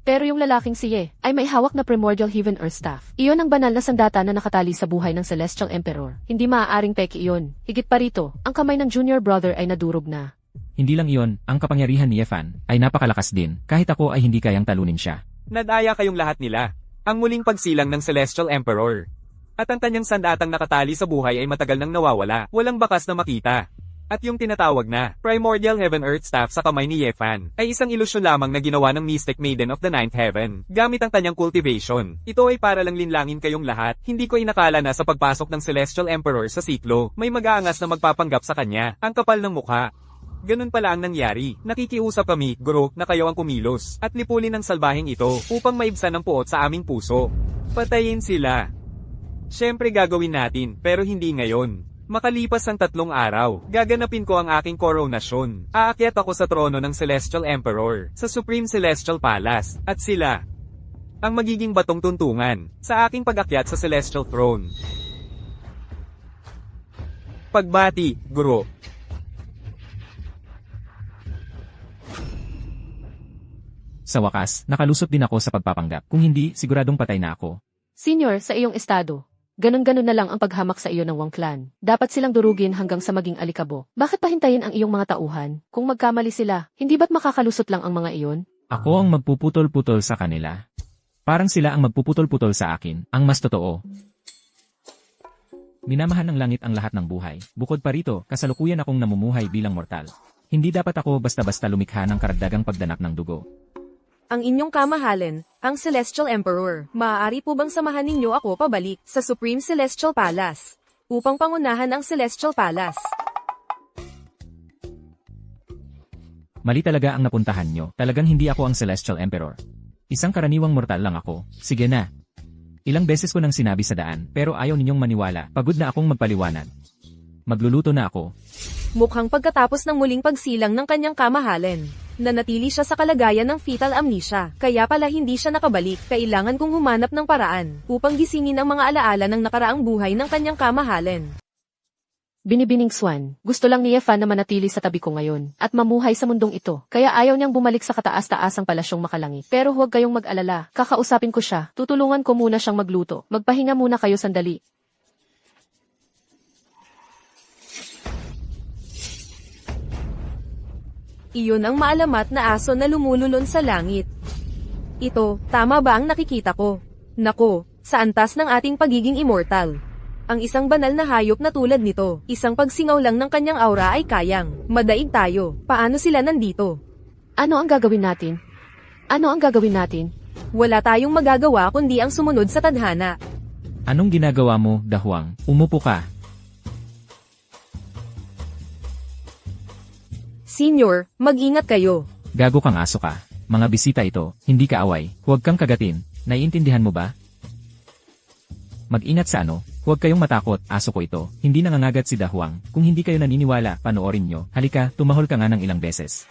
Pero yung lalaking si Ye ay may hawak na primordial heaven earth staff. Iyon ang banal na sandata na nakatali sa buhay ng Celestial Emperor. Hindi maaaring peke iyon. Higit pa rito, ang kamay ng junior brother ay nadurog na. Hindi lang iyon, ang kapangyarihan ni Yefan ay napakalakas din, kahit ako ay hindi kayang talunin siya. Nadaya kayong lahat nila. Ang muling pagsilang ng Celestial Emperor. At ang kanyang sandatang nakatali sa buhay ay matagal nang nawawala. Walang bakas na makita. At yung tinatawag na Primordial Heaven Earth Staff sa kamay ni Yefan ay isang ilusyon lamang na ginawa ng Mystic Maiden of the Ninth Heaven gamit ang kanyang cultivation. Ito ay para lang linlangin kayong lahat. Hindi ko inakala na sa pagpasok ng Celestial Emperor sa siklo, may mag-aangas na magpapanggap sa kanya. Ang kapal ng mukha. Ganun pala ang nangyari. Nakikiusap kami, guro, na kayo ang kumilos at lipulin ang salbahing ito upang maibsan ang puot sa aming puso. Patayin sila. Siyempre gagawin natin, pero hindi ngayon. Makalipas ang 3 araw, gaganapin ko ang aking koronasyon. Aakyat ako sa trono ng Celestial Emperor, sa Supreme Celestial Palace, at sila ang magiging batong tuntungan sa aking pag-akyat sa Celestial Throne. Pagbati, guro. Sa wakas, nakalusot din ako sa pagpapanggap. Kung hindi, siguradong patay na ako. Senior, sa iyong estado, ganon-ganon na lang ang paghamak sa iyo ng wangklan. Dapat silang durugin hanggang sa maging alikabo. Bakit pahintayin ang iyong mga tauhan? Kung magkamali sila, hindi ba't makakalusot lang ang mga iyon? Ako ang magpuputol-putol sa kanila. Parang sila ang magpuputol-putol sa akin, ang mas totoo. Minamahal ng langit ang lahat ng buhay. Bukod pa rito, kasalukuyan akong namumuhay bilang mortal. Hindi dapat ako basta-basta lumikha ng karagdagang pagdanak ng dugo. Ang inyong kamahalan, ang Celestial Emperor. Maaari po bang samahan ninyo ako pabalik sa Supreme Celestial Palace upang pangunahan ang Celestial Palace? Mali talaga ang napuntahan nyo. Talagang hindi ako ang Celestial Emperor. Isang karaniwang mortal lang ako. Sige na. Ilang beses ko nang sinabi sa daan, pero ayaw ninyong maniwala. Pagod na akong magpaliwanag. Magluluto na ako. Mukhang pagkatapos ng muling pagsilang ng kanyang kamahalan, nanatili siya sa kalagayan ng fetal amnesia. Kaya pala hindi siya nakabalik. Kailangan kong humanap ng paraan upang gisingin ang mga alaala ng nakaraang buhay ng kanyang kamahalan. Binibining Swan, gusto lang ni Yefan na manatili sa tabi ko ngayon at mamuhay sa mundong ito. Kaya ayaw niyang bumalik sa kataas-taasang palasyong makalangit. Pero huwag kayong mag-alala. Kakausapin ko siya. Tutulungan ko muna siyang magluto. Magpahinga muna kayo sandali. Iyon ang maalamat na aso na lumululon sa langit. Ito, tama ba ang nakikita ko? Nako, sa antas ng ating pagiging immortal. Ang isang banal na hayop na tulad nito, isang pagsingaw lang ng kanyang aura ay kayang madaig tayo. Paano sila nandito? Ano ang gagawin natin? Ano ang gagawin natin? Wala tayong magagawa kundi ang sumunod sa tadhana. Anong ginagawa mo, Dahuang? Umupo ka. Senior, mag-ingat kayo. Gago kang aso ka. Mga bisita ito, hindi ka away. Huwag kang kagatin. Naiintindihan mo ba? Mag-ingat sa ano. Huwag kayong matakot, aso ko ito. Hindi nangangagat si Dahuang. Kung hindi kayo naniniwala, panoorin nyo. Halika, tumahol ka nga ng ilang beses.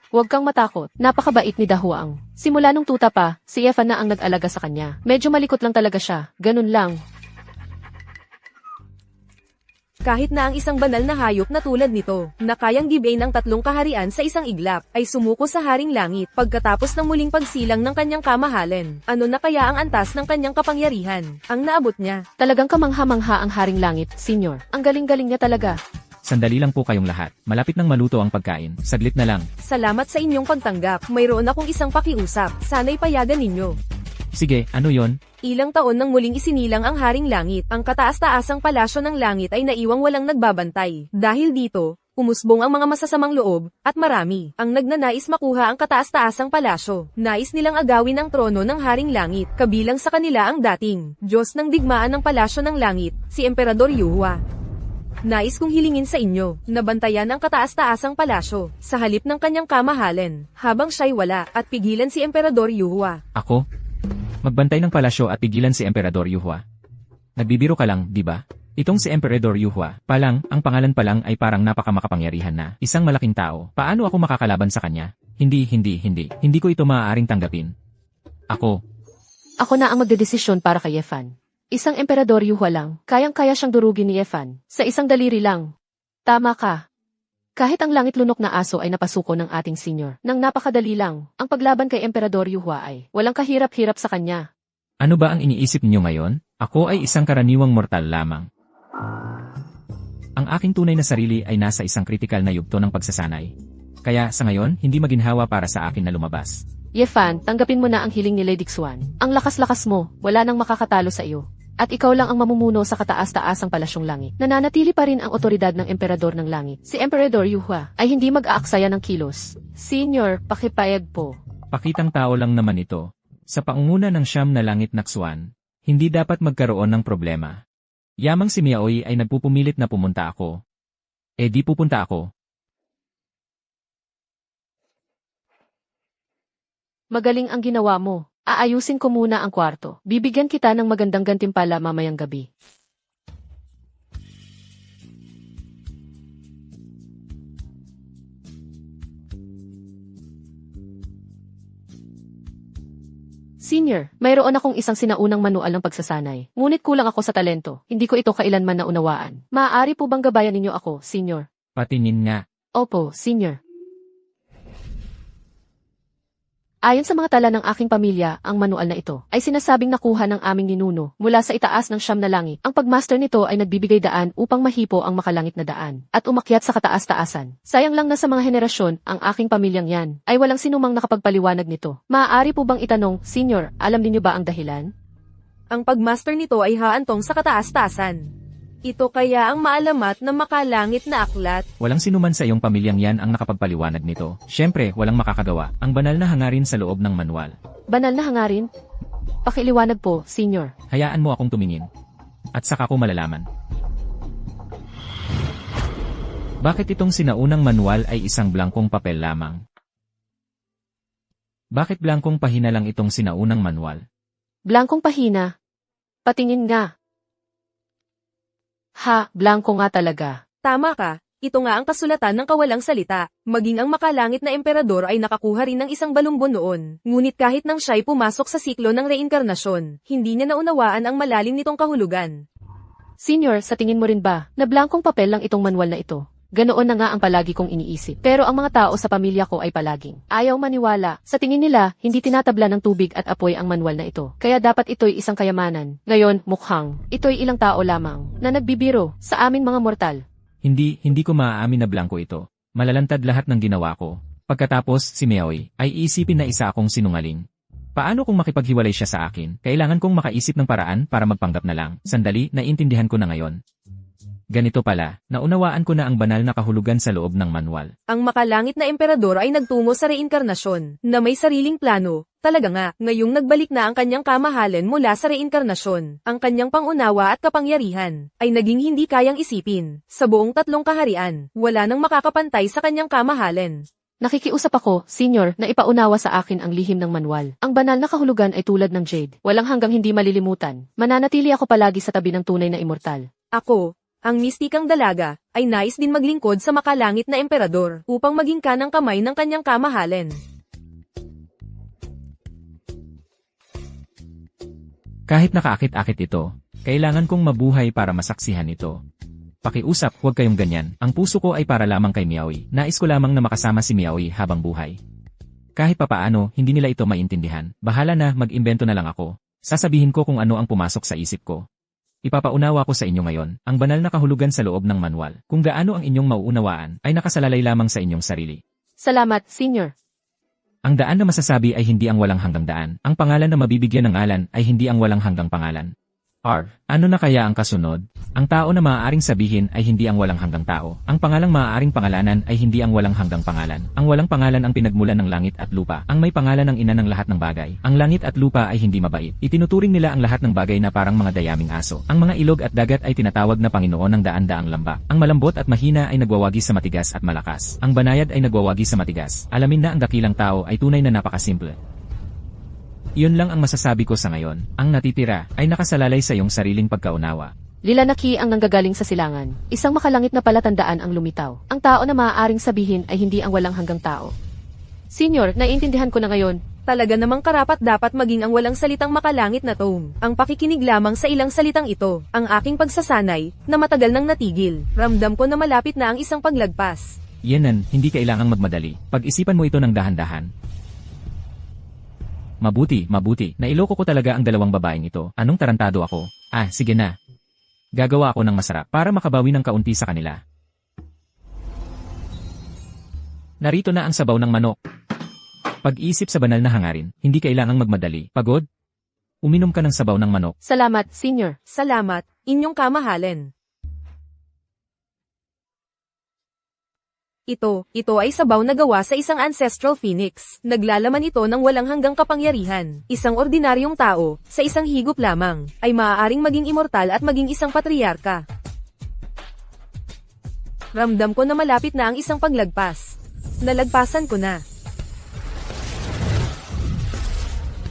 Huwag kang matakot. Napakabait ni Dahuang. Simula nung tuta pa, si Evan na ang nag-alaga sa kanya. Medyo malikot lang talaga siya. Ganun lang. Kahit na ang isang banal na hayop na tulad nito, na kayang gibain ang 3 kaharian sa isang iglap, ay sumuko sa Haring Langit pagkatapos ng muling pagsilang ng kanyang kamahalan. Ano na kaya ang antas ng kanyang kapangyarihan? Ang naabot niya. Talagang kamangha-mangha ang Haring Langit, Senior. Ang galing-galing niya talaga. Sandali lang po kayong lahat. Malapit nang maluto ang pagkain. Saglit na lang. Salamat sa inyong pagtanggap. Mayroon akong isang pakiusap. Sana'y payagan ninyo. Sige, ano yon? Ilang taon nang muling isinilang ang Haring Langit, ang kataas-taasang palasyo ng langit ay naiwang walang nagbabantay. Dahil dito, umusbong ang mga masasamang loob, at marami ang nagnanais makuha ang kataas-taasang palasyo. Nais nilang agawin ang trono ng Haring Langit, kabilang sa kanila ang dating Diyos ng digmaan ng palasyo ng langit, si Emperador Yuhua. Nais kong hilingin sa inyo, na bantayan ang kataas-taasang palasyo, sa halip ng kanyang kamahalan, habang siya'y wala, at pigilan si Emperador Yuhua. Ako? Magbantay ng palasyo at pigilan si Emperador Yuhua. Nagbibiro ka lang, di ba? Itong si Emperador Yuhua, palang, ang pangalan pa lang ay parang napakamakapangyarihan na. Isang malaking tao. Paano ako makakalaban sa kanya? Hindi. Hindi ko ito maaaring tanggapin. Ako. Ako na ang magdedesisyon para kay Evan. Isang Emperador Yuhua lang, kayang-kaya siyang durugin ni Evan. Sa isang daliri lang. Tama ka. Kahit ang langit lunok na aso ay napasuko ng ating senior. Nang napakadali lang, ang paglaban kay Emperador Yuhua ay walang kahirap-hirap sa kanya. Ano ba ang iniisip niyo ngayon? Ako ay isang karaniwang mortal lamang. Ang aking tunay na sarili ay nasa isang kritikal na yugto ng pagsasanay. Kaya sa ngayon, hindi maginhawa para sa akin na lumabas. Yefan, tanggapin mo na ang hiling ni Lady Xuan. Ang lakas-lakas mo, wala nang makakatalo sa iyo. At ikaw lang ang mamumuno sa kataas-taasang palasyong langit. Nananatili pa rin ang otoridad ng Emperador ng Langit. Si Emperador Yuhua ay hindi mag-aaksaya ng kilos. Senior, pakipayag po. Pakitang tao lang naman ito. Sa pangunguna ng Siyam na Langit na Xuan, hindi dapat magkaroon ng problema. Yamang si Miaoy ay nagpupumilit na pumunta ako. Eh di pupunta ako. Magaling ang ginawa mo. Aayusin ko muna ang kwarto. Bibigyan kita ng magandang gantimpala mamayang gabi. Senior, mayroon akong isang sinaunang manual ng pagsasanay. Ngunit kulang ako sa talento. Hindi ko ito kailanman naunawaan. Maaari po bang gabayan ninyo ako, Senior? Patinin nga. Opo, Senior. Ayon sa mga tala ng aking pamilya, ang manual na ito ay sinasabing nakuha ng aming ninuno mula sa itaas ng Siyam na Langit. Ang pagmaster nito ay nagbibigay daan upang mahipo ang makalangit na daan at umakyat sa kataas-taasan. Sayang lang na sa mga henerasyon, ang aking pamilyang yan ay walang sinumang nakapagpaliwanag nito. Maaari po bang itanong, Senior, alam niyo ba ang dahilan? Ang pagmaster nito ay haantong sa kataas-taasan. Ito kaya ang maalamat na makalangit na aklat. Walang sinuman sa iyong pamilyang yan ang nakapagpaliwanag nito. Siyempre, walang makakagawa. Ang banal na hangarin sa loob ng manual. Banal na hangarin? Pakiliwanag po, Senior. Hayaan mo akong tumingin. At saka ko malalaman. Bakit itong sinaunang manual ay isang blankong papel lamang? Bakit blankong pahina lang itong sinaunang manual? Blankong pahina? Patingin nga. Ha, blanko nga talaga. Tama ka, ito nga ang kasulatan ng kawalang salita. Maging ang makalangit na emperador ay nakakuha rin ng isang balumbon noon. Ngunit kahit nang siya'y pumasok sa siklo ng reinkarnasyon, hindi niya naunawaan ang malalim nitong kahulugan. Senior, sa tingin mo rin ba, na blankong papel lang itong manual na ito? Ganoon na nga ang palagi kong iniisip. Pero ang mga tao sa pamilya ko ay palaging ayaw maniwala. Sa tingin nila, hindi tinatabla ng tubig at apoy ang manual na ito. Kaya dapat ito'y isang kayamanan. Ngayon, mukhang ito'y ilang tao lamang na nagbibiro sa aming mga mortal. Hindi ko maaamin na blanko ito. Malalantad lahat ng ginawa ko. Pagkatapos, si Miaoy ay iisipin na isa akong sinungaling. Paano kung makipaghiwalay siya sa akin? Kailangan kong makaisip ng paraan para magpanggap na lang. Sandali, naiintindihan ko na ngayon. Ganito pala, naunawaan ko na ang banal na kahulugan sa loob ng manual. Ang makalangit na emperador ay nagtungo sa reinkarnasyon, na may sariling plano, Talaga nga, ngayong nagbalik na ang kanyang kamahalan mula sa reinkarnasyon, ang kanyang pangunawa at kapangyarihan, ay naging hindi kayang isipin. Sa buong 3 kaharian, wala nang makakapantay sa kanyang kamahalan. Nakikiusap ako, Senior, na ipaunawa sa akin ang lihim ng manual. Ang banal na kahulugan ay tulad ng jade. Walang hanggang hindi malilimutan. Mananatili ako palagi sa tabi ng tunay na immortal. Ako, ang mistikang dalaga, ay nais din maglingkod sa makalangit na emperador upang maging kanang kamay ng kanyang kamahalan. Kahit nakaakit-akit ito, kailangan kong mabuhay para masaksihan ito. Pakiusap, huwag kayong ganyan. Ang puso ko ay para lamang kay Miaoy. Nais ko lamang na makasama si Miaoy habang buhay. Kahit papaano, hindi nila ito maintindihan. Bahala na, mag-imbento na lang ako. Sasabihin ko kung ano ang pumasok sa isip ko. Ipapaunawa ko sa inyo ngayon, ang banal na kahulugan sa loob ng manual. Kung gaano ang inyong mauunawaan, ay nakasalalay lamang sa inyong sarili. Salamat, Senior. Ang daan na masasabi ay hindi ang walang hanggang daan. Ang pangalan na mabibigyan ng ngalan ay hindi ang walang hanggang pangalan. Ano na kaya ang kasunod? Ang tao na maaaring sabihin ay hindi ang walang hanggang tao. Ang pangalang maaaring pangalanan ay hindi ang walang hanggang pangalan. Ang walang pangalan ang pinagmulan ng langit at lupa. Ang may pangalan ang ina ng lahat ng bagay. Ang langit at lupa ay hindi mabait. Itinuturing nila ang lahat ng bagay na parang mga dayaming aso. Ang mga ilog at dagat ay tinatawag na Panginoon ng daan-daang lambak. Ang malambot at mahina ay nagwawagi sa matigas at malakas. Ang banayad ay nagwawagi sa matigas. Alamin na ang dakilang tao ay tunay na napakasimple. Iyon lang ang masasabi ko sa ngayon. Ang natitira ay nakasalalay sa iyong sariling pagkaunawa. Lilanaki ang nanggagaling sa silangan. Isang makalangit na palatandaan ang lumitaw. Ang tao na maaaring sabihin ay hindi ang walang hanggang tao. Senior, naiintindihan ko na ngayon. Talaga namang karapat dapat maging ang walang salitang makalangit na tone. Ang pakikinig lamang sa ilang salitang ito, ang aking pagsasanay, na matagal nang natigil. Ramdam ko na malapit na ang isang paglagpas. Yenan, hindi kailangang magmadali. Pag-isipan mo ito ng dahan-dahan. Mabuti. Nailoko ko talaga ang dalawang babaeng ito. Anong tarantado ako? Sige na. Gagawa ako ng masarap para makabawi ng kaunti sa kanila. Narito na ang sabaw ng manok. Pag-isip sa banal na hangarin, hindi kailangang magmadali. Pagod? Uminom ka ng sabaw ng manok. Salamat, Senior. Salamat, inyong kamahalan. Ito ay sabaw na gawa sa isang ancestral phoenix. Naglalaman ito ng walang hanggang kapangyarihan. Isang ordinaryong tao, sa isang higop lamang, ay maaaring maging immortal at maging isang patriarka. Ramdam ko na malapit na ang isang paglagpas. Nalagpasan ko na.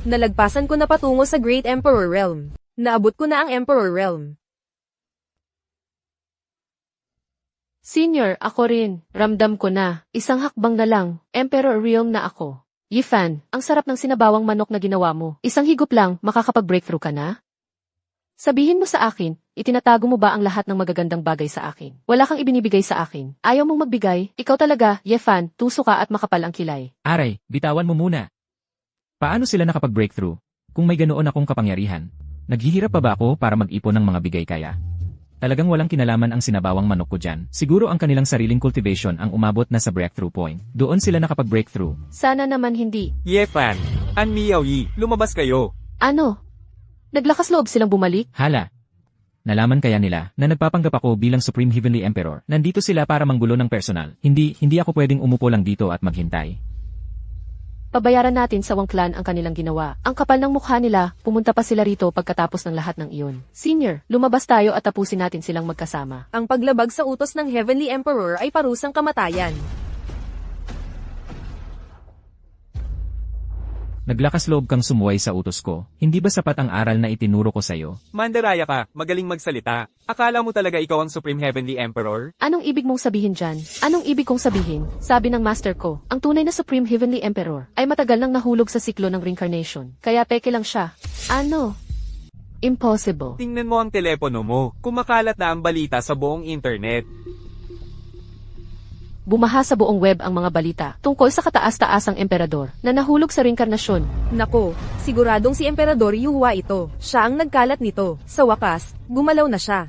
Nalagpasan ko na patungo sa Great Emperor Realm. Naabot ko na ang Emperor Realm. Senior, ako rin. Ramdam ko na. Isang hakbang na lang. Emperor Realm na ako. Yifan, ang sarap ng sinabawang manok na ginawa mo. Isang higop lang, makakapag-breakthrough ka na? Sabihin mo sa akin, itinatago mo ba ang lahat ng magagandang bagay sa akin? Wala kang ibinibigay sa akin. Ayaw mong magbigay? Ikaw talaga, Yifan, tuso ka at makapal ang kilay. Aray, bitawan mo muna. Paano sila nakapag-breakthrough? Kung may ganoon akong kapangyarihan, naghihirap pa ba ako para mag-ipon ng mga bigay kaya? Talagang walang kinalaman ang sinabawang manok ko dyan. Siguro ang kanilang sariling cultivation ang umabot na sa breakthrough point. Doon sila nakapag-breakthrough. Sana naman hindi. Yefan, An Miaoyi, lumabas kayo. Ano? Naglakas loob silang bumalik? Hala. Nalaman kaya nila na nagpapanggap ako bilang Supreme Heavenly Emperor. Nandito sila para manggulo ng personal. Hindi ako pwedeng umupo lang dito at maghintay. Pabayaran natin sa Wang Clan ang kanilang ginawa. Ang kapal ng mukha nila, pumunta pa sila rito pagkatapos ng lahat ng iyon. Senior, lumabas tayo at tapusin natin silang magkasama. Ang paglabag sa utos ng Heavenly Emperor ay parusang kamatayan. Naglakas loob kang sumuway sa utos ko. Hindi ba sapat ang aral na itinuro ko sa'yo? Mandaraya ka, magaling magsalita. Akala mo talaga ikaw ang Supreme Heavenly Emperor? Anong ibig mong sabihin dyan? Anong ibig kong sabihin? Sabi ng master ko, ang tunay na Supreme Heavenly Emperor ay matagal nang nahulog sa siklo ng reincarnation. Kaya peke lang siya. Ano? Impossible. Tingnan mo ang telepono mo. Kumakalat na ang balita sa buong internet. Bumaha sa buong web ang mga balita tungkol sa kataas-taasang emperador na nahulog sa reinkarnasyon. Nako, siguradong si Emperador Yuhua ito. Siya ang nagkalat nito. Sa wakas, gumalaw na siya.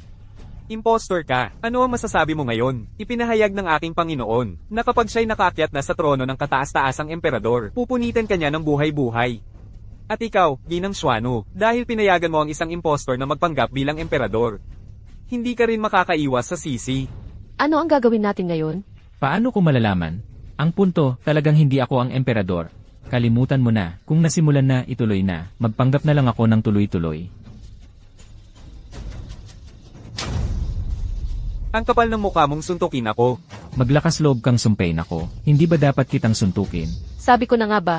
Impostor ka. Ano ang masasabi mo ngayon? Ipinahayag ng aking Panginoon na kapag siya'y nakaakyat na sa trono ng kataas-taasang emperador, pupunitin kanya ng buhay-buhay. At ikaw, Ginang Xuanu, dahil pinayagan mo ang isang impostor na magpanggap bilang emperador, hindi ka rin makakaiwas sa sisi. Ano ang gagawin natin ngayon? Paano ko malalaman? Ang punto, talagang hindi ako ang emperador. Kalimutan mo na, kung nasimulan na, ituloy na. Magpanggap na lang ako ng tuloy-tuloy. Ang kapal ng mukha mong suntukin ako. Maglakas loob kang sumpain ako. Hindi ba dapat kitang suntukin? Sabi ko na nga ba?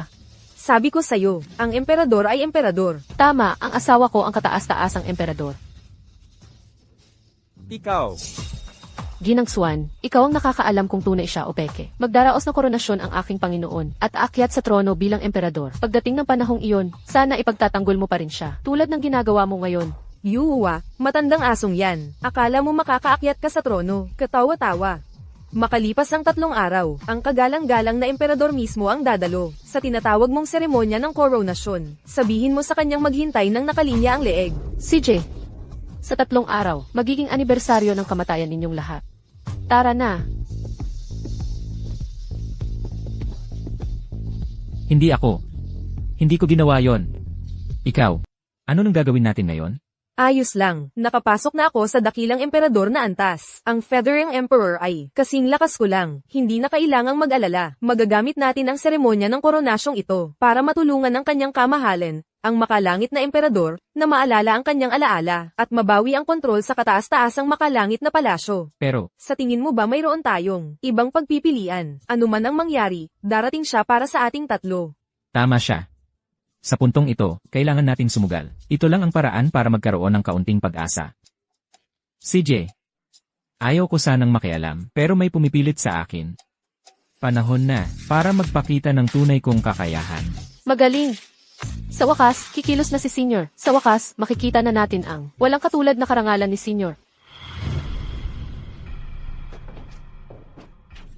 Sabi ko sa'yo, ang emperador ay emperador. Tama, ang asawa ko ang kataas-taasang emperador. Ikaw. Ginang Swan, ikaw ang nakakaalam kung tunay siya o peke. Magdaraos na koronasyon ang aking Panginoon at aakyat sa trono bilang emperador. Pagdating ng panahong iyon, sana ipagtatanggol mo pa rin siya. Tulad ng ginagawa mo ngayon. Yuhuwa, matandang asong yan. Akala mo makakaakyat ka sa trono. Katawa-tawa. Makalipas ang 3 araw, ang kagalang-galang na emperador mismo ang dadalo sa tinatawag mong seremonya ng koronasyon. Sabihin mo sa kanyang maghintay ng nakalinya ang leeg. CJ, sa 3 araw, magiging anibersaryo ng kamatayan ninyong lahat. Tara na. Hindi ako. Hindi ko ginawa yon. Ikaw. Ano nang gagawin natin ngayon? Ayos lang, nakapasok na ako sa dakilang emperador na antas. Ang Feathering Emperor ay, kasing lakas ko lang, hindi na kailangang mag-alala. Magagamit natin ang seremonya ng koronasyong ito, para matulungan ng kanyang kamahalan, ang makalangit na emperador, na maalala ang kanyang alaala, at mabawi ang kontrol sa kataas-taasang makalangit na palasyo. Pero, Sa tingin mo ba mayroon tayong ibang pagpipilian? Ano man ang mangyari, darating siya para sa ating tatlo. tama siya. Sa puntong ito, kailangan nating sumugal. Ito lang ang paraan para magkaroon ng kaunting pag-asa. CJ. Ayaw ko sanang makialam, pero may pumipilit sa akin. Panahon na, para magpakita ng tunay kong kakayahan. Magaling. Sa wakas, kikilos na si Senior. Sa wakas, makikita na natin ang walang katulad na karangalan ni Senior.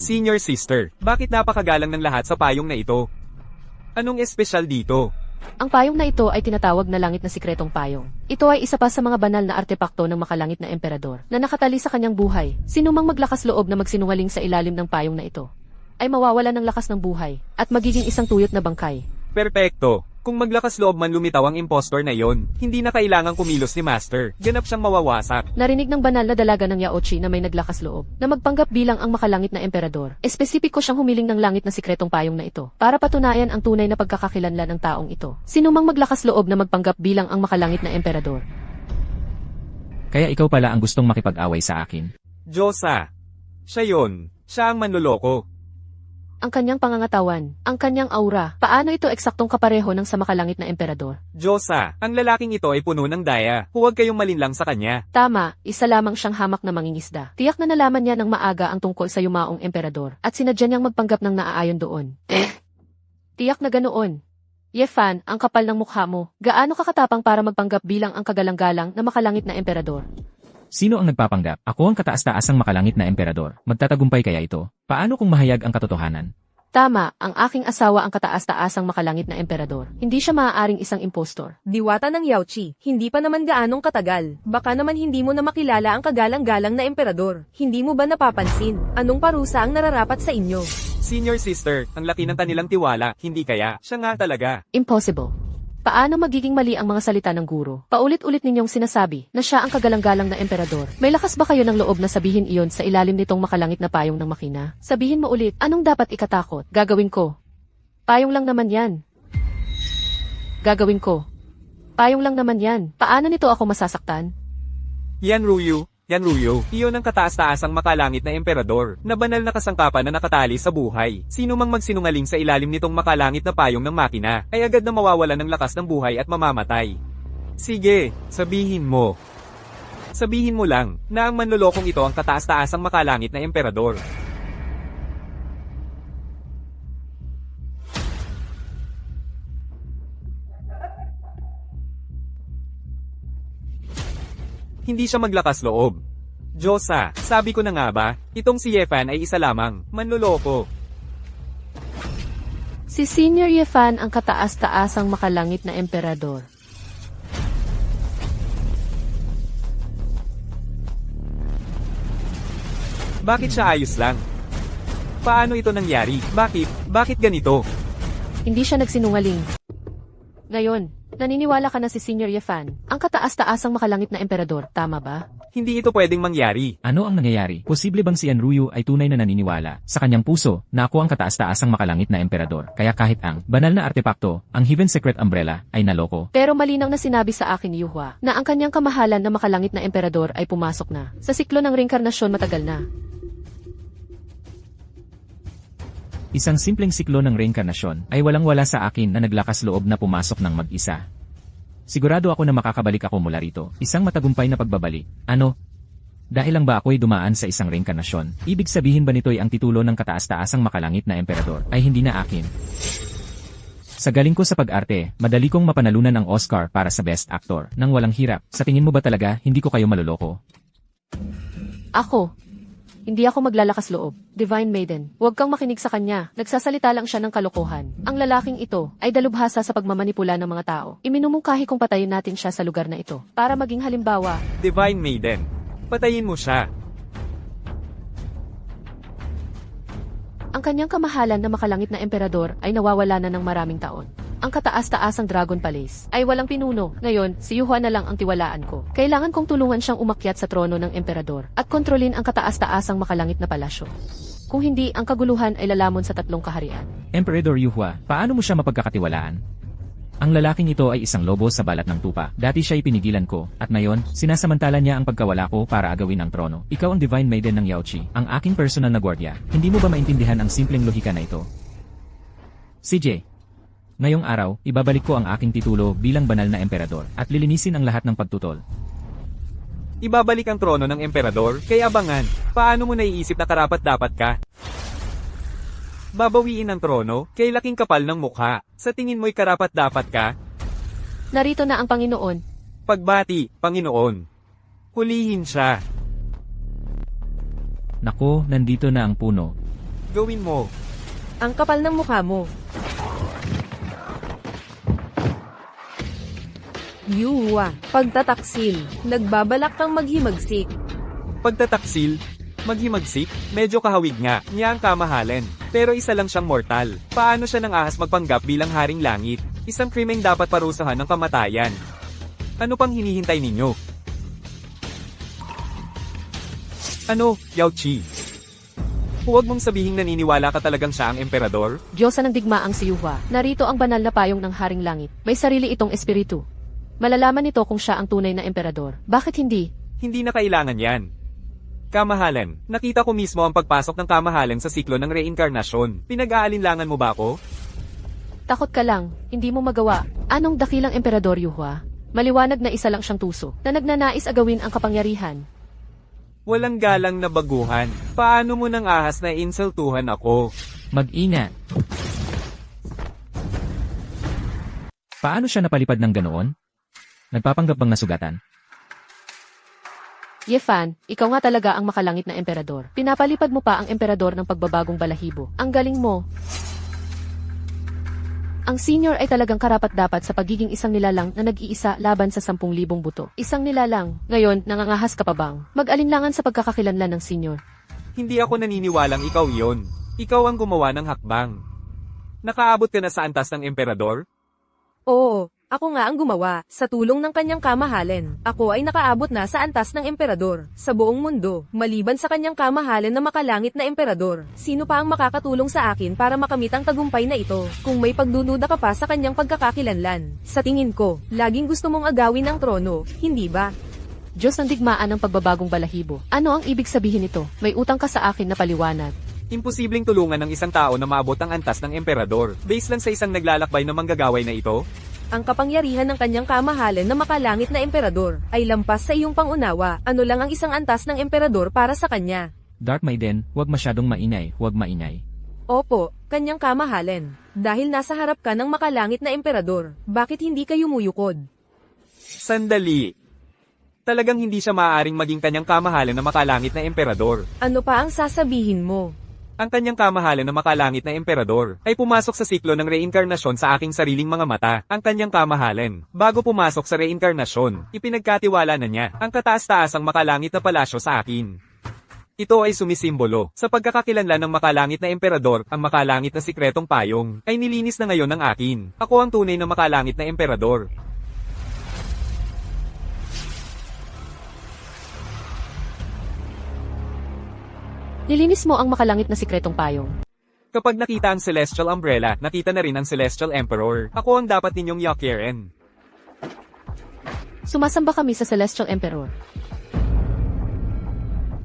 Senior sister, bakit napakagalang ng lahat sa payong na ito? Anong espesyal dito? Ang payong na ito ay tinatawag na langit na sikretong payong. Ito ay isa pa sa mga banal na artepakto ng makalangit na emperador na nakatali sa kanyang buhay. Sino mang maglakas loob na magsinungaling sa ilalim ng payong na ito ay mawawala ng lakas ng buhay at magiging isang tuyot na bangkay. Perpekto. Kung maglakas loob man lumitaw ang impostor na yon, hindi na kailangang kumilos ni Master. Ganap siyang mawawasak. Narinig ng banal na dalaga ng Yaochi na may naglakas loob na magpanggap bilang ang makalangit na emperador. Espesipiko siyang humiling ng langit na sikretong payong na ito para patunayan ang tunay na pagkakakilanlan ng taong ito. Sino mang maglakas loob na magpanggap bilang ang makalangit na emperador. Kaya ikaw pala ang gustong makipag-away sa akin. Diyosa. Siya yon. Siya ang manloloko. Ang kanyang pangangatawan, ang kanyang aura, paano ito eksaktong kapareho ng sa makalangit na emperador? Diyosa, ang lalaking ito ay puno ng daya. Huwag kayong malinlang sa kanya. Tama, isa lamang siyang hamak na mangingisda. Tiyak na nalaman niya ng maaga ang tungkol sa yumaong emperador at sinadya niyang magpanggap ng naaayon doon. Tiyak na ganoon. Yefan, ang kapal ng mukha mo, gaano kakatapang para magpanggap bilang ang kagalang-galang na makalangit na emperador? Sino ang nagpapanggap? Ako ang kataas-taasang makalangit na emperador. Magtatagumpay kaya ito? Paano kung mahayag ang katotohanan? Tama, ang aking asawa ang kataas-taasang makalangit na emperador. Hindi siya maaaring isang impostor. Diwata ng Yaochi, hindi pa naman gaanong katagal. Baka naman hindi mo na makilala ang kagalang-galang na emperador. Hindi mo ba napapansin? Anong parusa ang nararapat sa inyo? Senior sister, ang laki ng kanilang tiwala, hindi kaya? Siya nga talaga. Impossible. Paano magiging mali ang mga salita ng guro? Paulit-ulit ninyong sinasabi na siya ang kagalang-galang na emperador. May lakas ba kayo ng loob na sabihin iyon sa ilalim nitong makalangit na payong ng makina? Sabihin mo ulit, anong dapat ikatakot? Gagawin ko. Payong lang naman yan. Gagawin ko. Payong lang naman yan. Paano nito ako masasaktan? Yan Ruyu. Iyon ang kataas-taasang makalangit na emperador, na banal na kasangkapan na nakatali sa buhay. Sino mang magsinungaling sa ilalim nitong makalangit na payong ng makina, ay agad na mawawalan ng lakas ng buhay at mamamatay. Sige, sabihin mo. Sabihin mo lang, na ang manlolokong ito ang kataas-taasang makalangit na emperador. Hindi siya maglakas loob. Diyosa, sabi ko na nga ba, itong si Yefan ay isa lamang, manloloko. Si Senior Yefan ang kataas-taasang makalangit na emperador. Bakit siya ayos lang? Paano ito nangyari? Bakit ganito? Hindi siya nagsinungaling. Ngayon, naniniwala ka na si Senior Yefan, ang kataas-taasang makalangit na emperador, tama ba? Hindi ito pwedeng mangyari. Ano ang nangyayari? Posible bang si Anruyu ay tunay na naniniwala sa kanyang puso na ako ang kataas-taasang makalangit na emperador? Kaya kahit ang banal na artepakto, ang Heaven Secret Umbrella, ay naloko. Pero malinaw na sinabi sa akin ni Yuhua na ang kanyang kamahalan na makalangit na emperador ay pumasok na sa siklo ng reinkarnasyon matagal na. Isang simpleng siklo ng reinkarnasyon ay walang-wala sa akin na naglakas loob na pumasok ng mag-isa. Sigurado ako na makakabalik ako mula rito. Isang matagumpay na pagbabalik. Ano? Dahil lang ba ako'y dumaan sa isang reinkarnasyon? Ibig sabihin ba nito'y ang titulo ng kataas-taasang makalangit na emperador ay hindi na akin? Sa galing ko sa pag-arte, madali kong mapanalunan ang Oscar para sa Best Actor nang walang hirap. Sa tingin mo ba talaga hindi ko kayo maluloko? Ako. Hindi ako maglalakas loob. Divine Maiden, huwag kang makinig sa kanya. Nagsasalita lang siya ng kalokohan. Ang lalaking ito ay dalubhasa sa pagmamanipula ng mga tao. Iminumungkahi kong patayin natin siya sa lugar na ito para maging halimbawa. Divine Maiden. Patayin mo siya. Ang kanyang kamahalan na makalangit na emperador ay nawawala na ng maraming taon. Ang kataas-taasang Dragon Palace ay walang pinuno. Ngayon, si Yuhua na lang ang tiwalaan ko. Kailangan kong tulungan siyang umakyat sa trono ng emperador at kontrolin ang kataas-taasang makalangit na palasyo. Kung hindi, ang kaguluhan ay lalamon sa tatlong kaharian. Emperador Yuhua, paano mo siya mapagkakatiwalaan? Ang lalaking ito ay isang lobo sa balat ng tupa. Dati siya ipinigilan ko, at ngayon, sinasamantala niya ang pagkawala ko para agawin ang trono. Ikaw ang Divine Maiden ng Yaochi, ang aking personal na gwardiya. Hindi mo ba maintindihan ang simpleng lohika na ito? CJ, ngayong araw, ibabalik ko ang aking titulo bilang banal na emperador, at lilinisin ang lahat ng pagtutol. Ibabalik ang trono ng emperador, kay abangan. Paano mo naiisip na karapat-dapat ka? Babawiin ang trono, kay laking kapal ng mukha. Sa tingin mo'y karapat-dapat ka? Narito na ang Panginoon. Pagbati, Panginoon. Hulihin siya. Nako, nandito na ang puno. Gawin mo. Ang kapal ng mukha mo. Yuhua, pagtataksil. Nagbabalak kang maghimagsik. Pagtataksil, maghimagsik, medyo kahawig nga, niya ang kamahalan. Pero isa lang siyang mortal. Paano siya nang ahas magpanggap bilang haring langit? Isang krimeng dapat parusahan ng kamatayan. Ano pang hinihintay ninyo? Ano, Yaochi? Huwag mong sabihing naniniwala ka talagang siya ang emperador? Diyosa ng digmaang si Yuhua. Narito ang banal na payong ng Haring Langit. May sarili itong espiritu. Malalaman nito kung siya ang tunay na emperador. Bakit hindi? Hindi na kailangan yan. Kamahalan, nakita ko mismo ang pagpasok ng kamahalan sa siklo ng reinkarnasyon. Pinag-aalinlangan mo ba ako? Takot ka lang, hindi mo magawa. Anong dakilang emperador, Yuhua? Maliwanag na isa lang siyang tuso, na nagnanais agawin ang kapangyarihan. Walang galang na baguhan. Paano mo nang ahas na insultuhan ako? Mag-ingat. Paano siya napalipad ng ganoon? Nagpapanggap bang nasugatan? Yefan, ikaw nga talaga ang makalangit na emperador. Pinapalipad mo pa ang emperador ng pagbabagong balahibo. Ang galing mo. Ang senior ay talagang karapat-dapat sa pagiging isang nilalang na nag-iisa laban sa 10,000 buto. Isang nilalang. Ngayon, nangangahas ka pa bang? Mag-alinlangan sa pagkakakilanlan ng senior. Hindi ako naniniwalang ikaw yon. Ikaw ang gumawa ng hakbang. Nakaabot ka na sa antas ng emperador? Oo, ako nga ang gumawa. Sa tulong ng kanyang kamahalan, ako ay nakaabot na sa antas ng emperador. Sa buong mundo, maliban sa kanyang kamahalan na makalangit na emperador, sino pa ang makakatulong sa akin para makamit ang tagumpay na ito? Kung may pagdududa ka pa sa kanyang pagkakakilanlan, sa tingin ko, laging gusto mong agawin ang trono, hindi ba? Diyos ng digmaan ng pagbabagong balahibo. Ano ang ibig sabihin nito? May utang ka sa akin na paliwanag. Imposibleng tulungan ng isang tao na maabot ang antas ng emperador, based lang sa isang naglalakbay na manggagaway na ito? Ang kapangyarihan ng kanyang kamahalan na makalangit na emperador ay lampas sa iyong pangunawa. Ano lang ang isang antas ng emperador para sa kanya? Dark Maiden, huwag masyadong maingay, huwag maingay. Opo, kanyang kamahalan. Dahil nasa harap ka ng makalangit na emperador, bakit hindi kayo muyukod? Sandali. Talagang hindi siya maaaring maging kanyang kamahalan na makalangit na emperador. Ano pa ang sasabihin mo? Ang kanyang kamahalan na makalangit na emperador ay pumasok sa siklo ng reinkarnasyon sa aking sariling mga mata. Ang kanyang kamahalan, bago pumasok sa reinkarnasyon, ipinagkatiwala na niya ang kataas-taasang makalangit na palasyo sa akin. Ito ay sumisimbolo sa pagkakakilanlan ng makalangit na emperador. Ang makalangit na sikretong payong ay nilinis na ngayon ng akin. Ako ang tunay na makalangit na emperador. Nilinis mo ang makalangit na sikretong payong. Kapag nakita ang Celestial Umbrella, nakita na rin ang Celestial Emperor. Ako ang dapat ninyong yakirin. Sumasamba kami sa Celestial Emperor.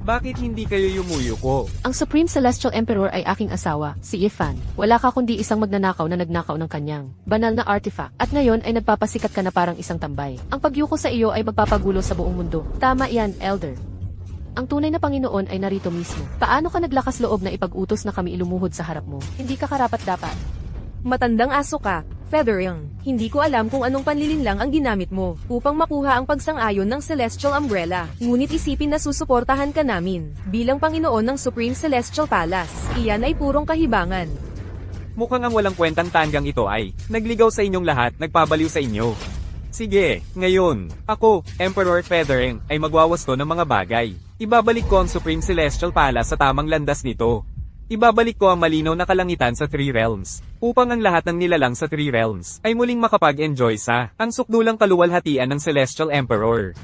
Bakit hindi kayo yumuyo ko? Ang Supreme Celestial Emperor ay aking asawa, si Ifan. Wala ka kundi isang magnanakaw na nagnakaw ng kanyang banal na artifact. At ngayon ay nagpapasikat ka na parang isang tambay. Ang pagyuko sa iyo ay magpapagulo sa buong mundo. Tama yan, Elder. Ang tunay na Panginoon ay narito mismo. Paano ka naglakas loob na ipag-utos na kami ilumuhod sa harap mo? Hindi ka karapat-dapat. Matandang aso ka, Feathering. Hindi ko alam kung anong panlilinlang ang ginamit mo upang makuha ang pagsang-ayon ng Celestial Umbrella. Ngunit isipin na susuportahan ka namin bilang Panginoon ng Supreme Celestial Palace. Iyan ay purong kahibangan. Mukhang ang walang kwentang tanggang ito ay nagligaw sa inyong lahat, nagpabaliw sa inyo. Sige, ngayon, ako, Emperor Feathering, ay magwawasto ng mga bagay. Ibabalik ko ang Supreme Celestial Palace sa tamang landas nito. Ibabalik ko ang malinaw na kalangitan sa Three Realms, upang ang lahat ng nilalang sa Three Realms ay muling makapag-enjoy sa ang sukdulang kaluwalhatian ng Celestial Emperor.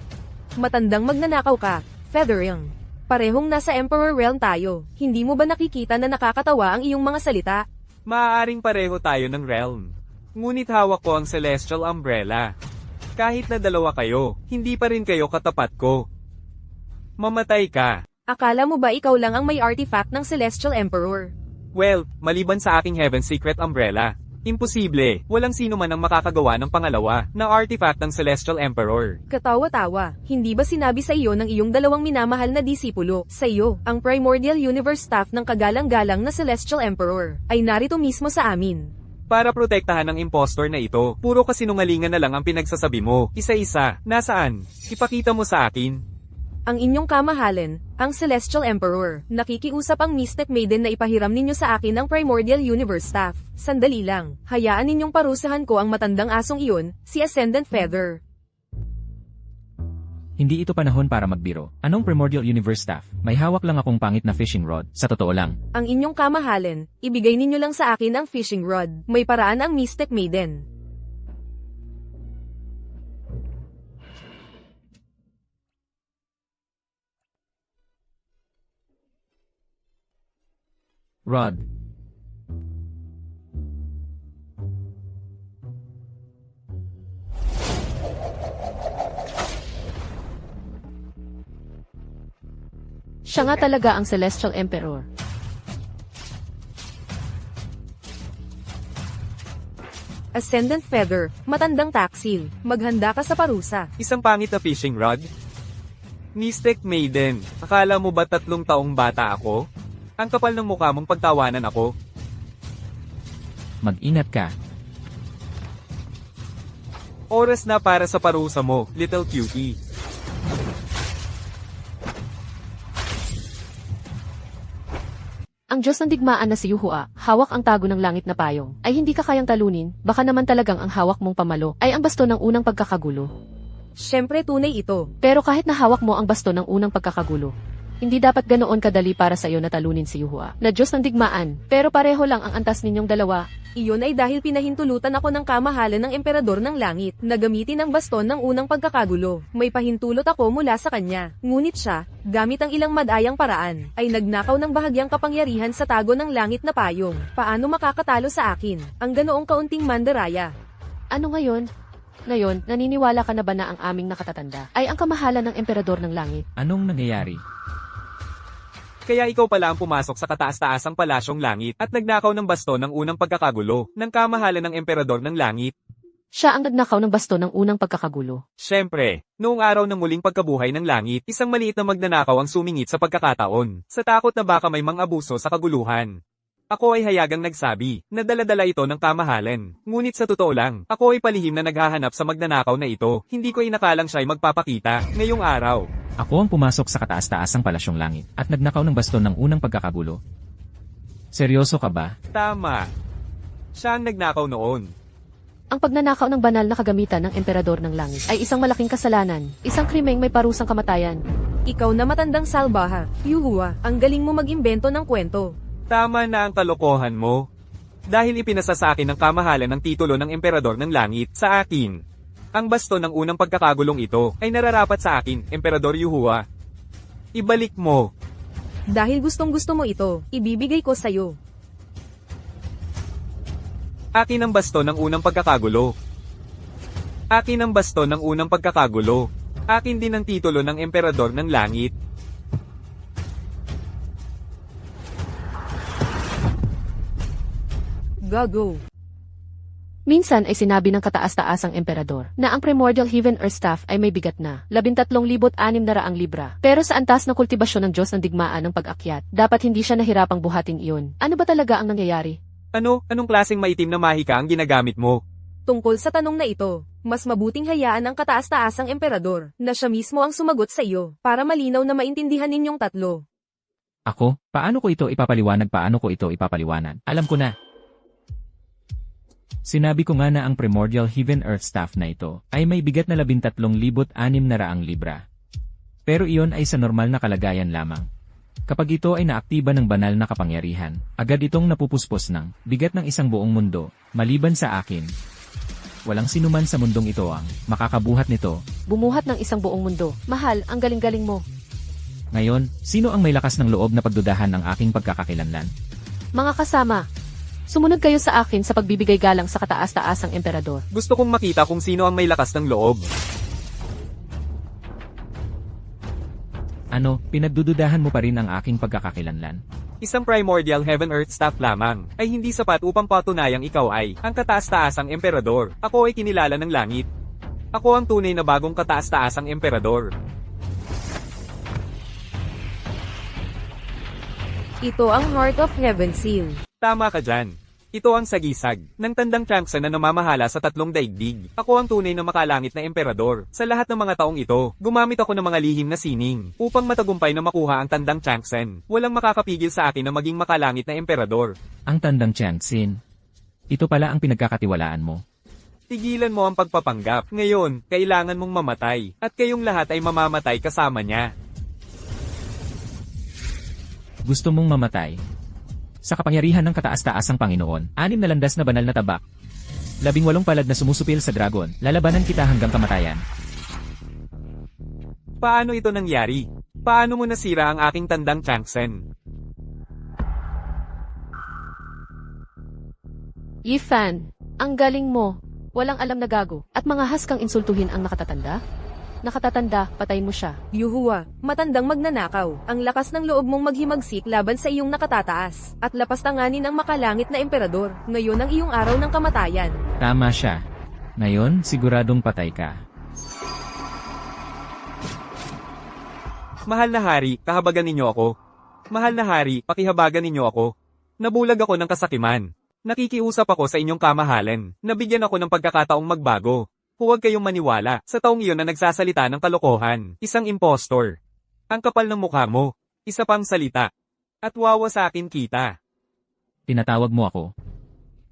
Matandang magnanakaw ka, Feathering. Parehong nasa Emperor Realm tayo. Hindi mo ba nakikita na nakakatawa ang iyong mga salita? Maaaring pareho tayo ng realm. Ngunit hawak ko ang Celestial Umbrella. Kahit na dalawa kayo, hindi pa rin kayo katapat ko. Mamatay ka. Akala mo ba ikaw lang ang may artifact ng Celestial Emperor? Well, maliban sa aking Heaven Secret Umbrella. Imposible, walang sino man ang makakagawa ng pangalawa na artifact ng Celestial Emperor. Katawa-tawa, hindi ba sinabi sa iyo ng iyong dalawang minamahal na disipulo, sa iyo, ang Primordial Universe staff ng kagalang-galang na Celestial Emperor, ay narito mismo sa amin. Para protektahan ang impostor na ito, puro kasinungalingan na lang ang pinagsasabi mo, isa-isa, nasaan? Ipakita mo sa akin. Ang inyong kamahalan, ang Celestial Emperor. Nakikiusap ang Mystic Maiden na ipahiram ninyo sa akin ang Primordial Universe staff. Sandali lang, hayaan ninyong parusahan ko ang matandang asong iyon, si Ascendant Feather. Hindi ito panahon para magbiro. Anong Primordial Universe staff? May hawak lang akong pangit na fishing rod. Sa totoo lang. Ang inyong kamahalan, ibigay ninyo lang sa akin ang fishing rod. May paraan ang Mystic Maiden. Rod. Siya nga talaga ang Celestial Emperor. Ascendant Feather, matandang taksil. Maghanda ka sa parusa. Isang pangit na fishing rod? Mystic Maiden, akala mo ba 3 taong bata ako? Ang kapal ng mukha mong pagtawanan ako. Mag-inat ka. Oras na para sa parusa mo, little cutie. Ang Diyos ng digmaan na si Yuhua, hawak ang tago ng langit na payong, ay hindi ka kayang talunin, baka naman talagang ang hawak mong pamalo, ay ang baston ng unang pagkakagulo. Siyempre tunay ito. Pero kahit na hawak mo ang baston ng unang pagkakagulo, hindi dapat ganoon kadali para sa iyo na talunin si Yuhua, na Diyos ng digmaan, pero pareho lang ang antas ninyong dalawa. Iyon ay dahil pinahintulutan ako ng kamahalan ng Emperador ng Langit na gamitin ang baston ng unang pagkakagulo. May pahintulot ako mula sa kanya. Ngunit siya, gamit ang ilang madayang paraan, ay nagnakaw ng bahagyang kapangyarihan sa tago ng langit na payong. Paano makakatalo sa akin, ang ganoong kaunting mandaraya? Ano ngayon? Ngayon, naniniwala ka na ba na ang aming nakatatanda ay ang kamahalan ng Emperador ng Langit? Anong nangyayari? Kaya ikaw pala ang pumasok sa kataas-taasang palasyong langit at nagnakaw ng baston ng unang pagkakagulo ng kamahalan ng Emperador ng Langit. Siya ang nagnakaw ng baston ng unang pagkakagulo. Siyempre, noong araw ng muling pagkabuhay ng langit, isang maliit na magnanakaw ang sumingit sa pagkakataon, sa takot na baka may mang-abuso sa kaguluhan. Ako ay hayagang nagsabi na dala-dala ito ng kamahalan. Ngunit sa totoo lang, ako ay palihim na naghahanap sa magnanakaw na ito. Hindi ko inakalang siya ay magpapakita ngayong araw. Ako ang pumasok sa kataas-taasang palasyong langit at nagnakaw ng baston ng unang pagkakagulo. Seryoso ka ba? Tama. Siya ang nagnakaw noon. Ang pagnanakaw ng banal na kagamitan ng Emperador ng Langit ay isang malaking kasalanan, isang krimeng may parusang kamatayan. Ikaw na matandang salbaha, Yuhua, ang galing mo mag-imbento ng kwento. Tama na ang kalokohan mo. Dahil ipinasa sa akin ng kamahalan ng titulo ng Emperador ng Langit sa akin. Ang baston ng unang pagkakagulong ito ay nararapat sa akin, Emperador Yuhua. Ibalik mo. Dahil gustong-gusto mo ito, ibibigay ko sa'yo. Akin ang basto ng unang pagkakagulo. Akin ang basto ng unang pagkakagulo. Akin din ang titulo ng Emperador ng Langit. Gago. Minsan ay sinabi ng kataas-taasang emperador na ang primordial heaven earth staff ay may bigat na 13,600 libra. Pero sa antas na kultibasyon ng Diyos ng digmaan ng pag-akyat, dapat hindi siya nahirapang buhatin iyon. Ano ba talaga ang nangyayari? Anong klaseng maitim na mahika ang ginagamit mo? Tungkol sa tanong na ito, mas mabuting hayaan ang kataas-taasang emperador na siya mismo ang sumagot sa iyo para malinaw na maintindihan ninyong tatlo. Ako? Paano ko ito ipapaliwanag? Alam ko na. Sinabi ko nga na ang primordial heaven earth staff na ito ay may bigat na 13,600 libra. Pero iyon ay sa normal na kalagayan lamang. Kapag ito ay naaktiba ng banal na kapangyarihan, agad itong napupuspos ng bigat ng isang buong mundo, maliban sa akin. Walang sinuman sa mundong ito ang makakabuhat nito. Bumuhat ng isang buong mundo. Mahal, ang galing-galing mo. Ngayon, sino ang may lakas ng loob na pagdudahan ng aking pagkakakilanlan? Mga kasama, sumunod kayo sa akin sa pagbibigay galang sa kataas-taasang emperador. Gusto kong makita kung sino ang may lakas ng loob. Ano, pinagdududahan mo pa rin ang aking pagkakakilanlan? Isang primordial heaven earth staff lamang ay hindi sapat upang patunayang ikaw ay ang kataas-taasang emperador. Ako ay kinilala ng langit. Ako ang tunay na bagong kataas-taasang emperador. Ito ang Heart of Heaven Seal. Tama ka dyan. Ito ang sagisag ng tandang Changsan na namamahala sa tatlong daigdig. Ako ang tunay na makalangit na emperador. Sa lahat ng mga taong ito, gumamit ako ng mga lihim na sining upang matagumpay na makuha ang tandang Changsan. Walang makakapigil sa akin na maging makalangit na emperador. Ang tandang Changsin. Ito pala ang pinagkakatiwalaan mo. Tigilan mo ang pagpapanggap. Ngayon, kailangan mong mamatay. At kayong lahat ay mamamatay kasama niya. Gusto mong mamatay? Sa kapangyarihan ng kataas-taasang Panginoon, 6 na landas na banal na tabak. 18 palad na sumusupil sa dragon, lalabanan kita hanggang kamatayan. Paano ito nangyari? Paano mo nasira ang aking tandang Changsen? Yifan, ang galing mo. Walang alam na gago. At mga haskang insultuhin ang nakatatanda? Nakatatanda, patayin mo siya. Yuhua, matandang magnanakaw. Ang lakas ng loob mong maghimagsik laban sa iyong nakatataas. At lapastanganin ang makalangit na emperador. Ngayon ang iyong araw ng kamatayan. Tama siya. Ngayon, siguradong patay ka. Mahal na hari, kahabagan ninyo ako. Mahal na hari, pakihabagan ninyo ako. Nabulag ako ng kasakiman. Nakikiusap ako sa inyong kamahalan. Nabigyan ako ng pagkakataong magbago. Huwag kayong maniwala sa taong iyon na nagsasalita ng kalokohan. Isang impostor. Ang kapal ng mukha mo. Isa pang salita. At wawa sa akin kita. Tinatawag mo ako.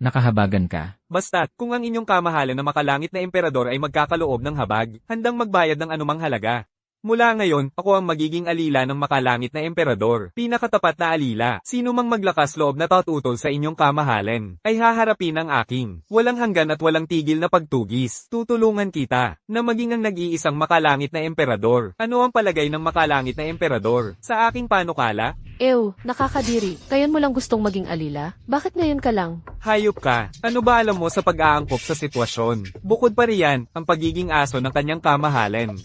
Nakahabagan ka. Basta't, kung ang inyong kamahalan na makalangit na emperador ay magkakaloob ng habag, handang magbayad ng anumang halaga. Mula ngayon, ako ang magiging alila ng makalangit na emperador. Pinakatapat na alila. Sino mang maglakas loob na tatutol sa inyong kamahalan, ay haharapin ang aking walang hanggan at walang tigil na pagtugis. Tutulungan kita na maging ang nag-iisang makalangit na emperador. Ano ang palagay ng makalangit na emperador sa aking panukala? Ew, nakakadiri. Kayon mo lang gustong maging alila? Bakit ngayon ka lang? Hayop ka. Ano ba alam mo sa pag-aangkop sa sitwasyon? Bukod pa riyan, ang pagiging aso ng kanyang kamahalan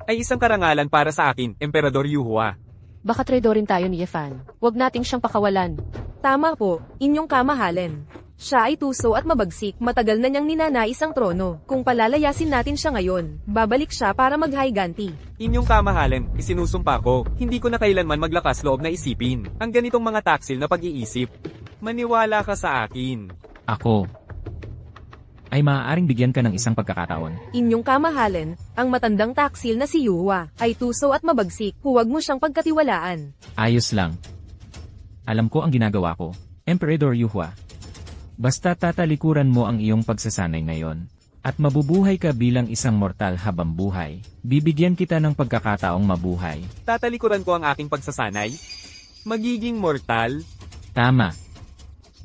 ay isang karangalan para sa akin, Emperador Yuhua. Baka traidorin tayo ni Yefan. Huwag nating siyang pakawalan. Tama po, inyong kamahalan. Siya ay tuso at mabagsik, matagal na niyang ninanais ang trono. Kung palalayasin natin siya ngayon, babalik siya para mag-higanti. Inyong kamahalan, isinusumpa ko, hindi ko na kailanman maglakas loob na isipin ang ganitong mga taksil na pag-iisip. Maniwala ka sa akin. Ako ay maaaring bigyan ka ng isang pagkakataon. Inyong kamahalan, ang matandang taksil na si Yuhua, ay tuso at mabagsik, huwag mo siyang pagkatiwalaan. Ayos lang. Alam ko ang ginagawa ko, Emperador Yuhua. Basta tatalikuran mo ang iyong pagsasanay ngayon, at mabubuhay ka bilang isang mortal habang buhay. Bibigyan kita ng pagkakataong mabuhay. Tatalikuran ko ang aking pagsasanay? Magiging mortal? Tama.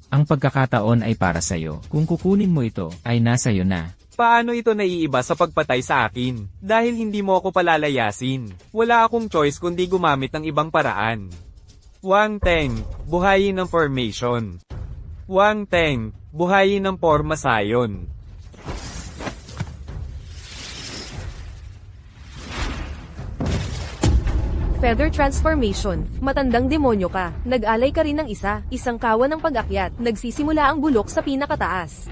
Ang pagkakataon ay para sa'yo. Kung kukunin mo ito, ay nasa iyo na. Paano ito naiiba sa pagpatay sa akin? Dahil hindi mo ako palalayasin. Wala akong choice kundi gumamit ng ibang paraan. Wang Teng, buhayin ng formation. Wang Teng, buhayin ng formasayon. Feather transformation, matandang demonyo ka, nag-alay ka rin ng isang kawan ng pag-akyat, nagsisimula ang bulok sa pinakataas.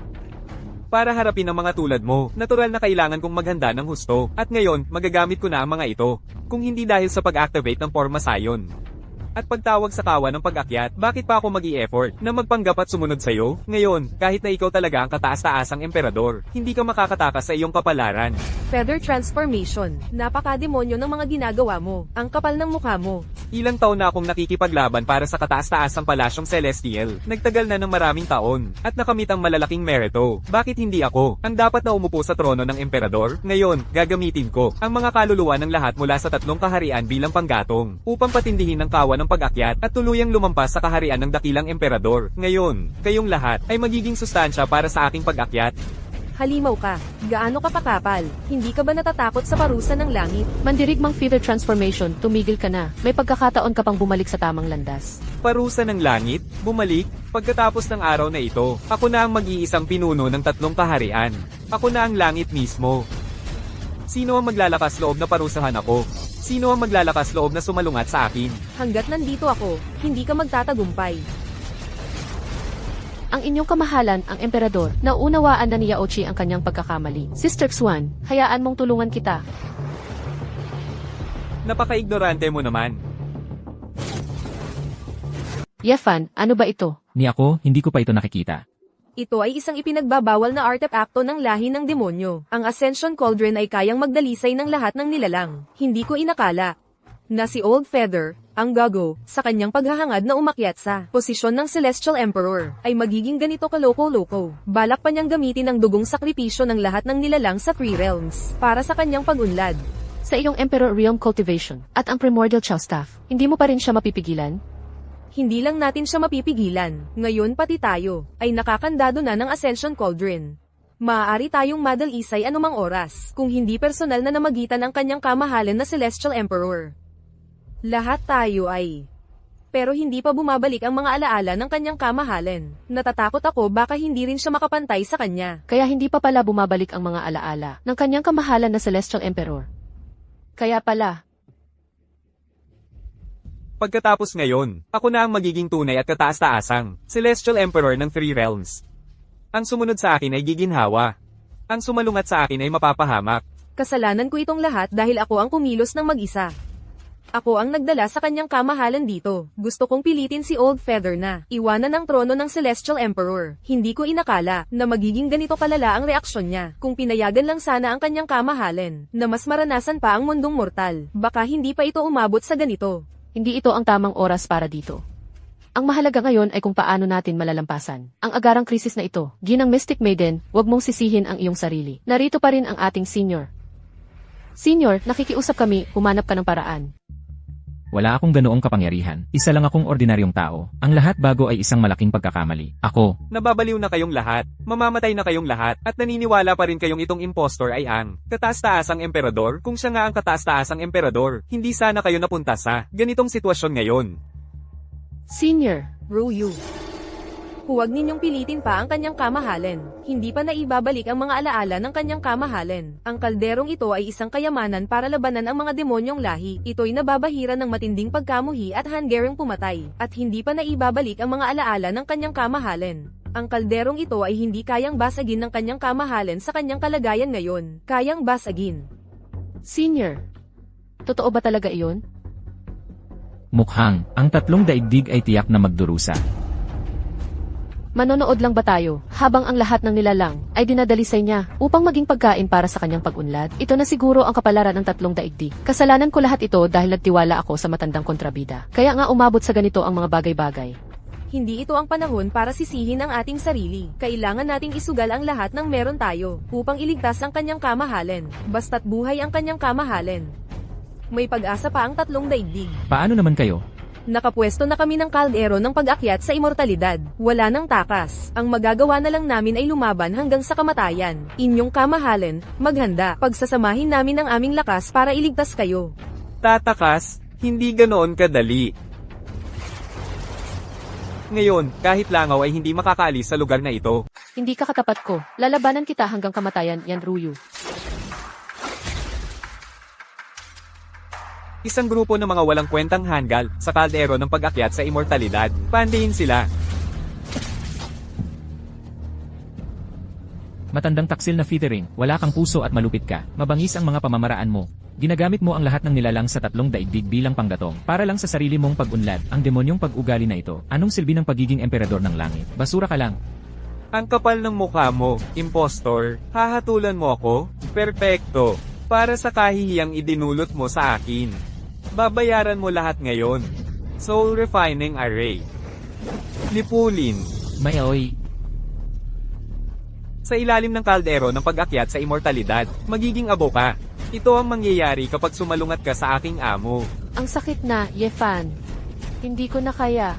Para harapin ang mga tulad mo, natural na kailangan kong maghanda ng husto, at ngayon, magagamit ko na ang mga ito. Kung hindi dahil sa pag-activate ng formasayon. At pagtawag sa kawan ng pag-akyat, bakit pa ako mag-i-effort na magpanggap at sumunod sa'yo? Ngayon, kahit na ikaw talaga ang kataas-taasang emperador, hindi ka makakatakas sa iyong kapalaran. Feather transformation, napaka-demonyo ng mga ginagawa mo, ang kapal ng mukha mo. Ilang taon na akong nakikipaglaban para sa kataas-taasang palasyong Celestial. Nagtagal na ng maraming taon, at nakamit ang malalaking merito. Bakit hindi ako, ang dapat na umupo sa trono ng emperador? Ngayon, gagamitin ko ang mga kaluluwa ng lahat mula sa tatlong kaharian bilang panggatong, upang patindihin ang kawan ng pag-akyat at tuluyang lumampas sa kaharian ng dakilang emperador. Ngayon, kayong lahat ay magiging sustansya para sa aking pag-akyat. Halimaw ka, gaano ka pakapal, hindi ka ba natatakot sa parusa ng langit? Mandirigmang feather transformation, tumigil ka na. May pagkakataon ka pang bumalik sa tamang landas. Parusa ng langit, bumalik, pagkatapos ng araw na ito, ako na ang mag-iisang pinuno ng tatlong kaharian. Ako na ang langit mismo. Sino ang maglalakas loob na parusahan ako? Sino ang maglalakas loob na sumalungat sa akin? Hanggat nandito ako, hindi ka magtatagumpay. Ang inyong kamahalan, ang emperador, naunawaan na ni Yaochi ang kanyang pagkakamali. Sister Xuan, hayaan mong tulungan kita. Napaka-ignorante mo naman. Yefan, ano ba ito? Ni ako, hindi ko pa ito nakikita. Ito ay isang ipinagbabawal na artepakto ng lahi ng demonyo. Ang Ascension Cauldron ay kayang magdalisay ng lahat ng nilalang. Hindi ko inakala na si Old Feather, ang gago, sa kanyang paghahangad na umakyat sa posisyon ng Celestial Emperor, ay magiging ganito kaloko-loko. Balak pa niyang gamitin ang dugong sakripisyo ng lahat ng nilalang sa Three Realms para sa kanyang pag-unlad. Sa iyong Emperor Realm Cultivation at ang Primordial Chow Staff, hindi mo pa rin siya mapipigilan? Hindi lang natin siya mapipigilan, ngayon pati tayo, ay nakakandado na ng Ascension Cauldron. Maaari tayong madalisay anumang oras, kung hindi personal na namagitan ang kanyang kamahalan na Celestial Emperor. Lahat tayo ay. Pero hindi pa bumabalik ang mga alaala ng kanyang kamahalan. Natatakot ako baka hindi rin siya makapantay sa kanya. Kaya hindi pa pala bumabalik ang mga alaala ng kanyang kamahalan na Celestial Emperor. Kaya pala, Pagkatapos ngayon, ako na ang magiging tunay at kataas-taasang Celestial Emperor ng Three Realms. Ang sumunod sa akin ay giginhawa. Ang sumalungat sa akin ay mapapahamak. Kasalanan ko itong lahat dahil ako ang kumilos ng mag-isa. Ako ang nagdala sa kanyang kamahalan dito. Gusto kong pilitin si Old Feather na iwanan ang trono ng Celestial Emperor. Hindi ko inakala na magiging ganito kalala ang reaksyon niya. Kung pinayagan lang sana ang kanyang kamahalan, na mas maranasan pa ang mundong mortal, baka hindi pa ito umabot sa ganito. hindi ito ang tamang oras para dito. Ang mahalaga ngayon ay kung paano natin malalampasan ang agarang krisis na ito. Ginang Mystic Maiden, huwag mong sisihin ang iyong sarili. Narito pa rin ang ating senior. Senior, nakikiusap kami, humanap ka ng paraan. Wala akong ganoong kapangyarihan. Isa lang akong ordinaryong tao. Ang lahat bago ay isang malaking pagkakamali. Ako. Nababaliw na kayong lahat. Mamamatay na kayong lahat. At naniniwala pa rin kayong itong impostor ay ang kataas-taasang emperador. Kung siya nga ang kataas-taasang emperador, hindi sana kayo napunta sa ganitong sitwasyon ngayon. Senior. Ryu. Huwag ninyong pilitin pa ang kanyang kamahalan. Hindi pa naibabalik ang mga alaala ng kanyang kamahalan. Ang kalderong ito ay isang kayamanan para labanan ang mga demonyong lahi. Ito'y nababahira ng matinding pagkamuhi at hanggarang pumatay. At hindi pa naibabalik ang mga alaala ng kanyang kamahalan. Ang kalderong ito ay hindi kayang basagin ng kanyang kamahalan sa kanyang kalagayan ngayon. Kayang basagin. Senior. Totoo ba talaga iyon? Mukhang, ang tatlong daigdig ay tiyak na magdurusa. Manonood lang ba tayo, habang ang lahat ng nilalang ay dinadalisay niya upang maging pagkain para sa kanyang pag-unlad? Ito na siguro ang kapalaran ng tatlong daigdig. Kasalanan ko lahat ito dahil nagtiwala ako sa matandang kontrabida. Kaya nga umabot sa ganito ang mga bagay-bagay. Hindi ito ang panahon para sisihin ang ating sarili. Kailangan nating isugal ang lahat ng meron tayo upang iligtas ang kanyang kamahalan. Basta't buhay ang kanyang kamahalan. May pag-asa pa ang tatlong daigdig. Paano naman kayo? Nakapwesto na kami ng kaldero ng pag-akyat sa immortalidad. Wala nang takas. Ang magagawa na lang namin ay lumaban hanggang sa kamatayan. Inyong kamahalan, maghanda. Pagsasamahin namin ang aming lakas para iligtas kayo. Tatakas, hindi ganoon kadali. Ngayon, kahit langaw ay hindi makakaalis sa lugar na ito. Hindi ka katapat ko. Lalabanan kita hanggang kamatayan, Yan Ruyu. Isang grupo ng mga walang kwentang hanggal sa kaldero ng pag-akyat sa immortalidad. Pandiin sila. Matandang taksil na feathering, wala kang puso at malupit ka. Mabangis ang mga pamamaraan mo. Ginagamit mo ang lahat ng nilalang sa tatlong daigdig bilang panggatong para lang sa sarili mong pag-unlad. Ang demonyong pag-ugali na ito. Anong silbi ng pagiging emperador ng langit? Basura ka lang. Ang kapal ng mukha mo, impostor. Hahatulan mo ako? Perpekto. Para sa kahihiyang idinulot mo sa akin. Babayaran mo lahat ngayon. Soul Refining Array. Lipulin. May aoy. Sa ilalim ng kaldero ng pag-akyat sa immortalidad, magiging abo ka. Ito ang mangyayari kapag sumalungat ka sa aking amo. Ang sakit na, Yefan. Hindi ko na kaya.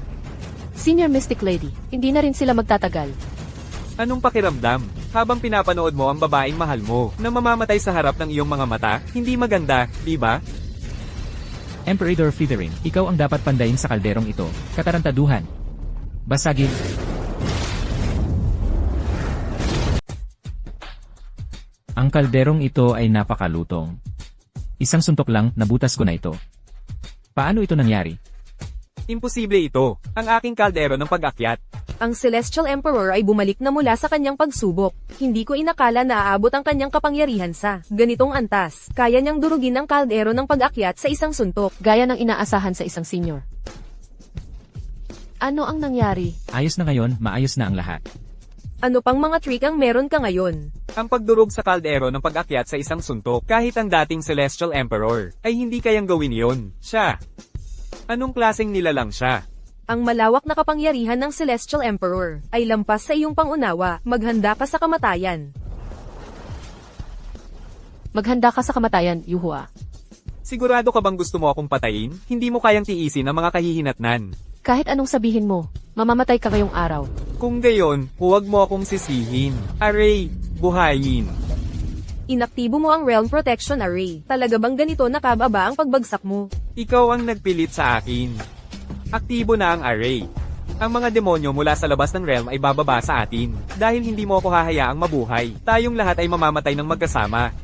Senior Mystic Lady, hindi na rin sila magtatagal. Anong pakiramdam? Habang pinapanood mo ang babaeng mahal mo na mamamatay sa harap ng iyong mga mata, hindi maganda, di ba? Emperador Feathering, ikaw ang dapat pandayin sa kalderong ito. Katarantaduhan. Basagin. Ang kalderong ito ay napakalutong. Isang suntok lang, nabutas ko na ito. Paano ito nangyari? Imposible ito. Ang aking kaldero ng pag-akyat. Ang Celestial Emperor ay bumalik na mula sa kanyang pagsubok. Hindi ko inakala na aabot ang kanyang kapangyarihan sa ganitong antas. Kaya niyang durugin ang kaldero ng pag-akyat sa isang suntok. Gaya ng inaasahan sa isang senior. Ano ang nangyari? Ayos na ngayon, maayos na ang lahat. Ano pang mga trick ang meron ka ngayon? Ang pagdurog sa kaldero ng pag-akyat sa isang suntok, kahit ang dating Celestial Emperor, ay hindi kayang gawin yon. Siya. Anong klaseng nilalang siya? Ang malawak na kapangyarihan ng Celestial Emperor ay lampas sa iyong pangunawa. Maghanda ka sa kamatayan. Maghanda ka sa kamatayan, Yuhua. Sigurado ka bang gusto mo akong patayin? Hindi mo kayang tiisin ang mga kahihinatnan. Kahit anong sabihin mo, mamamatay ka ngayong araw. Kung gayon, huwag mo akong sisihin. Array, buhayin. Inaktibo mo ang Realm Protection Array. Talaga bang ganito nakababa ang pagbagsak mo? Ikaw ang nagpilit sa akin. Aktibo na ang array. Ang mga demonyo mula sa labas ng realm ay bababa sa atin. Dahil hindi mo ako hahayaang mabuhay, tayong lahat ay mamamatay ng magkasama.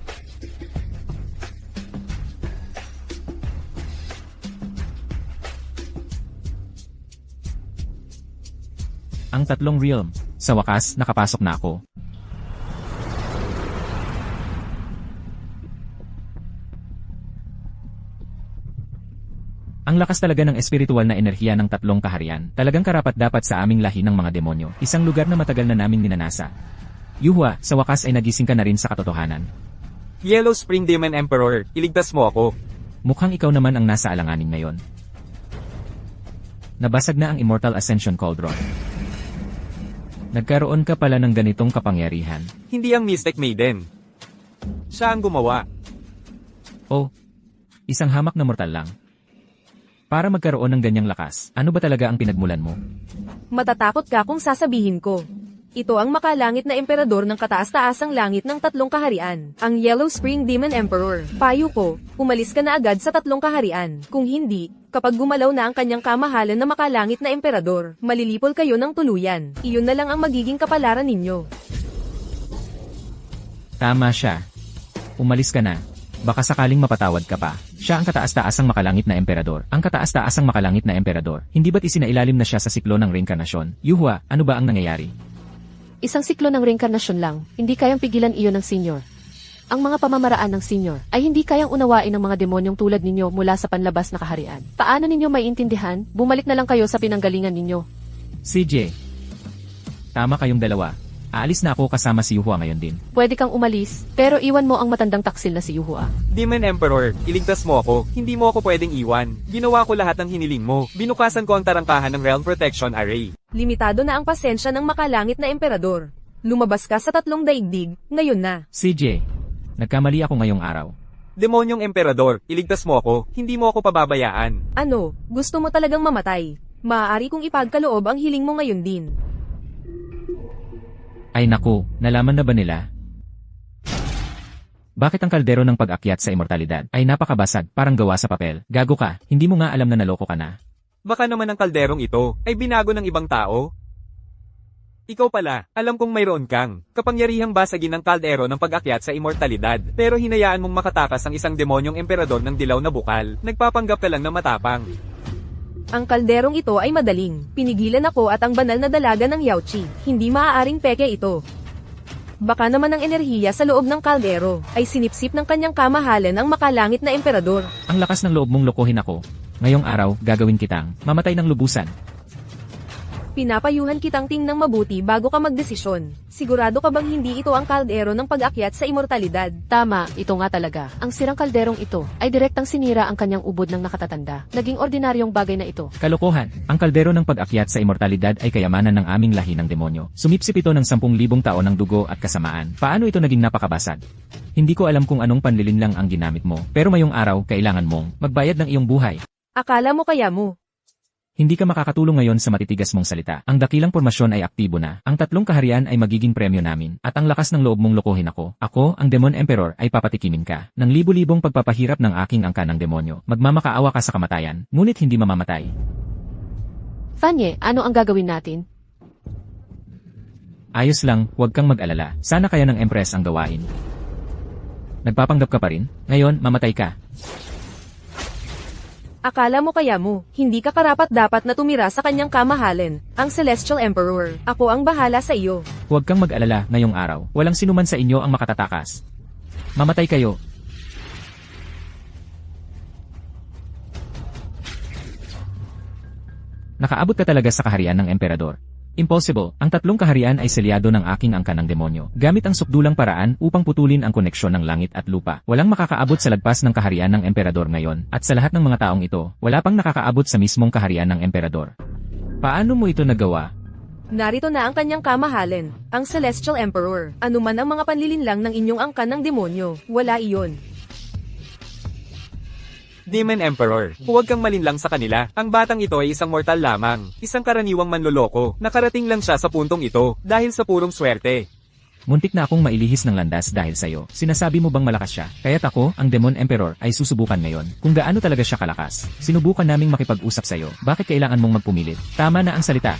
Ang tatlong realm. Sa wakas, nakapasok na ako. Ang lakas talaga ng espiritual na enerhiya ng tatlong kaharian. Talagang karapat-dapat sa aming lahi ng mga demonyo. Isang lugar na matagal na namin ninanasa. Yuhua, sa wakas ay nagising ka na rin sa katotohanan. Yellow Spring Demon Emperor, iligtas mo ako. Mukhang ikaw naman ang nasa alanganin ngayon. Nabasag na ang Immortal Ascension Cauldron. Nagkaroon ka pala ng ganitong kapangyarihan. Hindi ang Mystic Maiden. Siya ang gumawa. Oh, isang hamak na mortal lang. Para magkaroon ng ganyang lakas, ano ba talaga ang pinagmulan mo? Matatakot ka kung sasabihin ko. Ito ang makalangit na emperador ng kataas-taasang langit ng tatlong kaharian, ang Yellow Spring Demon Emperor. Payo ko, umalis ka na agad sa tatlong kaharian. Kung hindi, kapag gumalaw na ang kanyang kamahalan na makalangit na emperador, malilipol kayo ng tuluyan. Iyon na lang ang magiging kapalaran ninyo. Tama siya. Umalis ka na. Baka sakaling mapatawad ka pa. Siya ang kataas-taasang makalangit na emperador. Ang kataas-taasang makalangit na emperador. Hindi ba't isinailalim na siya sa siklo ng reinkarnasyon? Yuhua, ano ba ang nangyayari? Isang siklo ng reinkarnasyon lang, hindi kayang pigilan iyon ng senior. Ang mga pamamaraan ng senior ay hindi kayang unawain ng mga demonyong tulad ninyo mula sa panlabas na kaharian. Paano ninyo maiintindihan? Bumalik na lang kayo sa pinanggalingan ninyo. CJ. Tama kayong dalawa. Aalis na ako kasama si Yuhua ngayon din. Pwede kang umalis, pero iwan mo ang matandang taksil na si Yuhua. Demon Emperor, iligtas mo ako. Hindi mo ako pwedeng iwan. Ginawa ko lahat ng hiniling mo. Binukasan ko ang tarangkahan ng Realm Protection Array. Limitado na ang pasensya ng makalangit na emperador. Lumabas ka sa tatlong daigdig, ngayon na. CJ. Nagkamali ako ngayong araw. Demonyong Emperador, iligtas mo ako. Hindi mo ako pababayaan. Ano, gusto mo talagang mamatay? Maaari kong ipagkaloob ang hiling mo ngayon din. Ay naku, nalaman na ba nila? Bakit ang kaldero ng pag-akyat sa immortalidad ay napakabasag, parang gawa sa papel? Gago ka, hindi mo nga alam na naloko ka na. Baka naman ang kalderong ito ay binago ng ibang tao? Ikaw pala, alam kong mayroon kang kapangyarihang basagin ng kaldero ng pag-akyat sa immortalidad, pero hinayaan mong makatakas ang isang demonyong emperador ng dilaw na bukal. Nagpapanggap ka lang na matapang. Ang kalderong ito ay madaling. Pinigilan ako at ang banal na dalaga ng Yaochi. Hindi maaaring peke ito. Baka naman ang enerhiya sa loob ng kaldero ay sinipsip ng kanyang kamahalan ang makalangit na emperador. Ang lakas ng loob mong lokohin ako. Ngayong araw, gagawin kitang mamatay ng lubusan. Pinapayuhan kitang tingnang mabuti bago ka magdesisyon. Sigurado ka bang hindi ito ang kaldero ng pag-akyat sa immortalidad? Tama, ito nga talaga. Ang sirang kalderong ito ay direktang sinira ang kanyang ubod ng nakatatanda. Naging ordinaryong bagay na ito. Kalokohan, ang kaldero ng pag-akyat sa immortalidad ay kayamanan ng aming lahi ng demonyo. Sumipsip ito ng 10,000 taon ng dugo at kasamaan. Paano ito naging napakabasag? Hindi ko alam kung anong panlilinlang ang ginamit mo, pero mayong araw, kailangan mong magbayad ng iyong buhay. Akala mo kaya mo? Hindi ka makakatulong ngayon sa matitigas mong salita. Ang dakilang pormasyon ay aktibo na. Ang 3 kaharian ay magiging premyo namin. At ang lakas ng loob mong lokohin ako. Ako, ang Demon Emperor, ay papatikimin ka. Ng libu-libong pagpapahirap ng aking angka ng demonyo. Magmamakaawa ka sa kamatayan, ngunit hindi mamamatay. Fanye, ano ang gagawin natin? Ayos lang, huwag kang mag-alala. Sana kaya ng Empress ang gawain. Nagpapanggap ka pa rin? Ngayon, mamatay ka. Akala mo kaya mo, hindi ka karapat-dapat na tumira sa kanyang kamahalan, ang Celestial Emperor. Ako ang bahala sa iyo. Huwag kang mag-alala ngayong araw. Walang sinuman sa inyo ang makatatakas. Mamatay kayo. Nakaabot ka talaga sa kaharian ng emperador. Impossible, ang 3 kaharian ay selyado ng aking angka ng demonyo. Gamit ang sukdulang paraan upang putulin ang koneksyon ng langit at lupa. Walang makakaabot sa lagpas ng kaharian ng emperador ngayon, at sa lahat ng mga taong ito, wala pang nakakaabot sa mismong kaharian ng emperador. Paano mo ito nagawa? Narito na ang kanyang kamahalan, ang Celestial Emperor. Ano man ang mga panlilinlang ng inyong angkan ng demonyo, wala iyon. Demon Emperor, huwag kang malinlang sa kanila. Ang batang ito ay isang mortal lamang. Isang karaniwang manloloko. Nakarating lang siya sa puntong ito dahil sa purong swerte. Muntik na akong mailihis ng landas dahil sa'yo. Sinasabi mo bang malakas siya? Kaya't ako, ang Demon Emperor, ay susubukan ngayon. Kung gaano talaga siya kalakas. Sinubukan naming makipag-usap sa'yo. Bakit kailangan mong magpumilit? Tama na ang salita.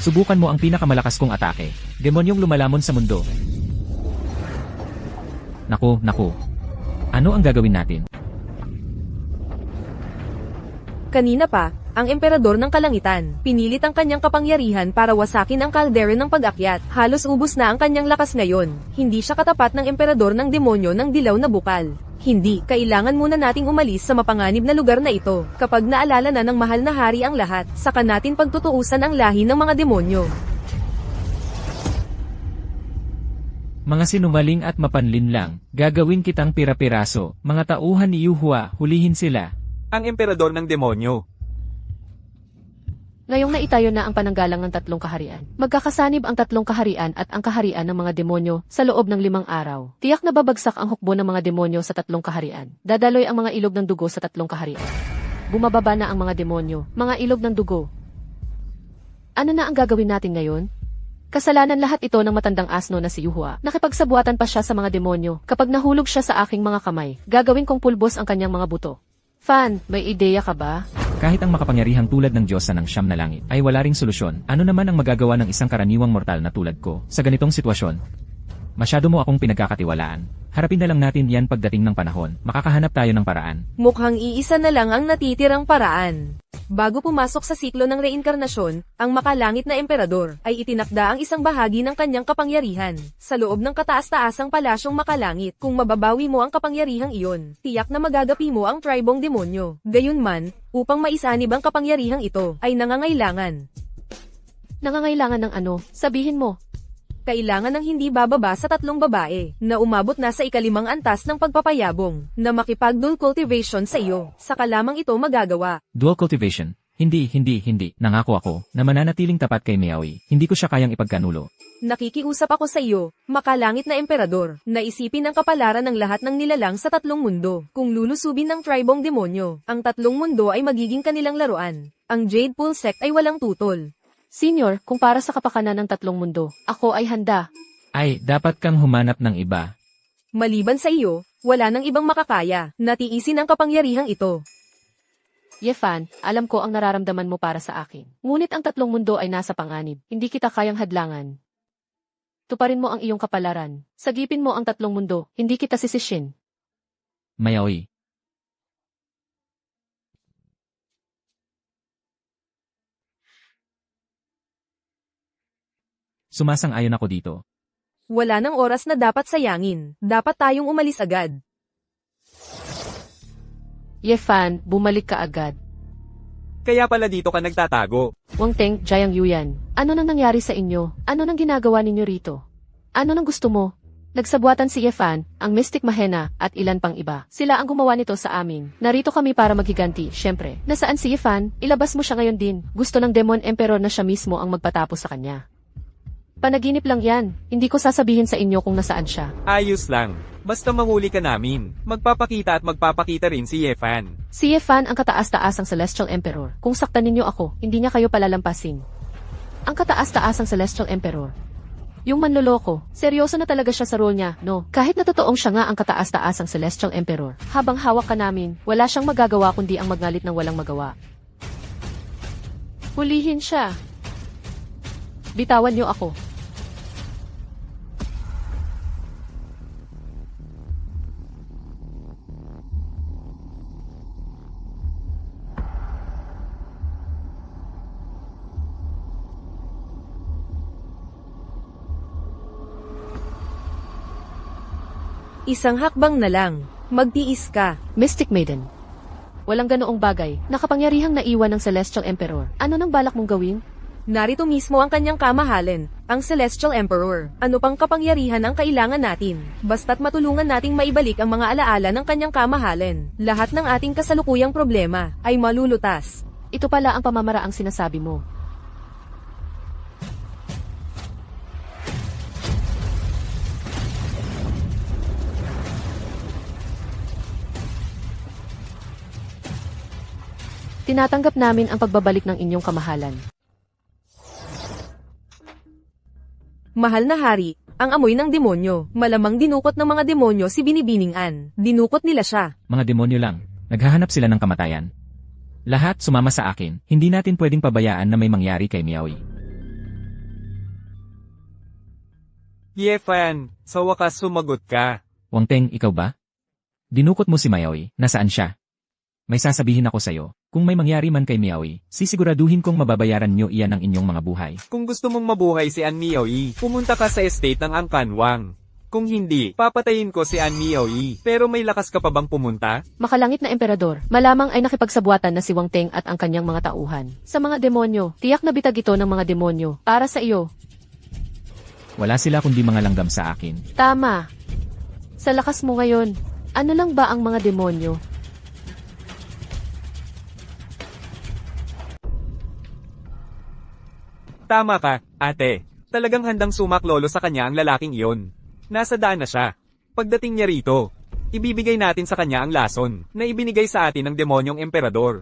Subukan mo ang pinakamalakas kong atake. Demonyong lumalamon sa mundo. Naku. Ano ang gagawin natin? Kanina pa, ang emperador ng kalangitan, pinilit ang kanyang kapangyarihan para wasakin ang kaldero ng pag-akyat. Halos ubos na ang kanyang lakas ngayon. Hindi siya katapat ng emperador ng demonyo ng dilaw na bukal. Hindi, kailangan muna nating umalis sa mapanganib na lugar na ito. Kapag naalala na ng mahal na hari ang lahat, saka natin pagtutuusan ang lahi ng mga demonyo. Mga sinungaling at mapanlinlang, gagawin kitang pira-piraso. Mga tauhan ni Yuhua, hulihin sila. Ang emperador ng demonyo. Ngayong naitayo na ang pananggalang ng 3 kaharian. Magkakasanib ang 3 kaharian at ang kaharian ng mga demonyo sa loob ng 5 araw. Tiyak na babagsak ang hukbo ng mga demonyo sa 3 kaharian. Dadaloy ang mga ilog ng dugo sa 3 kaharian. Bumababa na ang mga demonyo, mga ilog ng dugo. Ano na ang gagawin natin ngayon? Kasalanan lahat ito ng matandang asno na si Yuhua. Nakipagsabuatan pa siya sa mga demonyo. Kapag nahulog siya sa aking mga kamay, gagawin kong pulbos ang kanyang mga buto. Fan, may ideya ka ba? Kahit ang makapangyarihang tulad ng Diyosa ng Siyam na Langit ay wala ring solusyon, ano naman ang magagawa ng isang karaniwang mortal na tulad ko sa ganitong sitwasyon? Masyado mo akong pinagkakatiwalaan. Harapin na lang natin yan pagdating ng panahon. Makakahanap tayo ng paraan. Mukhang iisa na lang ang natitirang paraan. Bago pumasok sa siklo ng reinkarnasyon, ang makalangit na emperador ay itinakda ang isang bahagi ng kanyang kapangyarihan sa loob ng kataas-taasang palasyong makalangit. Kung mababawi mo ang kapangyarihang iyon, tiyak na magagapi mo ang tribong demonyo. Gayunman, upang maisanib ang kapangyarihang ito, ay nangangailangan. Nangangailangan ng ano? Sabihin mo. Kailangan ng hindi bababa sa 3 babae na umabot na sa ika-5 antas ng pagpapayabong na makipag-dual cultivation sa iyo. Saka lamang ito magagawa. Dual cultivation? Hindi. Nangako ako na mananatiling tapat kay Miaoy. Hindi ko siya kayang ipagkanulo. Nakikiusap ako sa iyo, makalangit na emperador, na isipin ang kapalaran ng lahat ng nilalang sa 3 mundo. Kung lulusubin ng tribong demonyo, ang 3 mundo ay magiging kanilang laruan. Ang Jade Pool Sect ay walang tutol. Senior, kung para sa kapakanan ng 3 mundo, ako ay handa. Ay, dapat kang humanap ng iba. Maliban sa iyo, wala nang ibang makakaya na tiisin ang kapangyarihang ito. Yefan, alam ko ang nararamdaman mo para sa akin. Ngunit ang tatlong mundo ay nasa panganib. Hindi kita kayang hadlangan. Tuparin mo ang iyong kapalaran. Sagipin mo ang tatlong mundo. Hindi kita sisishin. Mayaoy. Sumasang-ayon ako dito. Wala nang oras na dapat sayangin. Dapat tayong umalis agad. Yefan, bumalik ka agad. Kaya pala dito ka nagtatago. Wang Teng, Jiang Yuyan. Ano nang nangyari sa inyo? Ano nang ginagawa ninyo rito? Ano nang gusto mo? Nagsabuatan si Yefan, ang Mystic Mahena, at ilan pang iba. Sila ang gumawa nito sa amin. Narito kami para maghiganti, syempre. Nasaan si Yefan? Ilabas mo siya ngayon din. Gusto ng Demon Emperor na siya mismo ang magpatapos sa kanya. Panaginip lang yan. Hindi ko sasabihin sa inyo kung nasaan siya. Ayos lang. Basta mahuli ka namin. Magpapakita at magpapakita rin si Yefan. Si Yefan ang kataas-taasang Celestial Emperor. Kung saktan ninyo ako, hindi niya kayo palalampasin. Ang kataas-taasang Celestial Emperor. Yung manloloko, seryoso na talaga siya sa role niya, no? Kahit na totoong siya nga ang kataas-taasang Celestial Emperor. Habang hawak ka namin, wala siyang magagawa kundi ang magalit ng walang magawa. Hulihin siya. Bitawan niyo ako. Isang hakbang na lang. Magtiis ka. Mystic Maiden. Walang ganoong bagay. Nakapangyarihang naiwan ng Celestial Emperor. Ano nang balak mong gawin? Narito mismo ang kanyang kamahalin, ang Celestial Emperor. Ano pang kapangyarihan ang kailangan natin? Basta't matulungan nating maibalik ang mga alaala ng kanyang kamahalin. Lahat ng ating kasalukuyang problema ay malulutas. Ito pala ang pamamaraang sinasabi mo. Tinatanggap namin ang pagbabalik ng inyong kamahalan. Mahal na hari, ang amoy ng demonyo. Malamang dinukot ng mga demonyo si Binibining An. Dinukot nila siya. Mga demonyo lang. Naghahanap sila ng kamatayan. Lahat sumama sa akin. Hindi natin pwedeng pabayaan na may mangyari kay Miaoy. Yefan, sa wakas sumagot ka. Wang Teng, ikaw ba? Dinukot mo si Miaoy. Nasaan siya? May sasabihin ako sa'yo. Kung may mangyari man kay Miaoy, sisiguraduhin kong mababayaran niyo iyan ang inyong mga buhay. Kung gusto mong mabuhay si An Miaoy, pumunta ka sa estate ng Angkanwang. Kung hindi, papatayin ko si An Miaoy. Pero may lakas ka pa bang pumunta? Makalangit na emperador, malamang ay nakipagsabuatan na si Wang Teng at ang kanyang mga tauhan. Sa mga demonyo, tiyak na bitag ito ng mga demonyo. Para sa iyo. Wala sila kundi mga langgam sa akin. Tama. Sa lakas mo ngayon, ano lang ba ang mga demonyo? Tama ka, ate. Talagang handang sumaklolo sa kanya ang lalaking iyon. Nasa daan na siya. Pagdating niya rito, ibibigay natin sa kanya ang lason na ibinigay sa atin ng demonyong emperador.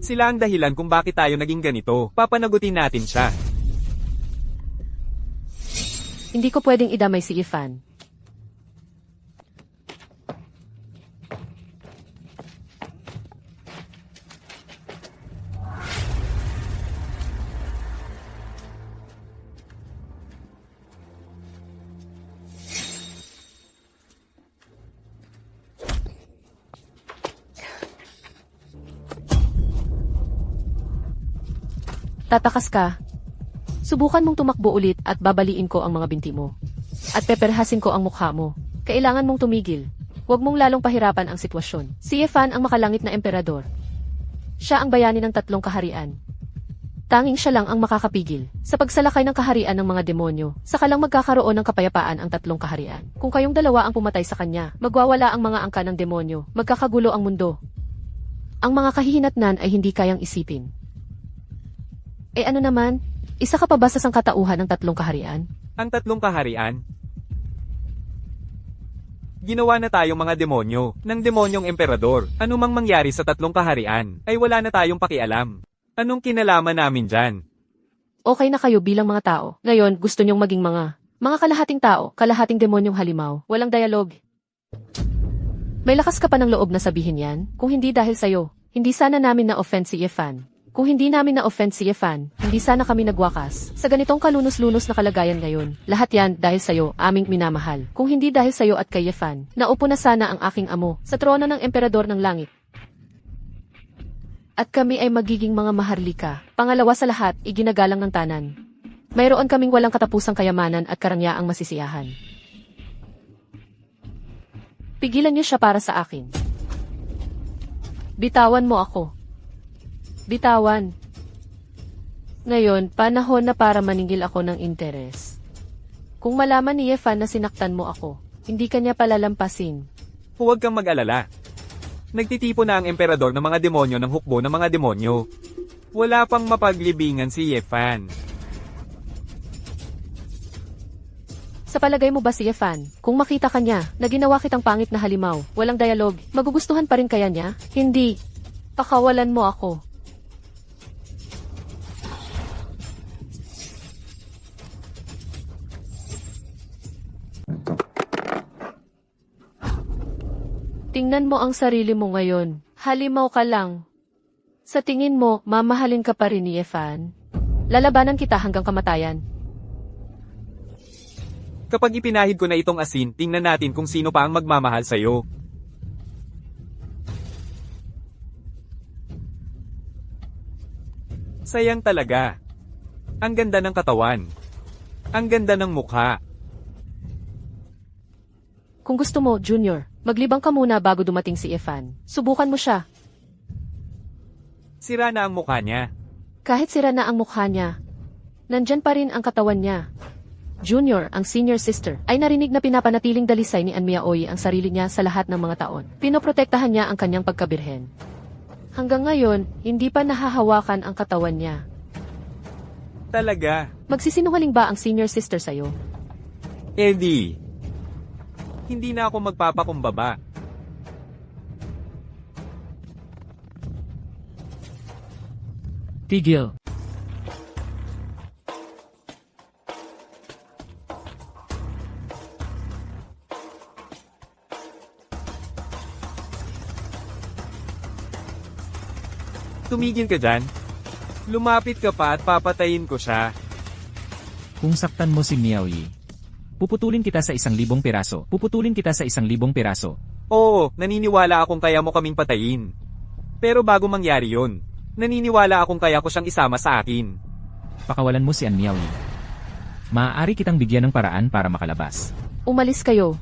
Sila ang dahilan kung bakit tayo naging ganito. Papanagutin natin siya. Hindi ko pwedeng idamay si Yefan. Tatakas ka. Subukan mong tumakbo ulit at babaliin ko ang mga binti mo. At peperhasin ko ang mukha mo. Kailangan mong tumigil. Huwag mong lalong pahirapan ang sitwasyon. Si Yefan ang makalangit na emperador. Siya ang bayani ng tatlong kaharian. Tanging siya lang ang makakapigil. Sa pagsalakay ng kaharian ng mga demonyo, saka lang magkakaroon ng kapayapaan ang tatlong kaharian. Kung kayong dalawa ang pumatay sa kanya, magwawala ang mga angka ng demonyo, magkakagulo ang mundo. Ang mga kahihinatnan ay hindi kayang isipin. Eh ano naman? Isa ka pa ba sa sangkatauhan ng tatlong kaharian? Ang tatlong kaharian? Ginawa na tayong mga demonyo ng demonyong emperador. Ano mang mangyari sa tatlong kaharian, ay wala na tayong pakialam. Anong kinalaman namin dyan? Okay na kayo bilang mga tao. Ngayon, gusto nyong maging mga kalahating tao, kalahating demonyong halimaw. Walang dialog. May lakas ka pa ng loob na sabihin yan? Kung hindi dahil sa'yo, Hindi sana namin na-offend si Yefan. Kung hindi namin na-offend si Yefan, hindi sana kami nagwakas. Sa ganitong kalunos-lunos na kalagayan ngayon, lahat yan dahil sa'yo, aming minamahal. Kung hindi dahil sa'yo at kay Yefan, naupo na sana ang aking amo sa trono ng emperador ng langit. At kami ay magiging mga maharlika. Pangalawa sa lahat, iginagalang ng tanan. Mayroon kaming walang katapusang kayamanan at karangyaang masisiyahan. Pigilan niyo siya para sa akin. Bitawan mo ako. Bitawan. Ngayon, panahon na para maningil ako ng interes. Kung malaman ni Yefan na sinaktan mo ako, hindi kanya palalampasin. Huwag kang mag-alala. Nagtitipo na ang emperador ng mga demonyo ng hukbo ng mga demonyo. Wala pang mapaglibingan si Yefan. Sa palagay mo ba si Yefan, kung makita ka niya, na ginawa kitang pangit na halimaw, walang dialog, magugustuhan pa rin kaya niya? Hindi. Pakawalan mo ako. Tingnan mo ang sarili mo ngayon. Halimaw ka lang. Sa tingin mo, mamahalin ka pa rin ni Yefan? Lalabanan kita hanggang kamatayan. Kapag ipinahid ko na itong asin, tingnan natin kung sino pa ang magmamahal sa'yo. Sayang talaga. Ang ganda ng katawan. Ang ganda ng mukha. Kung gusto mo, Junior, maglibang ka muna bago dumating si Yefan. Subukan mo siya. Sira na ang mukha niya. Kahit sira na ang mukha niya, nandyan pa rin ang katawan niya. Junior, ang senior sister, ay narinig na pinapanatiling dalisay ni Anmia Oyi ang sarili niya sa lahat ng mga taon. Pinoprotektahan niya ang kanyang pagkabirhen. Hanggang ngayon, hindi pa nahahawakan ang katawan niya. Talaga. Magsisinungaling ba ang senior sister sa'yo? Eddie. Hindi na ako magpapakumbaba. Tigil. Tumigil ka dyan. Lumapit ka pa at papatayin ko siya. Kung saktan mo si Miaoyi, puputulin kita sa 1,000 piraso. Puputulin kita sa 1,000 piraso. Oo, naniniwala akong kaya mo kaming patayin. Pero bago mangyari yon, naniniwala akong kaya ko siyang isama sa akin. Pakawalan mo si Miaoyi. Maaari kitang bigyan ng paraan para makalabas. Umalis kayo.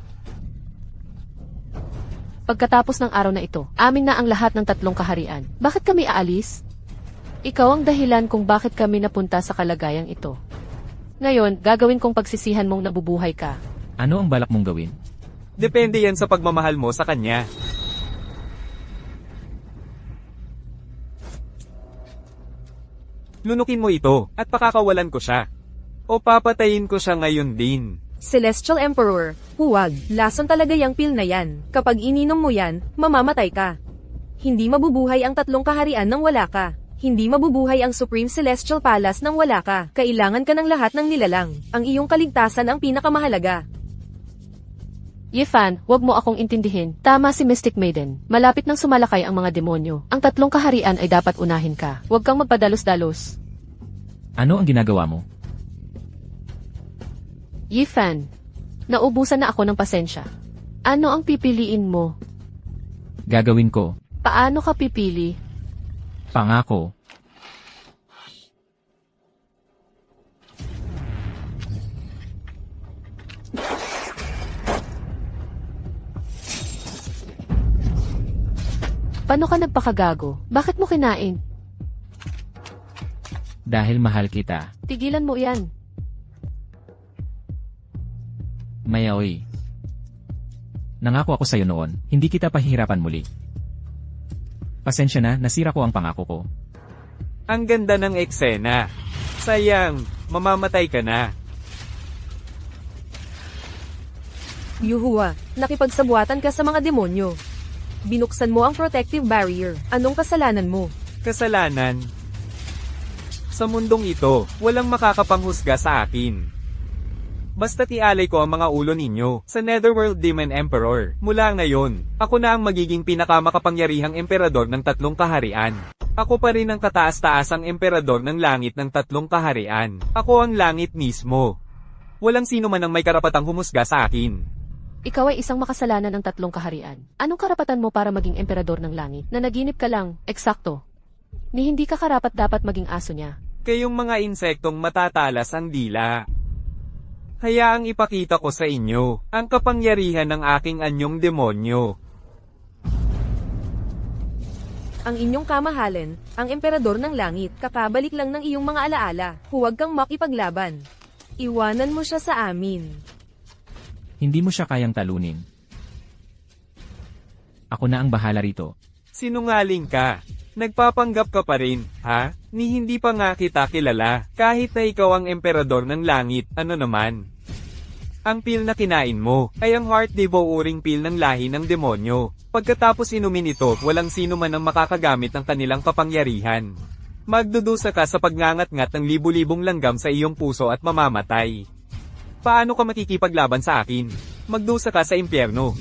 Pagkatapos ng araw na ito, amin na ang lahat ng 3 kaharian. Bakit kami aalis? Ikaw ang dahilan kung bakit kami napunta sa kalagayang ito. Ngayon, gagawin kong pagsisihan mong nabubuhay ka. Ano ang balak mong gawin? Depende yan sa pagmamahal mo sa kanya. Lunukin mo ito, at pakakawalan ko siya. O papatayin ko siya ngayon din. Celestial Emperor, huwag. Lason talaga yung pill na yan. Kapag ininom mo yan, mamamatay ka. Hindi mabubuhay ang 3 kaharian nang wala ka. Hindi mabubuhay ang Supreme Celestial Palace nang wala ka. Kailangan ka ng lahat ng nilalang. Ang iyong kaligtasan ang pinakamahalaga. Yefan, wag mo akong intindihin. Tama si Mystic Maiden. Malapit nang sumalakay ang mga demonyo. Ang 3 kaharian ay dapat unahin ka. Huwag kang magpadalos-dalos. Ano ang ginagawa mo? Yefan, naubusan na ako ng pasensya. Ano ang pipiliin mo? Gagawin ko. Paano ka pipili? Pangako. Paano ka nagpakagago? Bakit mo kinain? Dahil mahal kita. Tigilan mo yan. Miaoyi. Nangako ako sa'yo noon, hindi kita pahihirapan muli. Pasensya na, nasira ko ang pangako ko. Ang ganda ng eksena. Sayang, mamamatay ka na. Yuhua, nakipagsabuatan ka sa mga demonyo. Binuksan mo ang protective barrier. Anong kasalanan mo? Kasalanan. Sa mundong ito, walang makakapanghusga sa akin. Basta't ialay ko ang mga ulo ninyo sa Netherworld Demon Emperor. Mula ngayon, ako na ang magiging pinakamakapangyarihang emperador ng 3 kaharian. Ako pa rin ang kataas-taasang emperador ng langit ng 3 kaharian. Ako ang langit mismo. Walang sino man ang may karapatang humusga sa akin. Ikaw ay isang makasalanan ng 3 kaharian. Anong karapatan mo para maging emperador ng langit? Nanaginip ka lang, eksakto. Ni hindi ka karapat dapat maging aso niya. Kayong mga insektong matatalas ang dila. Hayaang ipakita ko sa inyo ang kapangyarihan ng aking anyong demonyo. Ang inyong kamahalan, ang emperador ng langit, kakabalik lang ng iyong mga alaala. Huwag kang makipaglaban. Iwanan mo siya sa amin. Hindi mo siya kayang talunin. Ako na ang bahala rito. Sinungaling ka. Nagpapanggap ka pa rin, ha? Ni hindi pa nga kita kilala. Kahit na ikaw ang emperador ng langit, ano naman? Ang pil na kinain mo ay ang heart devouring pil ng lahi ng demonyo. Pagkatapos inumin ito, walang sino man ang makakagamit ng kanilang kapangyarihan. Magdudusa ka sa pagngangat-ngat ng libu-libong langgam sa iyong puso at mamamatay. Paano ka makikipaglaban sa akin? Magdusa ka sa impyerno.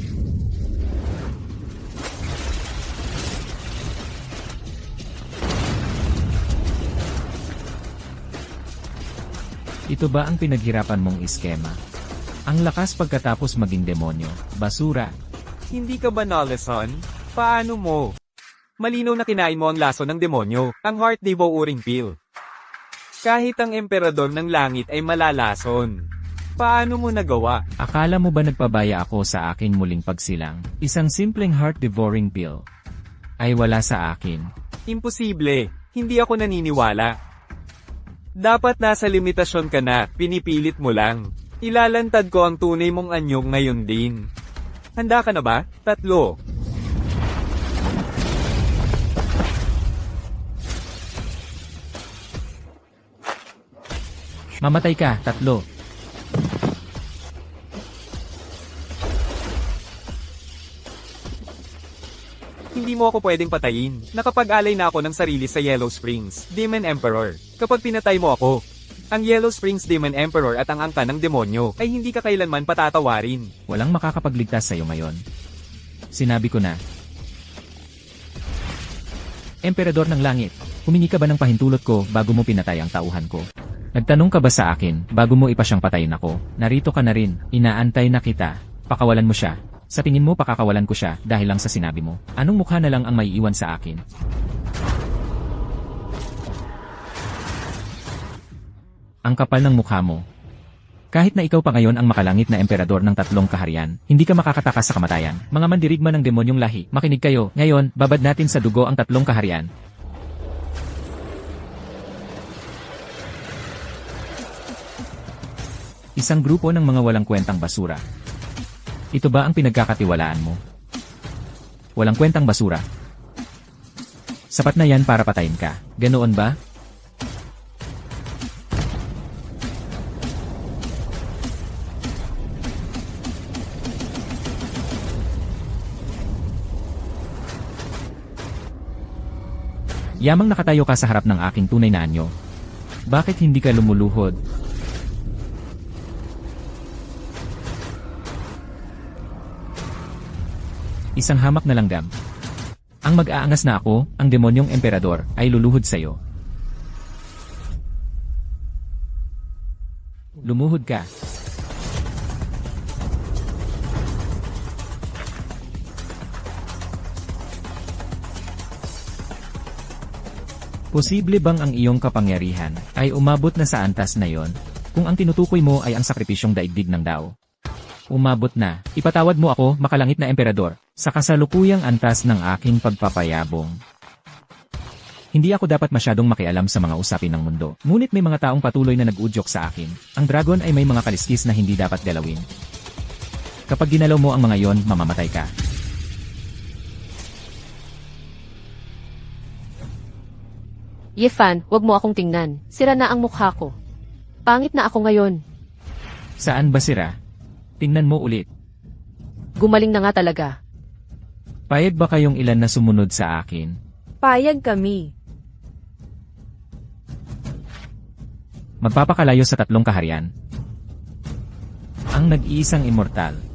Ito ba ang pinaghirapan mong iskema? Ang lakas pagkatapos maging demonyo, basura. Hindi ka ba nalason? Paano mo? Malinaw na kinain mo ang laso ng demonyo, ang heart devouring pill. Kahit ang emperador ng langit ay malalason. Paano mo nagawa? Akala mo ba nagpabaya ako sa aking muling pagsilang? Isang simpleng heart-devouring pill ay wala sa akin. Imposible. Hindi ako naniniwala. Dapat nasa limitasyon ka na, pinipilit mo lang. Ilalantad ko ang tunay mong anyong ngayon din. Handa ka na ba? 3. Mamatay ka, 3. Hindi mo ako pwedeng patayin. Nakapag-alay na ako ng sarili sa Yellow Springs, Demon Emperor. Kapag pinatay mo ako, ang Yellow Springs Demon Emperor at ang angka ng demonyo ay hindi ka kailanman patatawarin. Walang makakapagligtas sa'yo ngayon. Sinabi ko na. Emperador ng langit, humingi ka ba ng pahintulot ko bago mo pinatay ang tauhan ko? Nagtanong ka ba sa akin bago mo ipa siyang patayin ako? Narito ka na rin, inaantay na kita. Pakawalan mo siya. Sa tingin mo pakakawalan ko siya dahil lang sa sinabi mo. Anong mukha na lang ang maiiwan sa akin? Ang kapal ng mukha mo. Kahit na ikaw pa ngayon ang makalangit na emperador ng 3 kaharian, hindi ka makakatakas sa kamatayan. Mga mandirigma ng demonyong lahi, makinig kayo. Ngayon, babad natin sa dugo ang 3 kaharian. Isang grupo ng mga walang kwentang basura. Ito ba ang pinagkakatiwalaan mo? Walang kwentang basura. Sapat na yan para patayin ka. Ganoon ba? Yamang nakatayo ka sa harap ng aking tunay na anyo. Bakit hindi ka lumuluhod? Isang hamak na langgam. Ang mag-aangas na ako, ang demonyong emperador, ay luluhod sa'yo. Lumuhod ka. Posible bang ang iyong kapangyarihan ay umabot na sa antas na yon, kung ang tinutukoy mo ay ang sakripisyong daigdig ng Dao? Umabot na. Ipatawad mo ako, makalangit na emperador, sa kasalukuyang antas ng aking pagpapayabong. Hindi ako dapat masyadong makialam sa mga usapin ng mundo. Ngunit may mga taong patuloy na nag-udyok sa akin. Ang dragon ay may mga kaliskis na hindi dapat galawin. Kapag ginalaw mo ang mga yon, mamamatay ka. Yefan, wag mo akong tingnan. Sira na ang mukha ko. Pangit na ako ngayon. Saan ba sira? Tingnan mo ulit. Gumaling na nga talaga. Payag ba kayong ilan na sumunod sa akin? Payag kami. Magpapakalayo sa 3 kaharian. Ang nag-iisang immortal.